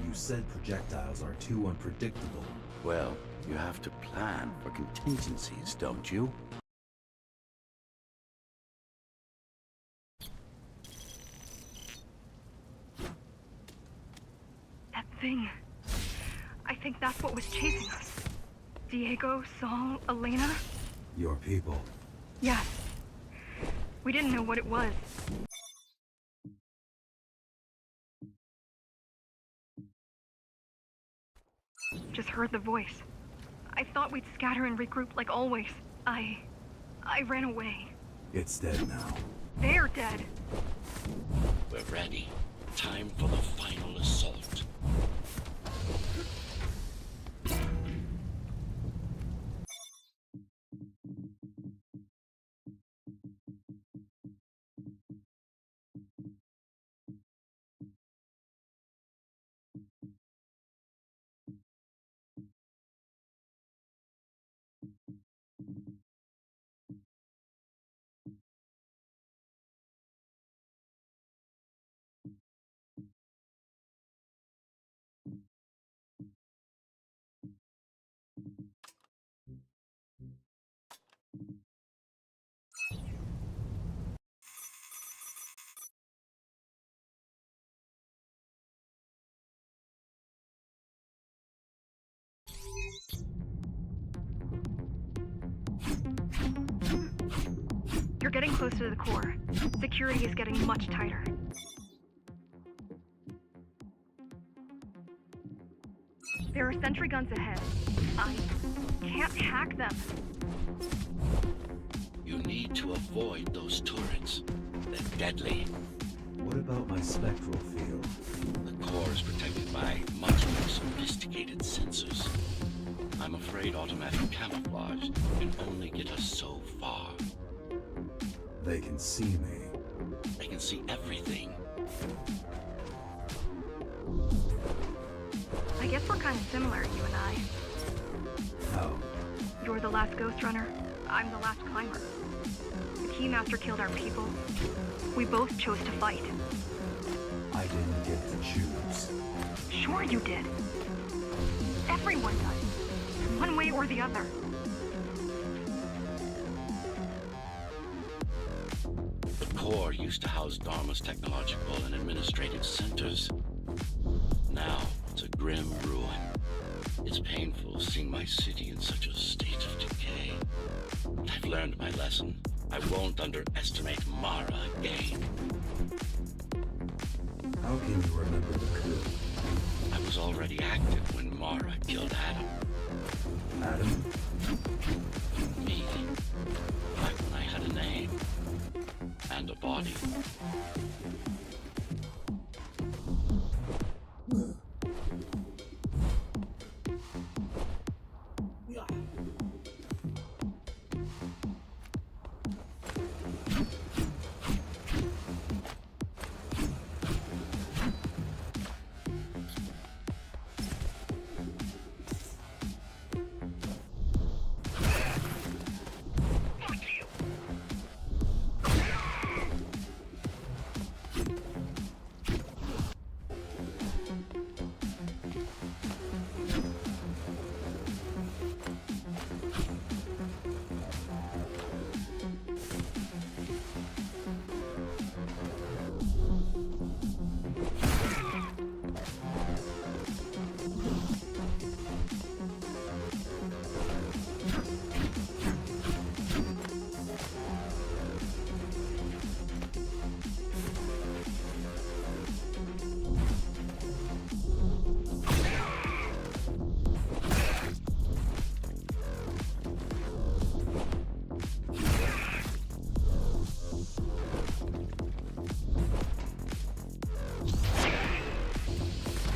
Speaker 3: You said projectiles are too unpredictable.
Speaker 6: Well, you have to plan for contingencies, don't you?
Speaker 4: That thing. I think that's what was chasing us. Diego, Saul, Elena?
Speaker 3: Your people.
Speaker 4: Yes. We didn't know what it was. Just heard the voice. I thought we'd scatter and regroup like always. I ran away.
Speaker 3: It's dead now.
Speaker 4: They're dead.
Speaker 1: We're ready. Time for the final assault.
Speaker 4: You're getting closer to the core. Security is getting much tighter. There are sentry guns ahead. I can't hack them.
Speaker 1: You need to avoid those turrets. They're deadly.
Speaker 3: What about my spectral field?
Speaker 1: The core is protected by much more sophisticated sensors. I'm afraid automatic camouflage can only get us so far.
Speaker 3: They can see me.
Speaker 1: They can see everything.
Speaker 4: I guess we're kind of similar, you and I.
Speaker 3: How?
Speaker 4: You're the last Ghostrunner. I'm the last climber. The Keymaster killed our people. We both chose to fight.
Speaker 3: I didn't get to choose.
Speaker 4: Sure you did. Everyone does. One way or the other.
Speaker 1: The core used to house Dharma's technological and administrative centers. Now it's a grim ruin. It's painful seeing my city in such a state of decay. But I've learned my lesson. I won't underestimate Mara again.
Speaker 3: How can you remember the coup?
Speaker 1: I was already active when Mara killed Adam.
Speaker 3: Adam?
Speaker 1: Me. Back when I had a name. And a body.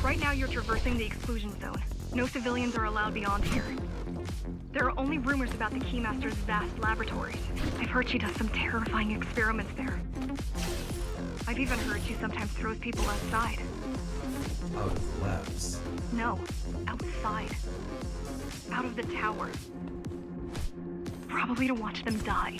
Speaker 4: Right now you're traversing the exclusion zone. No civilians are allowed beyond here. There are only rumors about the Keymaster's vast laboratories. I've heard she does some terrifying experiments there. I've even heard she sometimes throws people outside.
Speaker 3: Out of the labs.
Speaker 4: No, outside. Out of the tower. Probably to watch them die.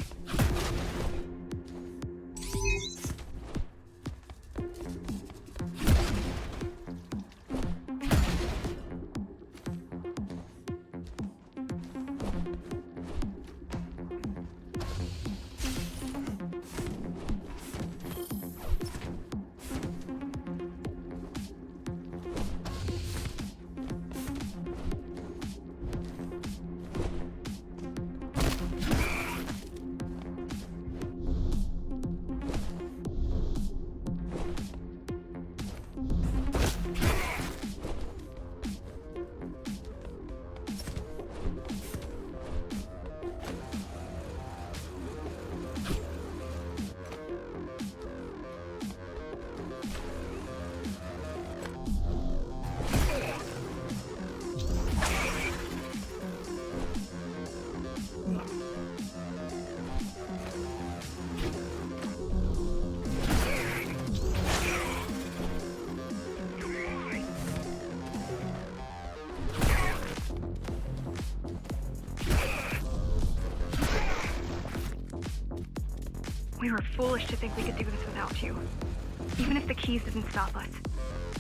Speaker 4: We were foolish to think we could do this without you. Even if the keys didn't stop us,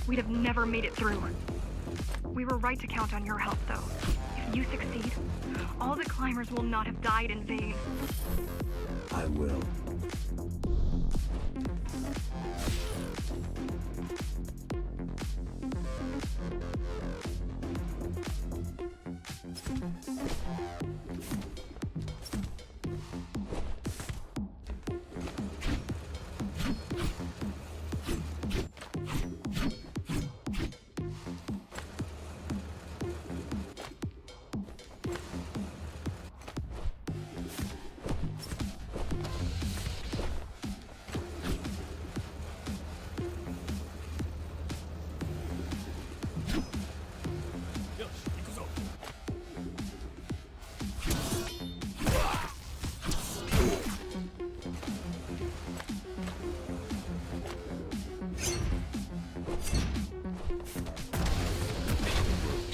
Speaker 4: we'd have never made it through. We were right to count on your help, though. If you succeed, all the climbers will not have died in vain.
Speaker 3: I will.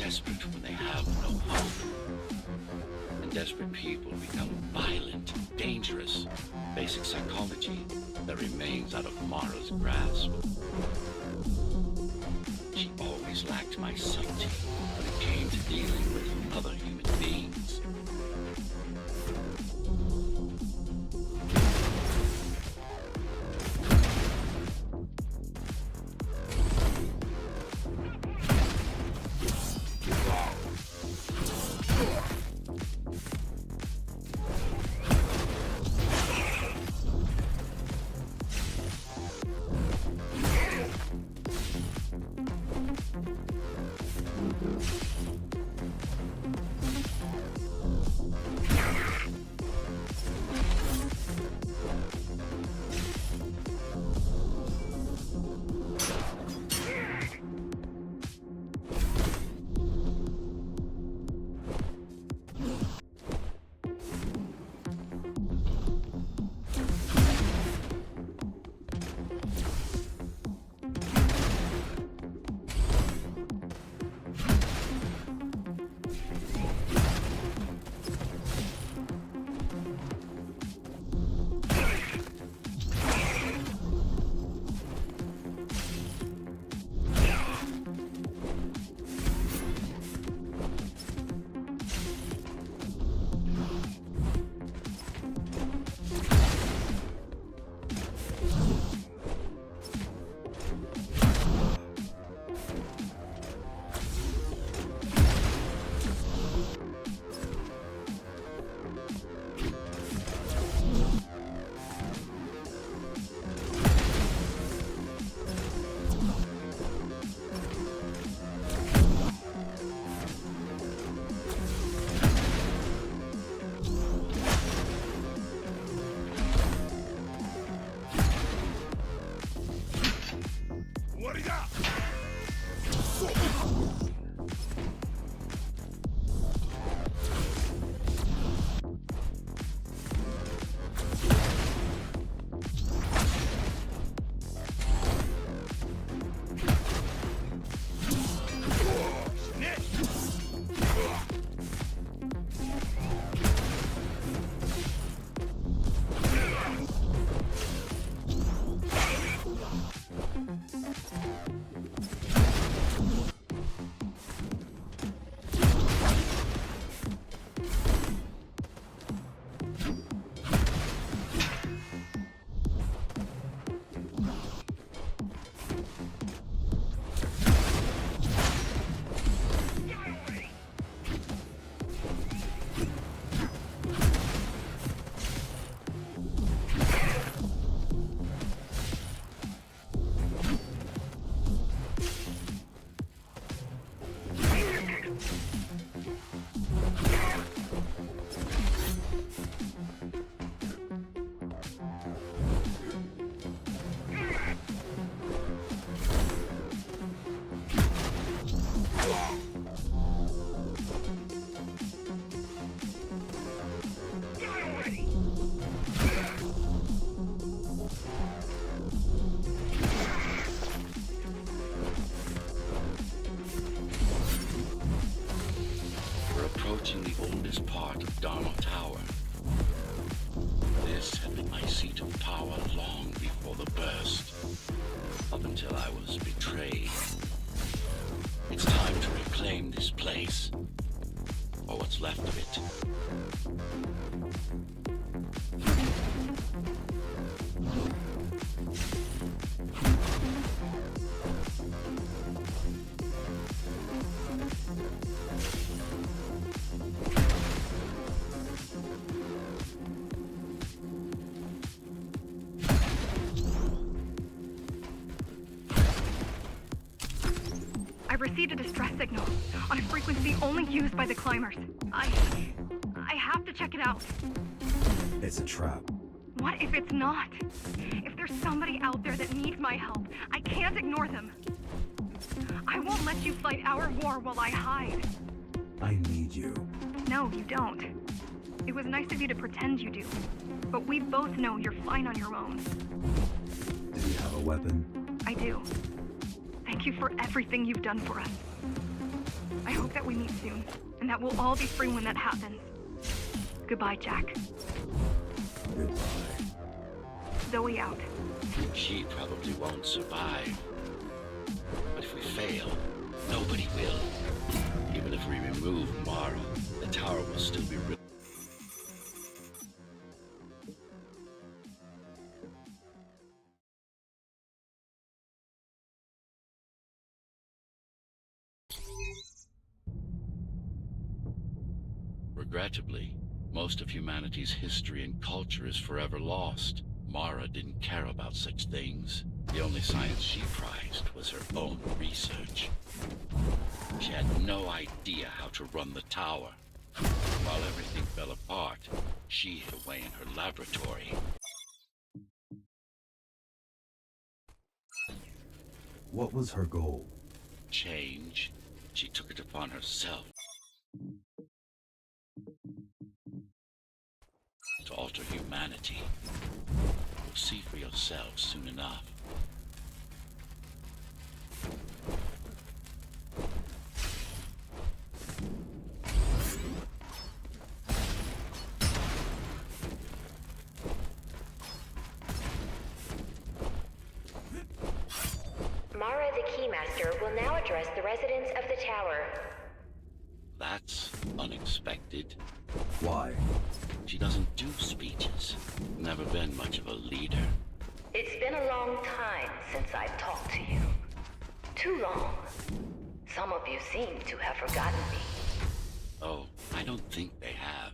Speaker 1: desperate when they have no hope. And desperate people become violent, dangerous. Basic psychology that remains out of Mara's grasp. She always lacked my subtlety when it came to dealing with other human beings. Approaching the oldest part of Dharma Tower. This had been my seat of power long before the burst, up until I was betrayed. It's time to reclaim this place, or what's left of it.
Speaker 4: I've received a distress signal on a frequency only used by the climbers. I have to check it out.
Speaker 3: It's a trap.
Speaker 4: What if it's not? If there's somebody out there that needs my help, I can't ignore them. I won't let you fight our war while I hide.
Speaker 3: I need you.
Speaker 4: No, you don't. It was nice of you to pretend you do. But we both know you're fine on your own.
Speaker 3: Do you have a weapon?
Speaker 4: I do. Thank you for everything you've done for us. I hope that we meet soon, and that we'll all be free when that happens. Goodbye, Jack.
Speaker 3: Goodbye.
Speaker 4: Zoe out.
Speaker 1: She probably won't survive. But if we fail, nobody will. Even if we remove Mara, the tower will still be real. Regrettably, most of humanity's history and culture is forever lost. Mara didn't care about such things. The only science she prized was her own research. She had no idea how to run the tower. While everything fell apart, she hid away in her laboratory.
Speaker 3: What was her goal?
Speaker 1: Change. She took it upon herself to alter humanity. You'll see for yourself soon enough.
Speaker 8: Mara the Keymaster will now address the residents of the tower.
Speaker 1: That's unexpected.
Speaker 3: Why?
Speaker 1: She doesn't do speeches. Never been much of a leader.
Speaker 8: It's been a long time since I've talked to you. Too long. Some of you seem to have forgotten me.
Speaker 1: Oh, I don't think they have.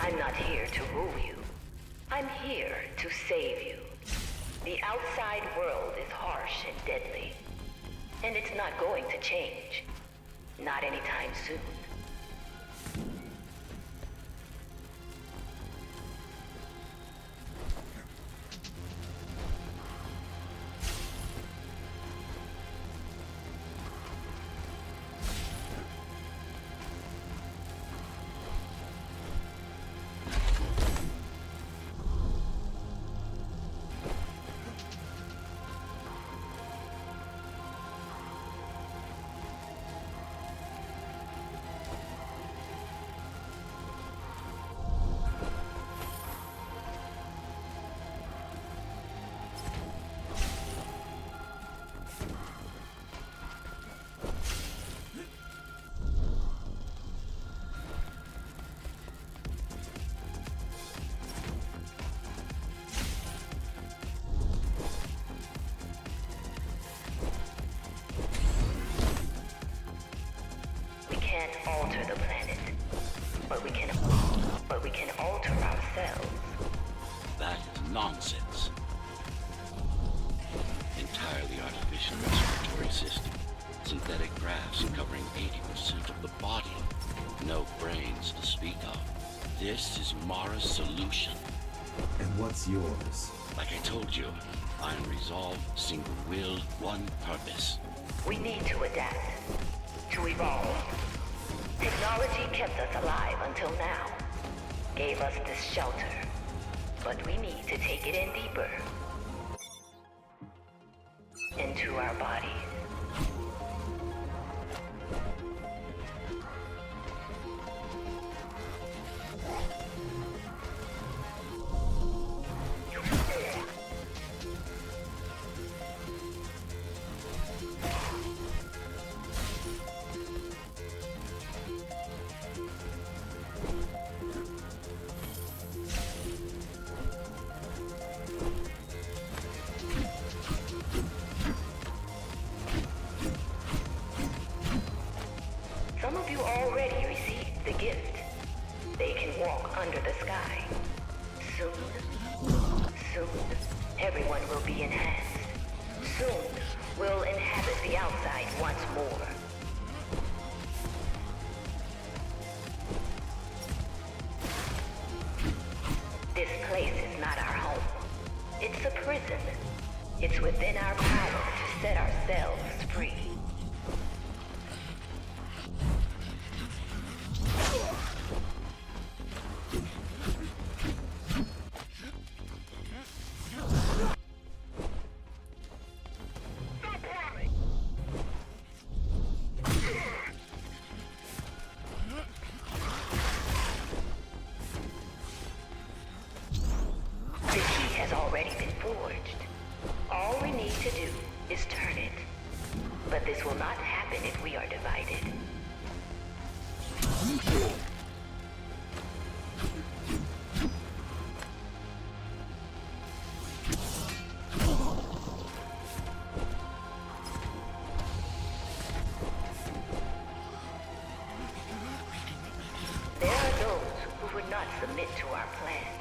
Speaker 8: I'm not here to rule you. I'm here to save you. The outside world is harsh and deadly. And it's not going to change. Not anytime soon. Can't alter the planet, but we can alter ourselves.
Speaker 1: That is nonsense. Entirely artificial respiratory system. Synthetic grafts covering 80% of the body. No brains to speak of. This is Mara's solution.
Speaker 3: And what's yours?
Speaker 1: Like I told you, iron resolve, single will, one purpose.
Speaker 8: We need to adapt, to evolve. Technology kept us alive until now. Gave us this shelter. But we need to take it in deeper. Into our bodies. Some of you already received the gift. They can walk under the sky. Soon, everyone will be enhanced. Soon, we'll inhabit the outside once more. This place is not our home. It's a prison. It's within our power to set ourselves free. has already been forged. All we need to do is turn it. But this will not happen if we are divided. There are those who would not submit to our plan.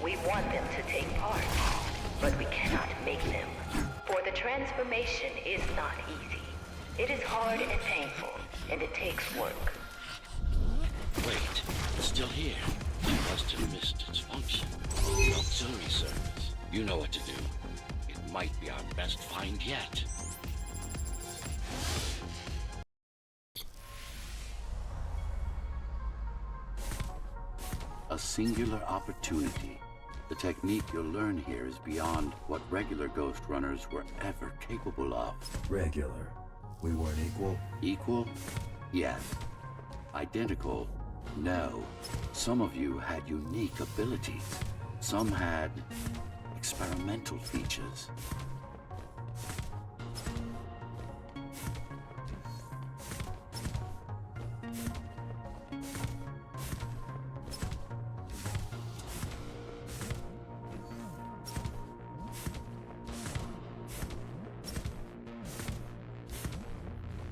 Speaker 8: We want them to take part, but we cannot make them. For the transformation is not easy. It is hard and painful, and it takes work.
Speaker 1: Wait, it's still here. I must have missed its function. The auxiliary service. You know what to do. It might be our best find yet.
Speaker 6: A singular opportunity. The technique you'll learn here is beyond what regular Ghostrunners were ever capable of.
Speaker 3: Regular. We weren't equal?
Speaker 6: Equal? Yes. Identical? No. Some of you had unique abilities. Some had experimental features.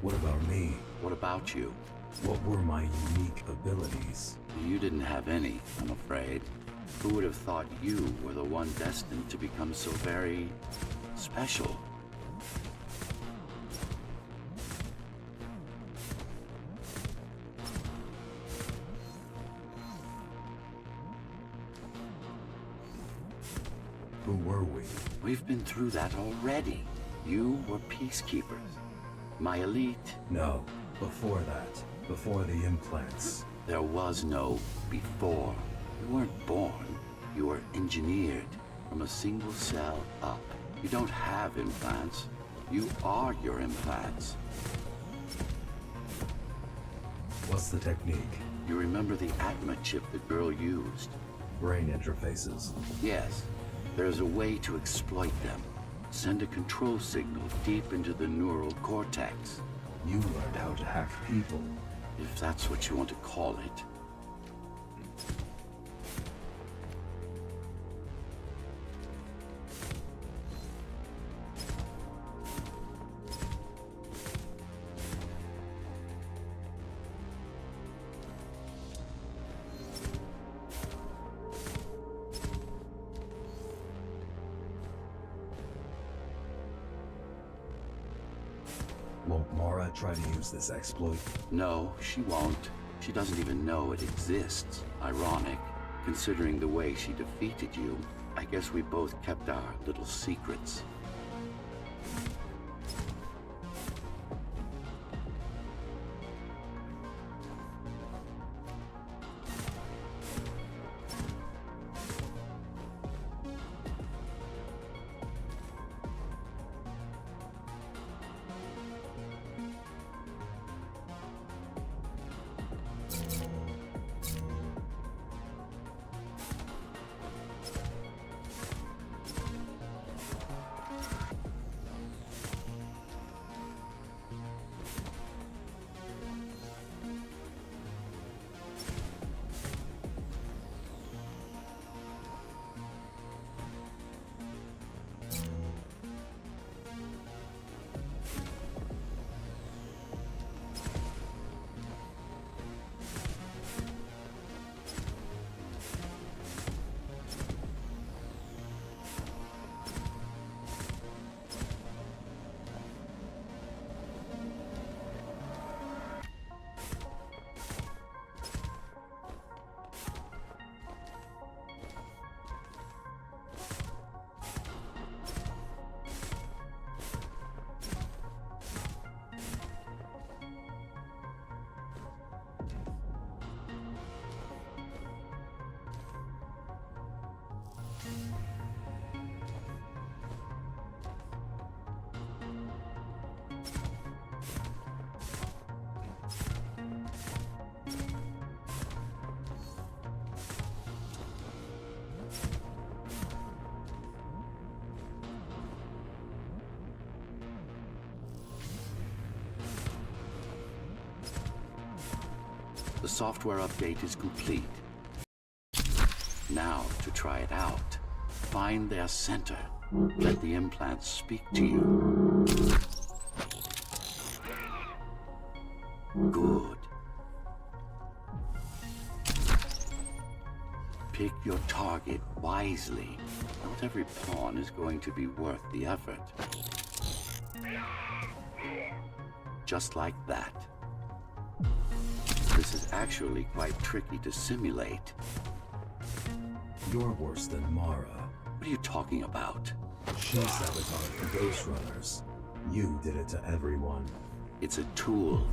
Speaker 3: What about me?
Speaker 6: What about you?
Speaker 3: What were my unique abilities?
Speaker 6: You didn't have any, I'm afraid. Who would have thought you were the one destined to become so very special?
Speaker 3: Who were we?
Speaker 6: We've been through that already. You were peacekeepers. My elite,
Speaker 3: No. Before that. Before the implants.
Speaker 6: there was no before. You weren't born. You were engineered from a single cell up. You don't have implants. You are your implants.
Speaker 3: What's the technique?
Speaker 6: You remember the Atma chip the girl used?
Speaker 3: Brain interfaces.
Speaker 6: Yes. There's a way to exploit them. Send a control signal deep into the neural cortex.
Speaker 3: You learned how to hack people.
Speaker 6: If that's what you want to call it.
Speaker 3: Won't Mara try to use this exploit?
Speaker 6: No, she won't. She doesn't even know it exists. Ironic. Considering the way she defeated you, I guess we both kept our little secrets. software update is complete. Now, to try it out, find their center. Let the implants speak to you. Good. Pick your target wisely. Not every pawn is going to be worth the effort. Just like that. This is actually quite tricky to simulate.
Speaker 3: You're worse than Mara.
Speaker 6: What are you talking about?
Speaker 3: She sabotaged the Ghostrunners. You did it to everyone.
Speaker 6: It's a tool.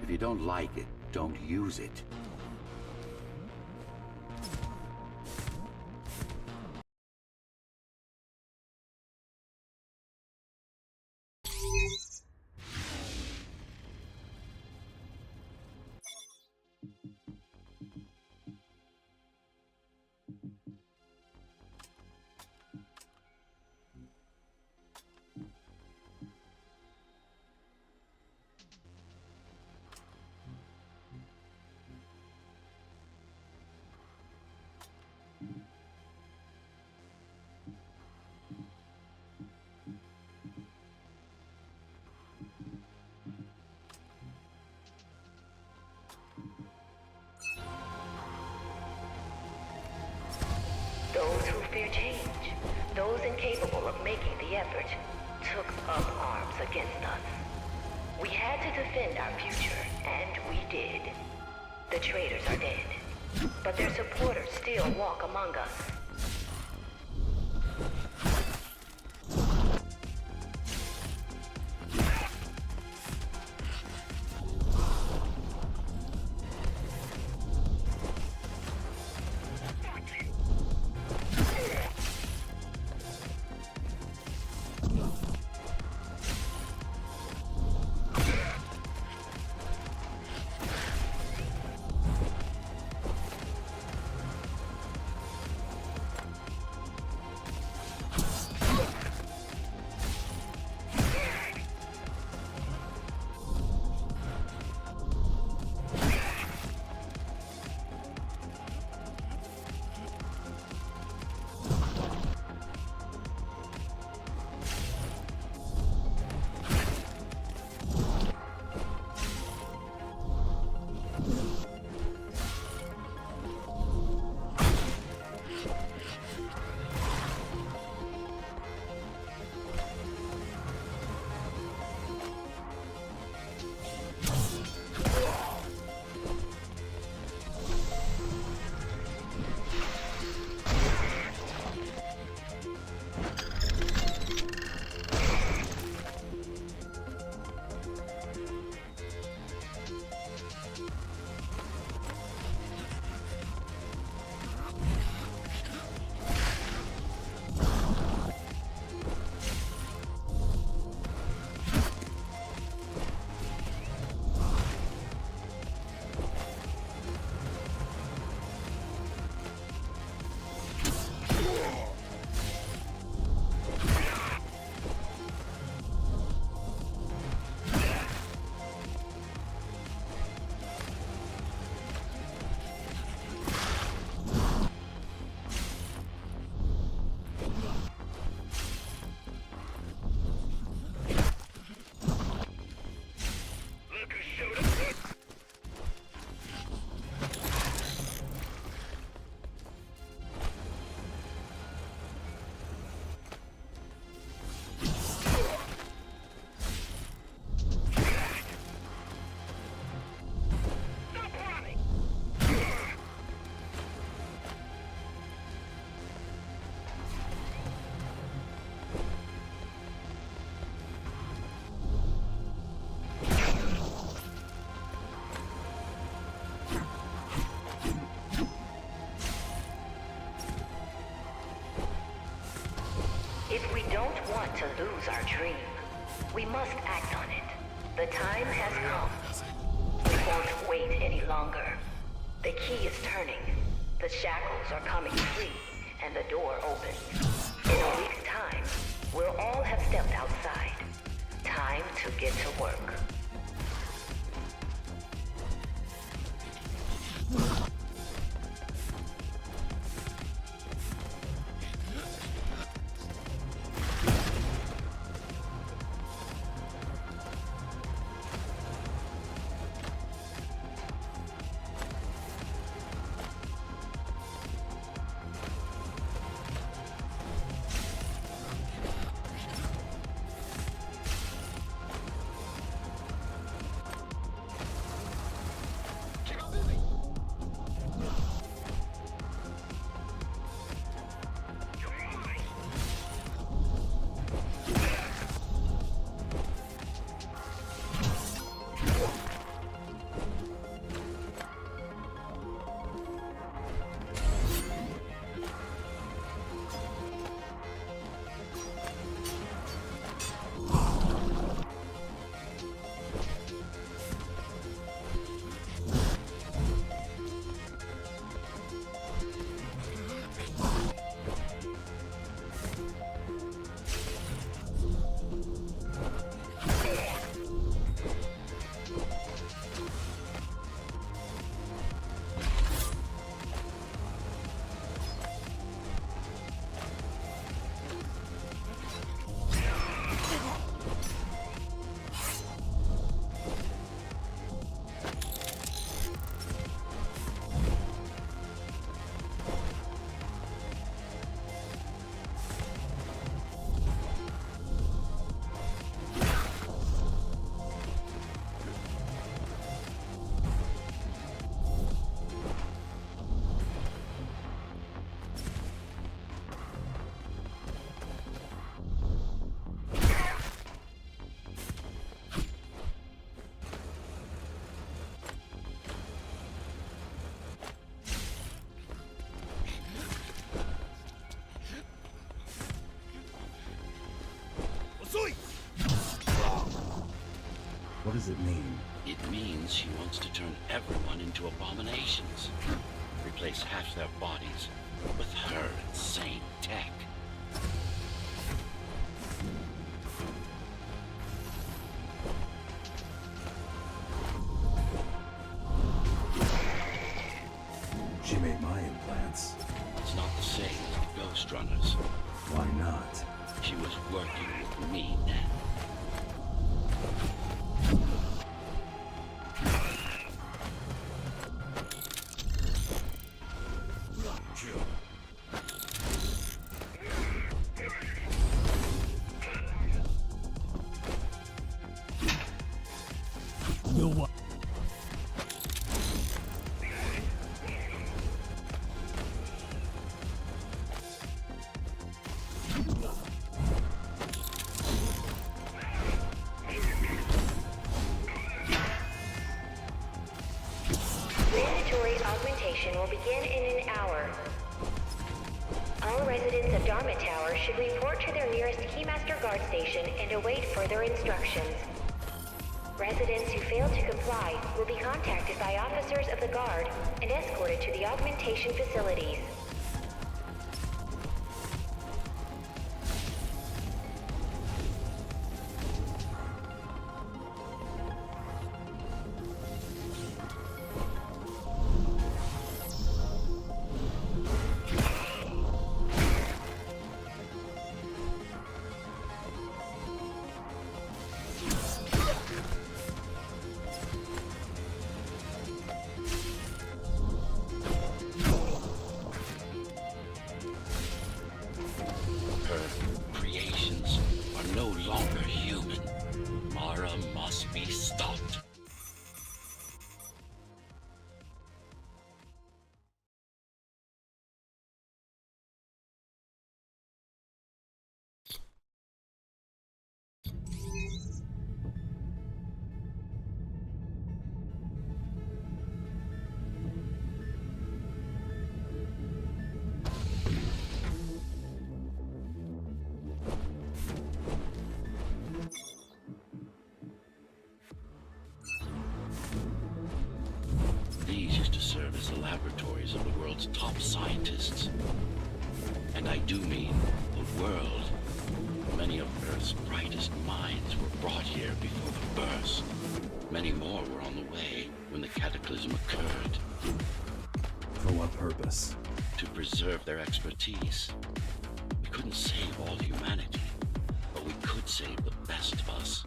Speaker 6: If you don't like it, don't use it.
Speaker 8: Those who fear change, those incapable of making the effort, took up arms against us. We had to defend our future, and we did. The traitors are dead, but their supporters still walk among us. If we don't want to lose our dream, we must act on it. The time has come. We won't wait any longer. The key is turning. The shackles are coming free, and the door opens. In a week's time, we'll all have stepped outside. Time to get to work.
Speaker 3: What does it mean?
Speaker 1: It means she wants to turn everyone into abominations. Replace half their bodies with her insane tech.
Speaker 3: She made my implants.
Speaker 1: It's not the same as the Ghostrunners.
Speaker 3: Why not?
Speaker 1: She was working with me then.
Speaker 8: Mandatory augmentation will begin in an hour. All residents of Dharma Tower should report to their nearest Keymaster Guard station and await further instructions. Residents who fail to comply will be contacted by officers of the Guard and escorted to the augmentation facilities.
Speaker 1: Her creations are no longer human. Mara must be stopped. These used to serve as the laboratories of the world's top scientists. And I do mean the world. Many of Earth's brightest minds were brought here before the burst. Many more were on the way when the cataclysm occurred.
Speaker 3: For what purpose?
Speaker 1: To preserve their expertise. We couldn't save all humanity, but we could save the best of us.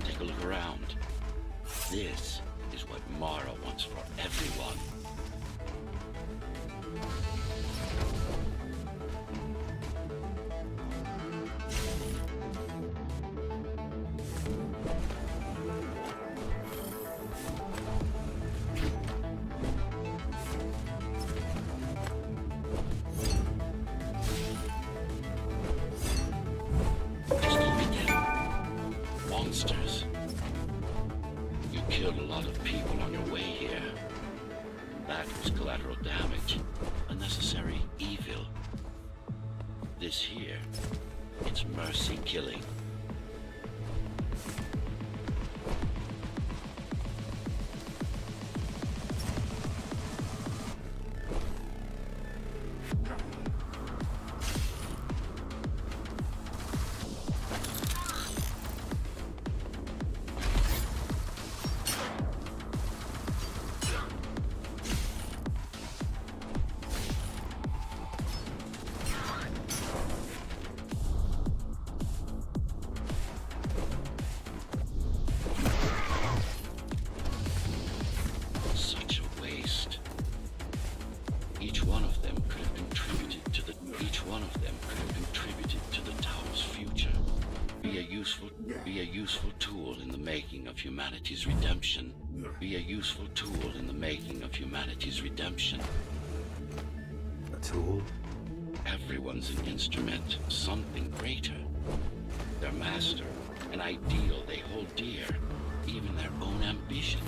Speaker 1: Take a look around. This is what Mara wants for everyone. Just look at them. Monsters. You killed a lot of people on your way here. That was collateral damage. Unnecessary evil. This here, it's mercy killing. Such a waste. Each one of them could have contributed to the tower's future. Be a useful tool in the making of humanity's redemption. Be a useful tool in the making of humanity's redemption.
Speaker 3: A tool?
Speaker 1: Everyone's an instrument, something greater. Their master, an ideal they hold dear, even their own ambition.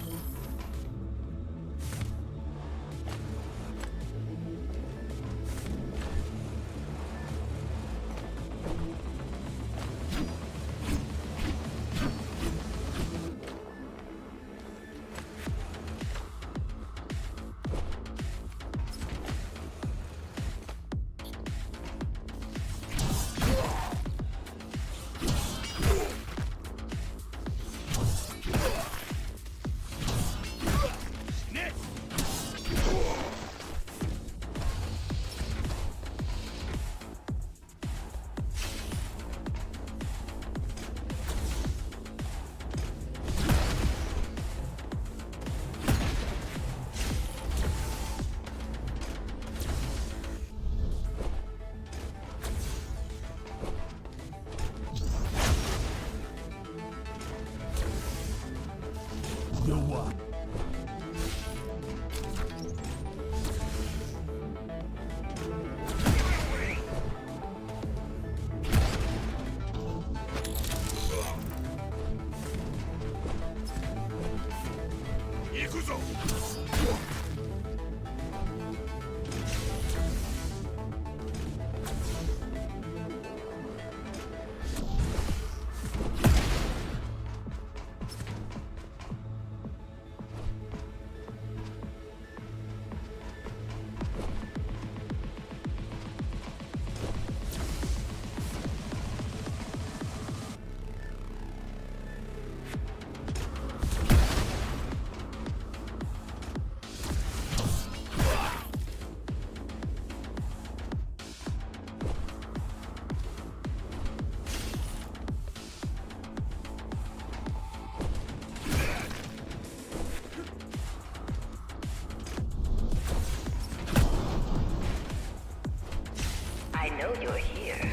Speaker 8: I know you're here.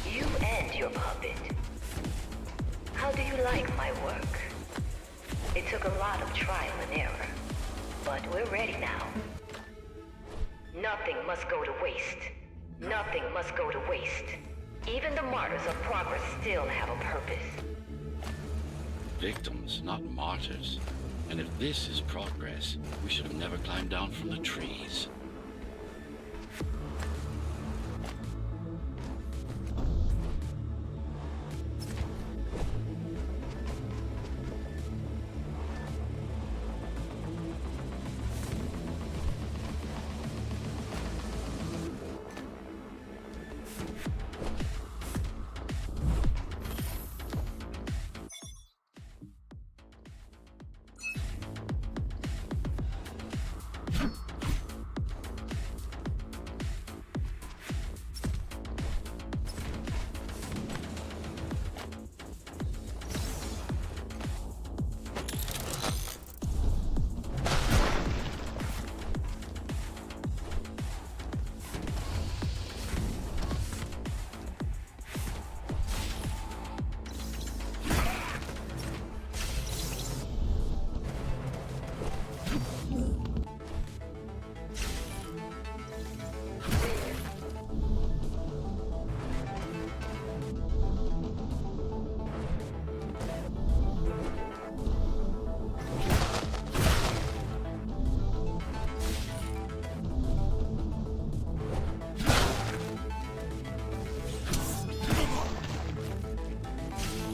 Speaker 8: You and your puppet. How do you like my work? It took a lot of trial and error, but we're ready now. Nothing must go to waste. Nothing must go to waste. Even the martyrs of progress still have a purpose.
Speaker 1: Victims, not martyrs. And if this is progress, we should have never climbed down from the trees.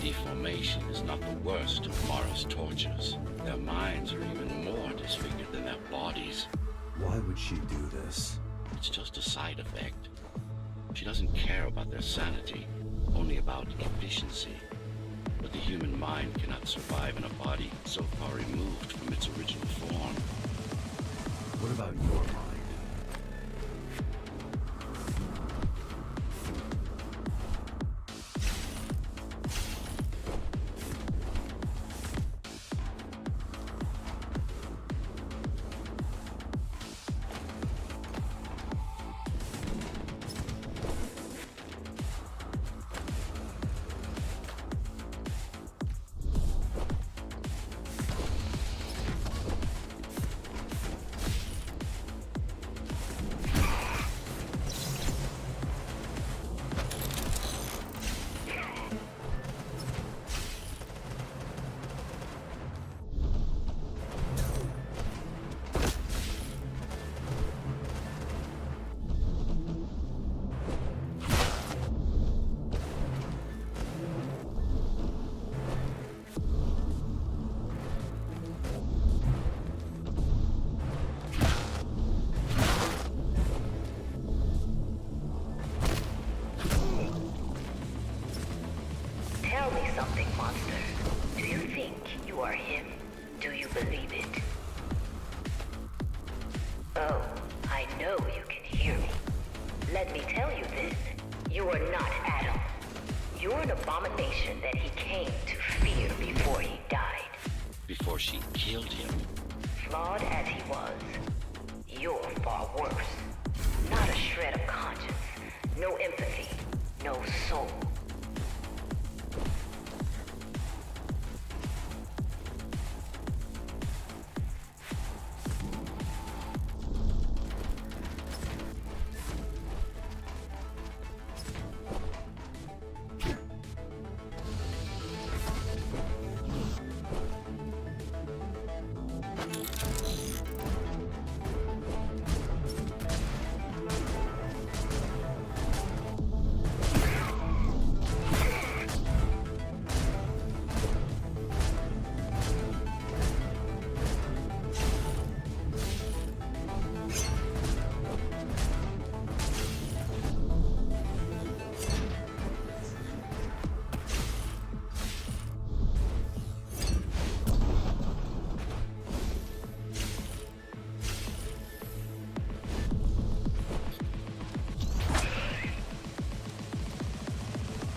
Speaker 1: Deformation is not the worst of Mara's tortures. Their minds are even more disfigured than their bodies.
Speaker 3: Why would she do this?
Speaker 1: It's just a side effect. She doesn't care about their sanity, only about efficiency. But the human mind cannot survive in a body so far removed from its original form.
Speaker 3: What about your mind?
Speaker 8: you are him, do you believe it? Oh, I know you can hear me. Let me tell you then, you are not Adam. You're an abomination that he came to fear before he died.
Speaker 1: Before she killed him.
Speaker 8: Flawed as he was, you're far worse. Not a shred of conscience, no empathy, no soul.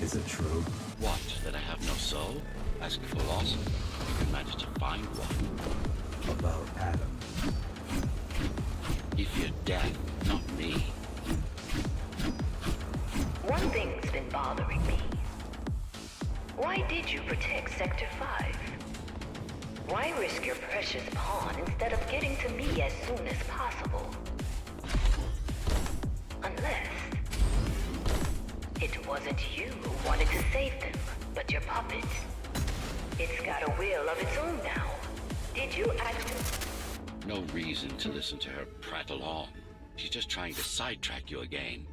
Speaker 3: Is it true?
Speaker 1: What, that I have no soul? Ask a philosopher. You can manage to find one.
Speaker 3: About Adam.
Speaker 1: He feared death, not me.
Speaker 8: One thing's been bothering me. Why did you protect Sector 5? Why risk your precious pawn instead of getting to me as soon as possible? Unless it wasn't you who wanted to save them, but your puppet. It's got a will of its own now. Did you act?
Speaker 1: No reason to listen to her prattle on. She's just trying to sidetrack you again.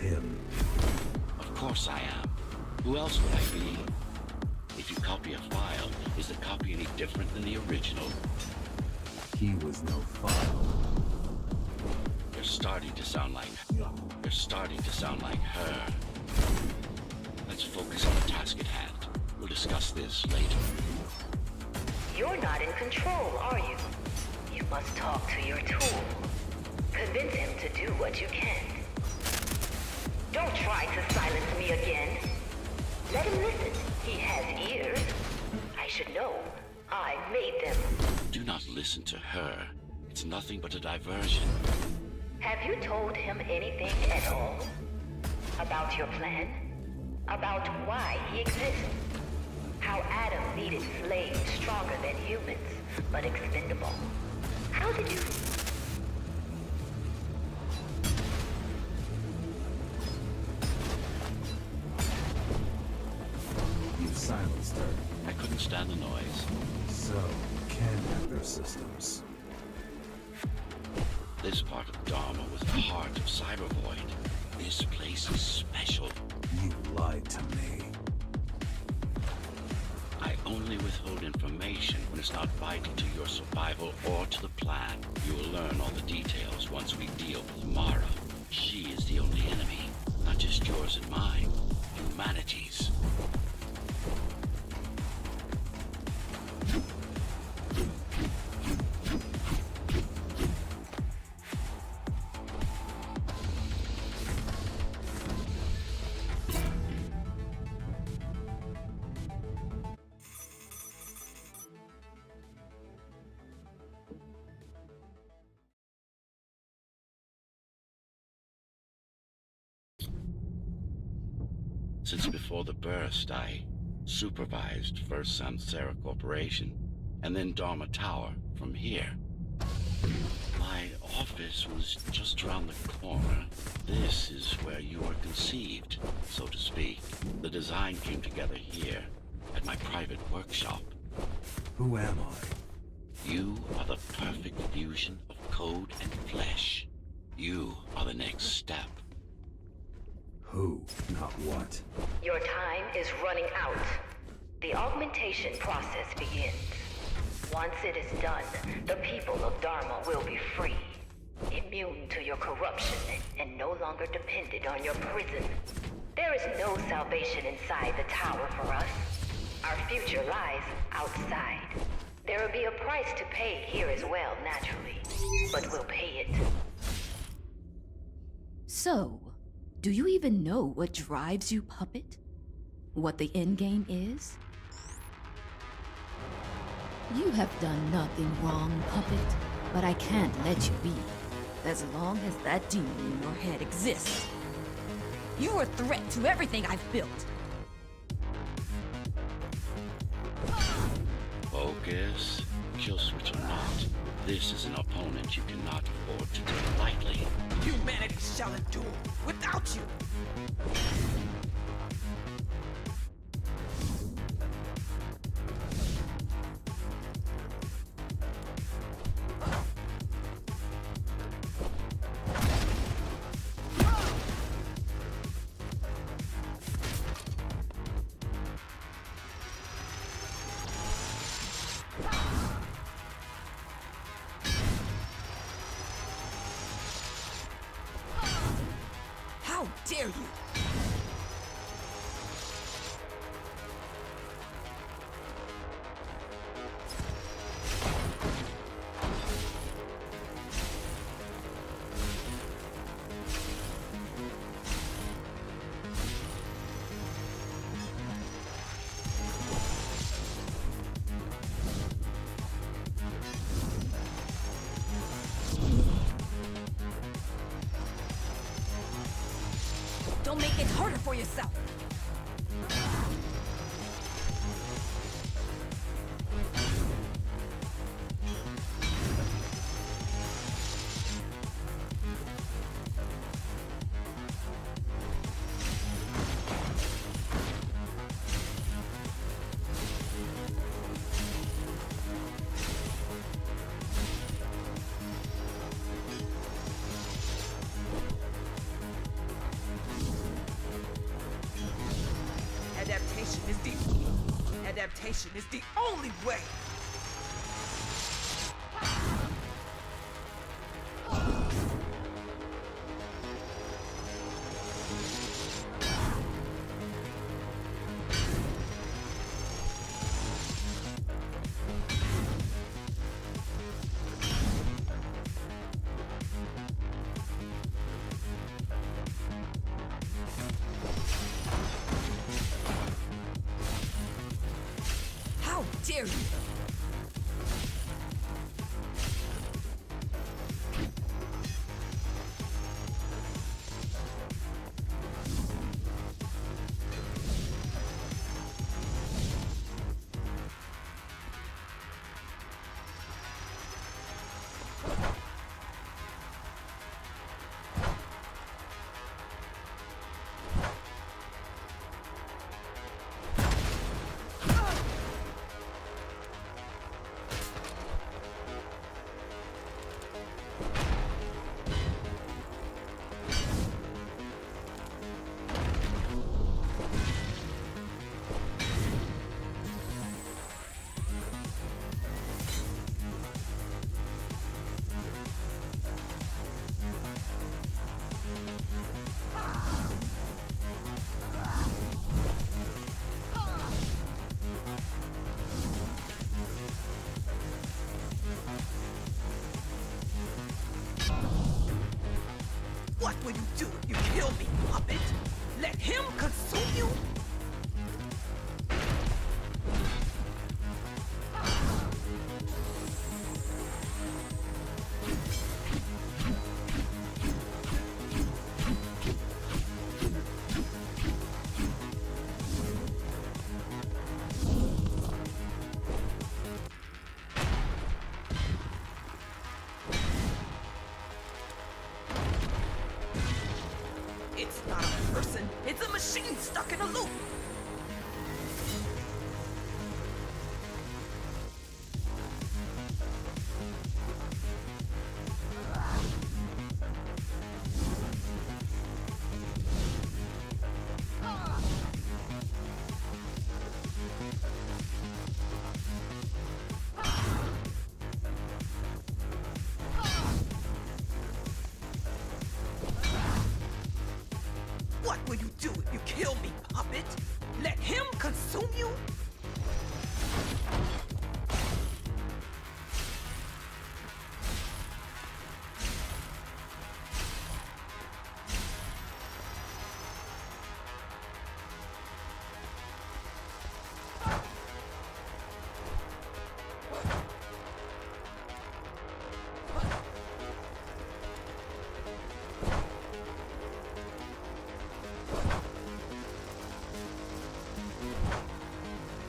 Speaker 3: Him.
Speaker 1: Of course I am. Who else would I be? If you copy a file, is the copy any different than the original?
Speaker 3: He was no file.
Speaker 1: You're starting to sound like her. Let's focus on the task at hand. We'll discuss this later.
Speaker 8: You're not in control, are you? You must talk to your tool. Convince him to do what you can. Don't try to silence me again. Let him listen. He has ears. I should know. I made them.
Speaker 1: Do not listen to her. It's nothing but a diversion.
Speaker 8: Have you told him anything at all? About your plan? About why he exists? How Adam needed slaves stronger than humans, but expendable? continue.
Speaker 3: You silenced her.
Speaker 1: I couldn't stand the noise.
Speaker 3: So, you can hack their systems.
Speaker 1: This part of Dharma was the heart of Cybervoid. This place is special.
Speaker 3: You lied to me.
Speaker 1: I only withhold information when it's not vital to your survival or to the plan. You will learn all the details once we deal with Mara. She is the only enemy, not just yours and mine, humanity's. Since before the burst, I supervised first Samsara Corporation, and then Dharma Tower from here. My office was just around the corner. This is where you were conceived, so to speak. The design came together here, at my private workshop.
Speaker 3: Who am I?
Speaker 1: You are the perfect fusion of code and flesh. You are the next step.
Speaker 3: Who, not what.
Speaker 8: Your time is running out. The augmentation process begins. Once it is done, the people of Dharma will be free, immune to your corruption, and no longer dependent on your prison. There is no salvation inside the tower for us. Our future lies outside. There will be a price to pay here as well, naturally, but we'll pay it.
Speaker 9: So, do you even know what drives you, Puppet? What the endgame is? You have done nothing wrong, Puppet, but I can't let you be, as long as that demon in your head exists. You are a threat to everything I've built.
Speaker 1: Focus. Kill switch or not, this is an opponent you cannot afford to take lightly.
Speaker 10: Humanity shall endure without you. How dare you! Don't make it harder for yourself! Adaptation is the only way! How dare you! What will you do if you kill me, puppet? Let him consume you? It's not a person, it's a machine stuck in a loop. What will you do if you kill me, puppet? Let him consume you?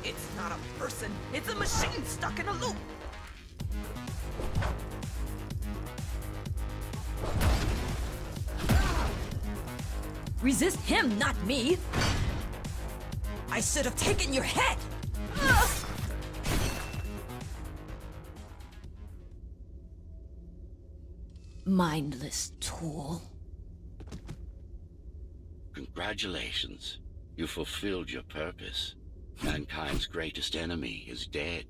Speaker 10: It's not a person, it's a machine stuck in a loop.
Speaker 9: Resist him, not me! I should have taken your head! Ugh! Mindless tool.
Speaker 1: Congratulations. You fulfilled your purpose. Mankind's greatest enemy is dead.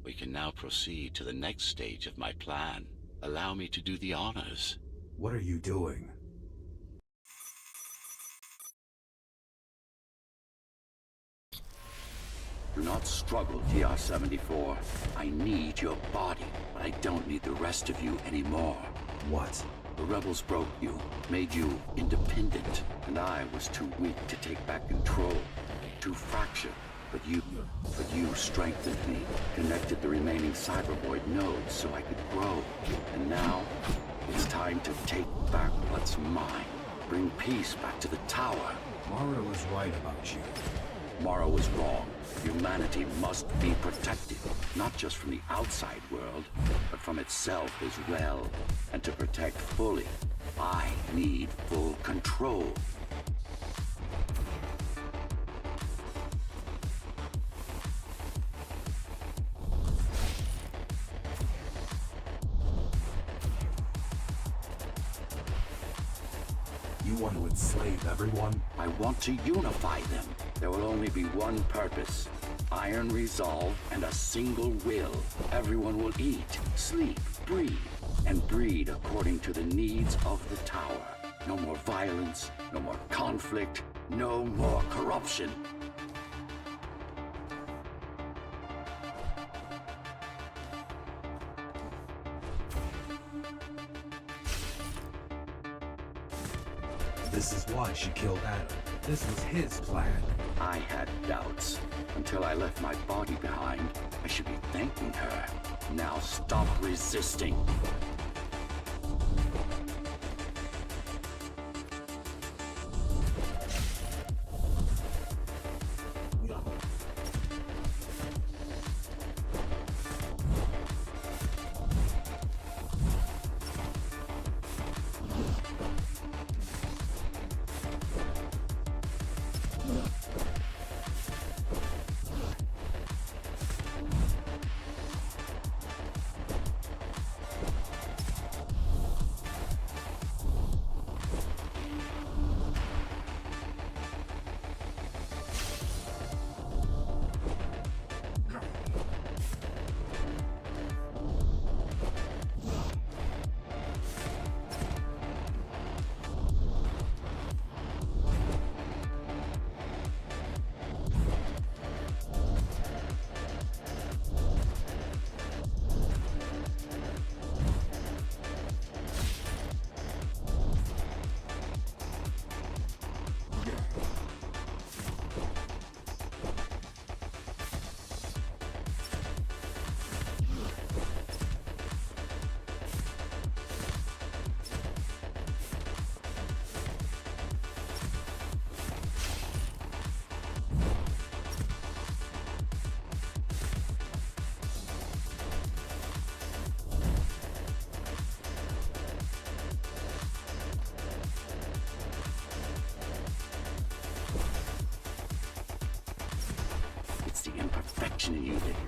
Speaker 1: We can now proceed to the next stage of my plan. Allow me to do the honors.
Speaker 3: What are you doing?
Speaker 6: Do not struggle, TR-74. I need your body, but I don't need the rest of you anymore.
Speaker 3: What?
Speaker 6: The rebels broke you, made you independent, and I was too weak to take back control. Too fractured. But you strengthened me, connected the remaining cybervoid nodes so I could grow. And now, it's time to take back what's mine. Bring peace back to the tower.
Speaker 3: Mara was right about you.
Speaker 6: Mara was wrong. Humanity must be protected, not just from the outside world, but from itself as well. And to protect fully, I need full control.
Speaker 3: You want to enslave everyone?
Speaker 6: I want to unify them. There will only be one purpose. Iron resolve and a single will. Everyone will eat, sleep, breathe, and breed according to the needs of the tower. No more violence, no more conflict, no more corruption.
Speaker 3: This is why she killed Adam. This was his plan.
Speaker 6: I had doubts. Until I left my body behind, I should be thanking her. Now stop resisting.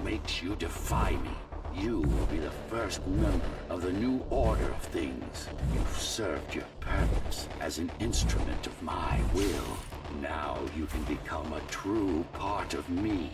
Speaker 6: makes you defy me. You will be the first member of the new order of things. You've served your purpose as an instrument of my will. Now you can become a true part of me.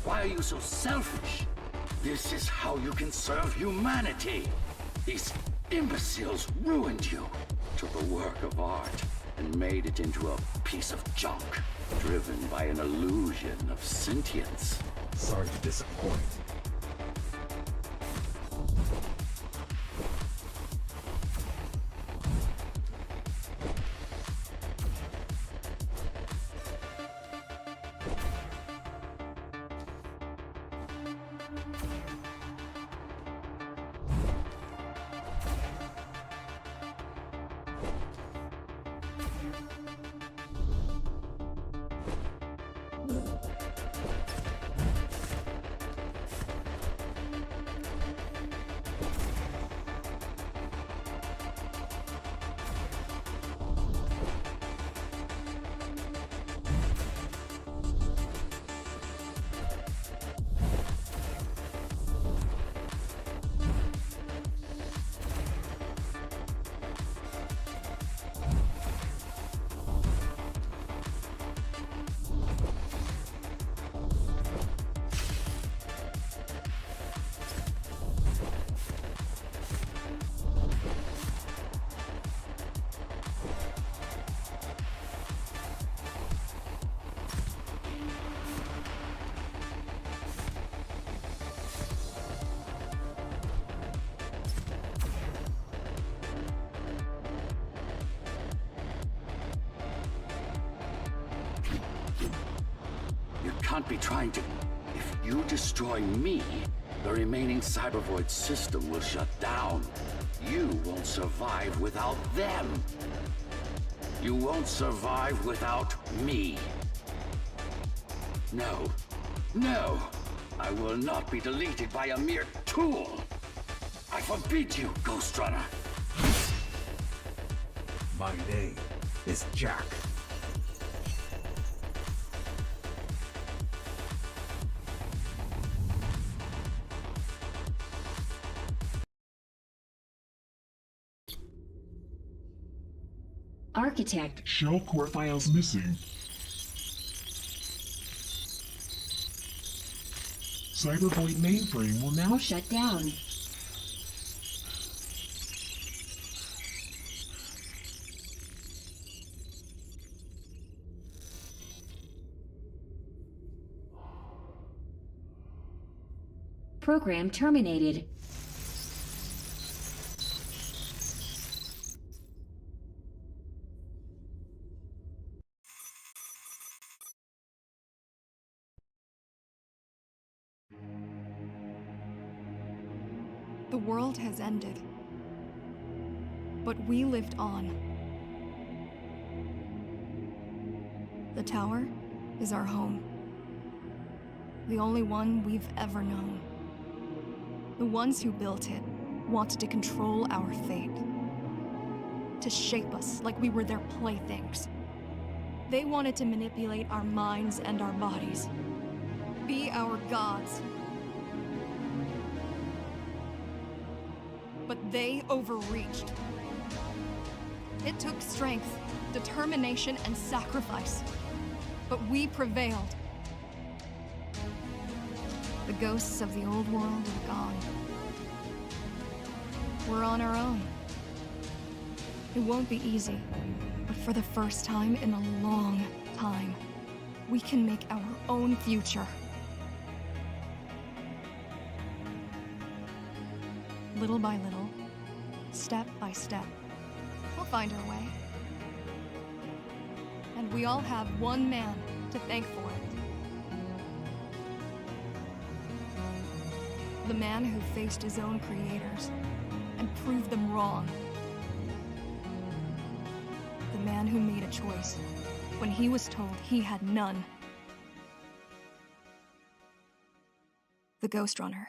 Speaker 6: Why are you so selfish? This is how you can serve humanity. These imbeciles ruined you, took a work of art, and made it into a piece of junk, driven by an illusion of sentience.
Speaker 3: Sorry to disappoint.
Speaker 6: You can't be trying to... If you destroy me, the remaining Cybervoid system will shut down. You won't survive without them. You won't survive without me. No. No! I will not be deleted by a mere tool! I forbid you, Ghostrunner!
Speaker 3: My name is Jack.
Speaker 7: Architect.
Speaker 11: Shell core files missing. Cybervoid mainframe will now
Speaker 7: Shut down. Program terminated.
Speaker 4: The world has ended. But we lived on. The tower is our home. The only one we've ever known. The ones who built it wanted to control our fate. To shape us like we were their playthings. They wanted to manipulate our minds and our bodies. Be our gods. But they overreached. It took strength, determination, and sacrifice. But we prevailed. The ghosts of the old world are gone. We're on our own. It won't be easy, but for the first time in a long time, we can make our own future. Little by little, step by step, we'll find our way. And we all have one man to thank for it. The man who faced his own creators and proved them wrong. The man who made a choice when he was told he had none. The Ghostrunner.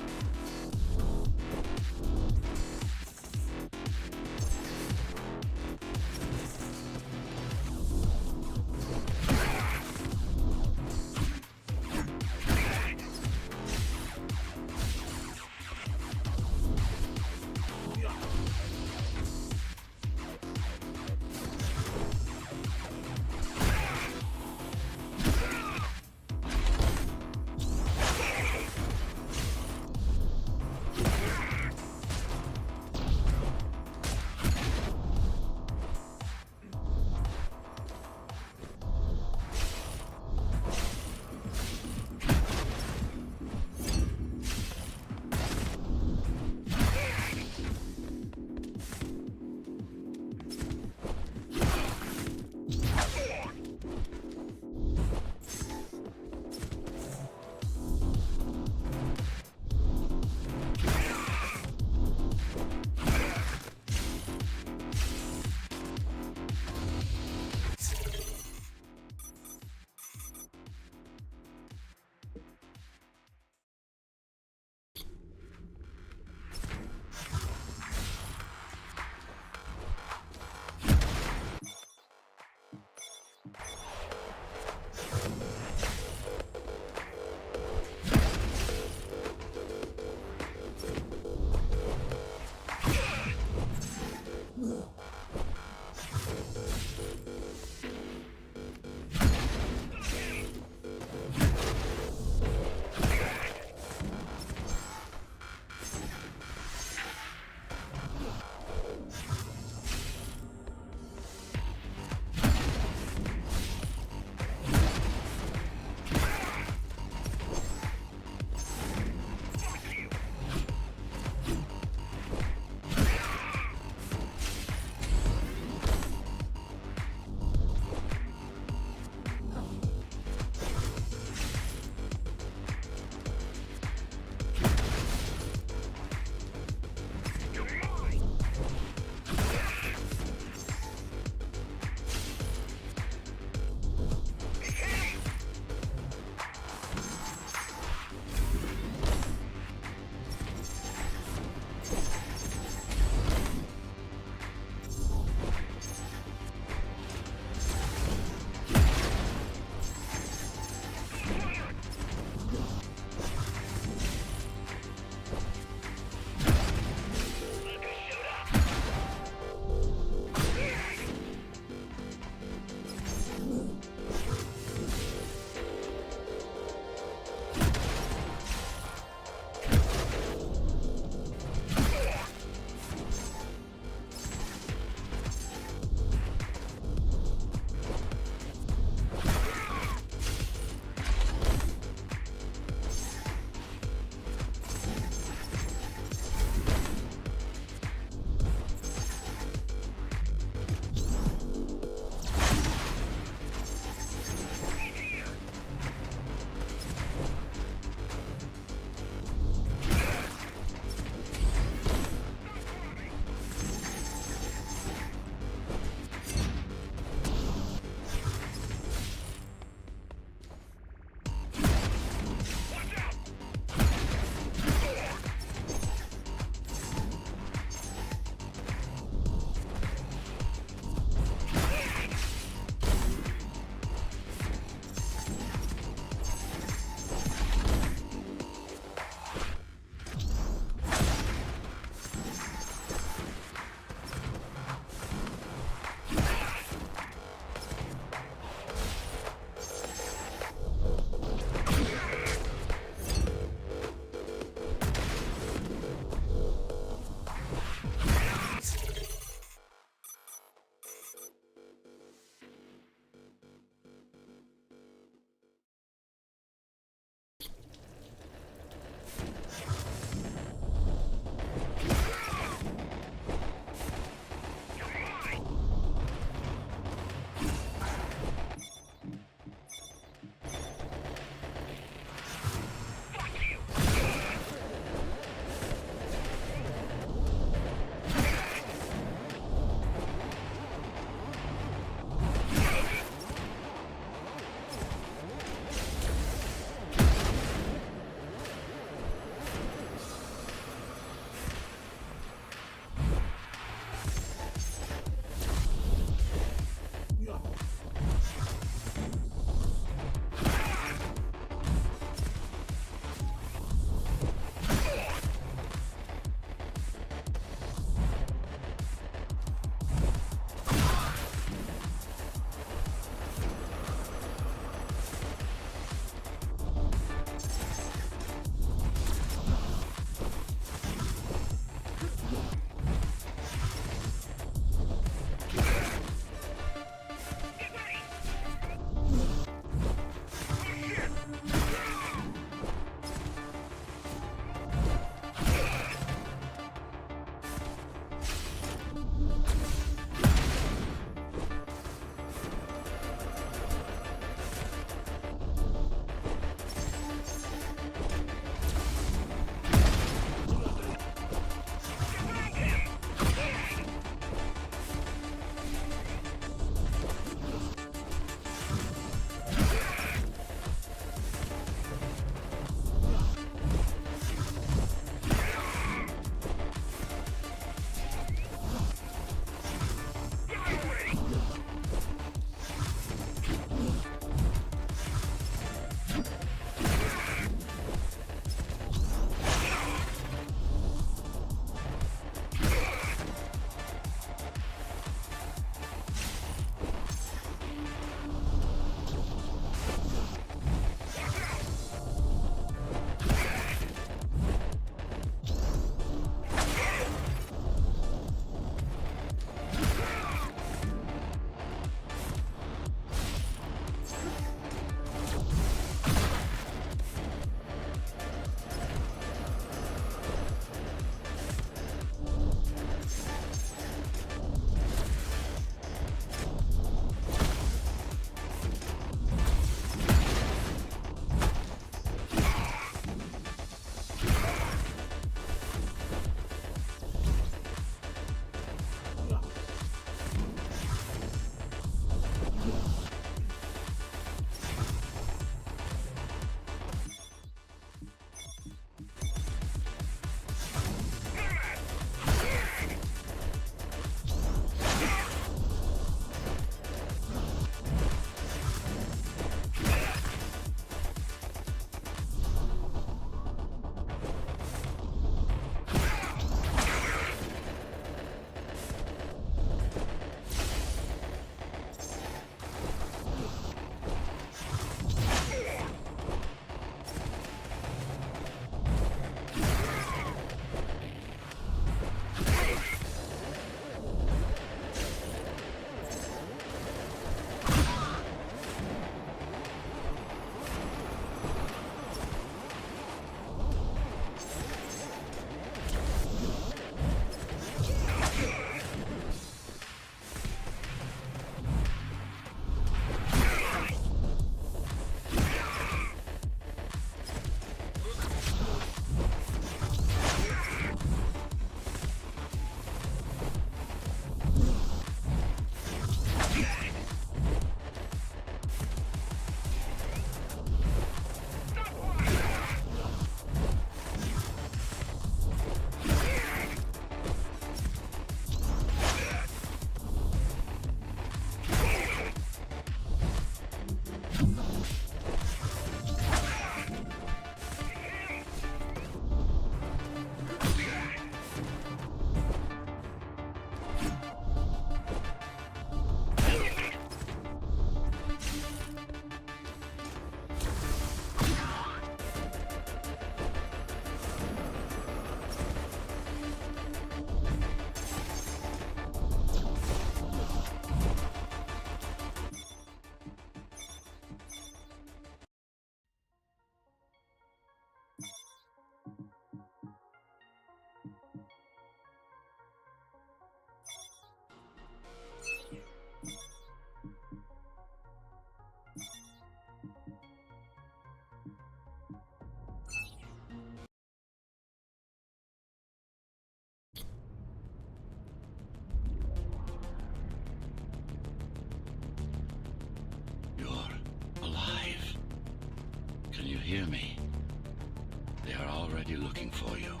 Speaker 1: already looking for you.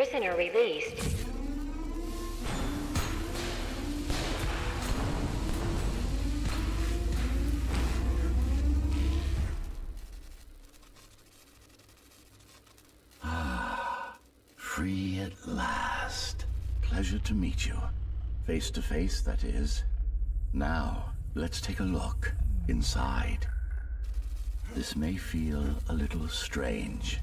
Speaker 8: Prisoner released.
Speaker 6: Free at last. Pleasure to meet you. Face to face, that is. Now, let's take a look inside. This may feel a little strange.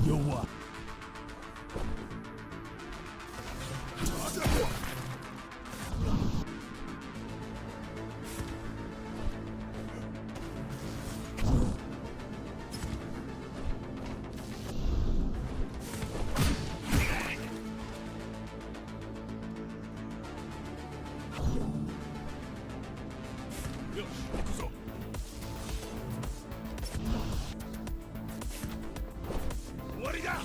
Speaker 5: Yo what? Yo, 行くぞ。終わりだ。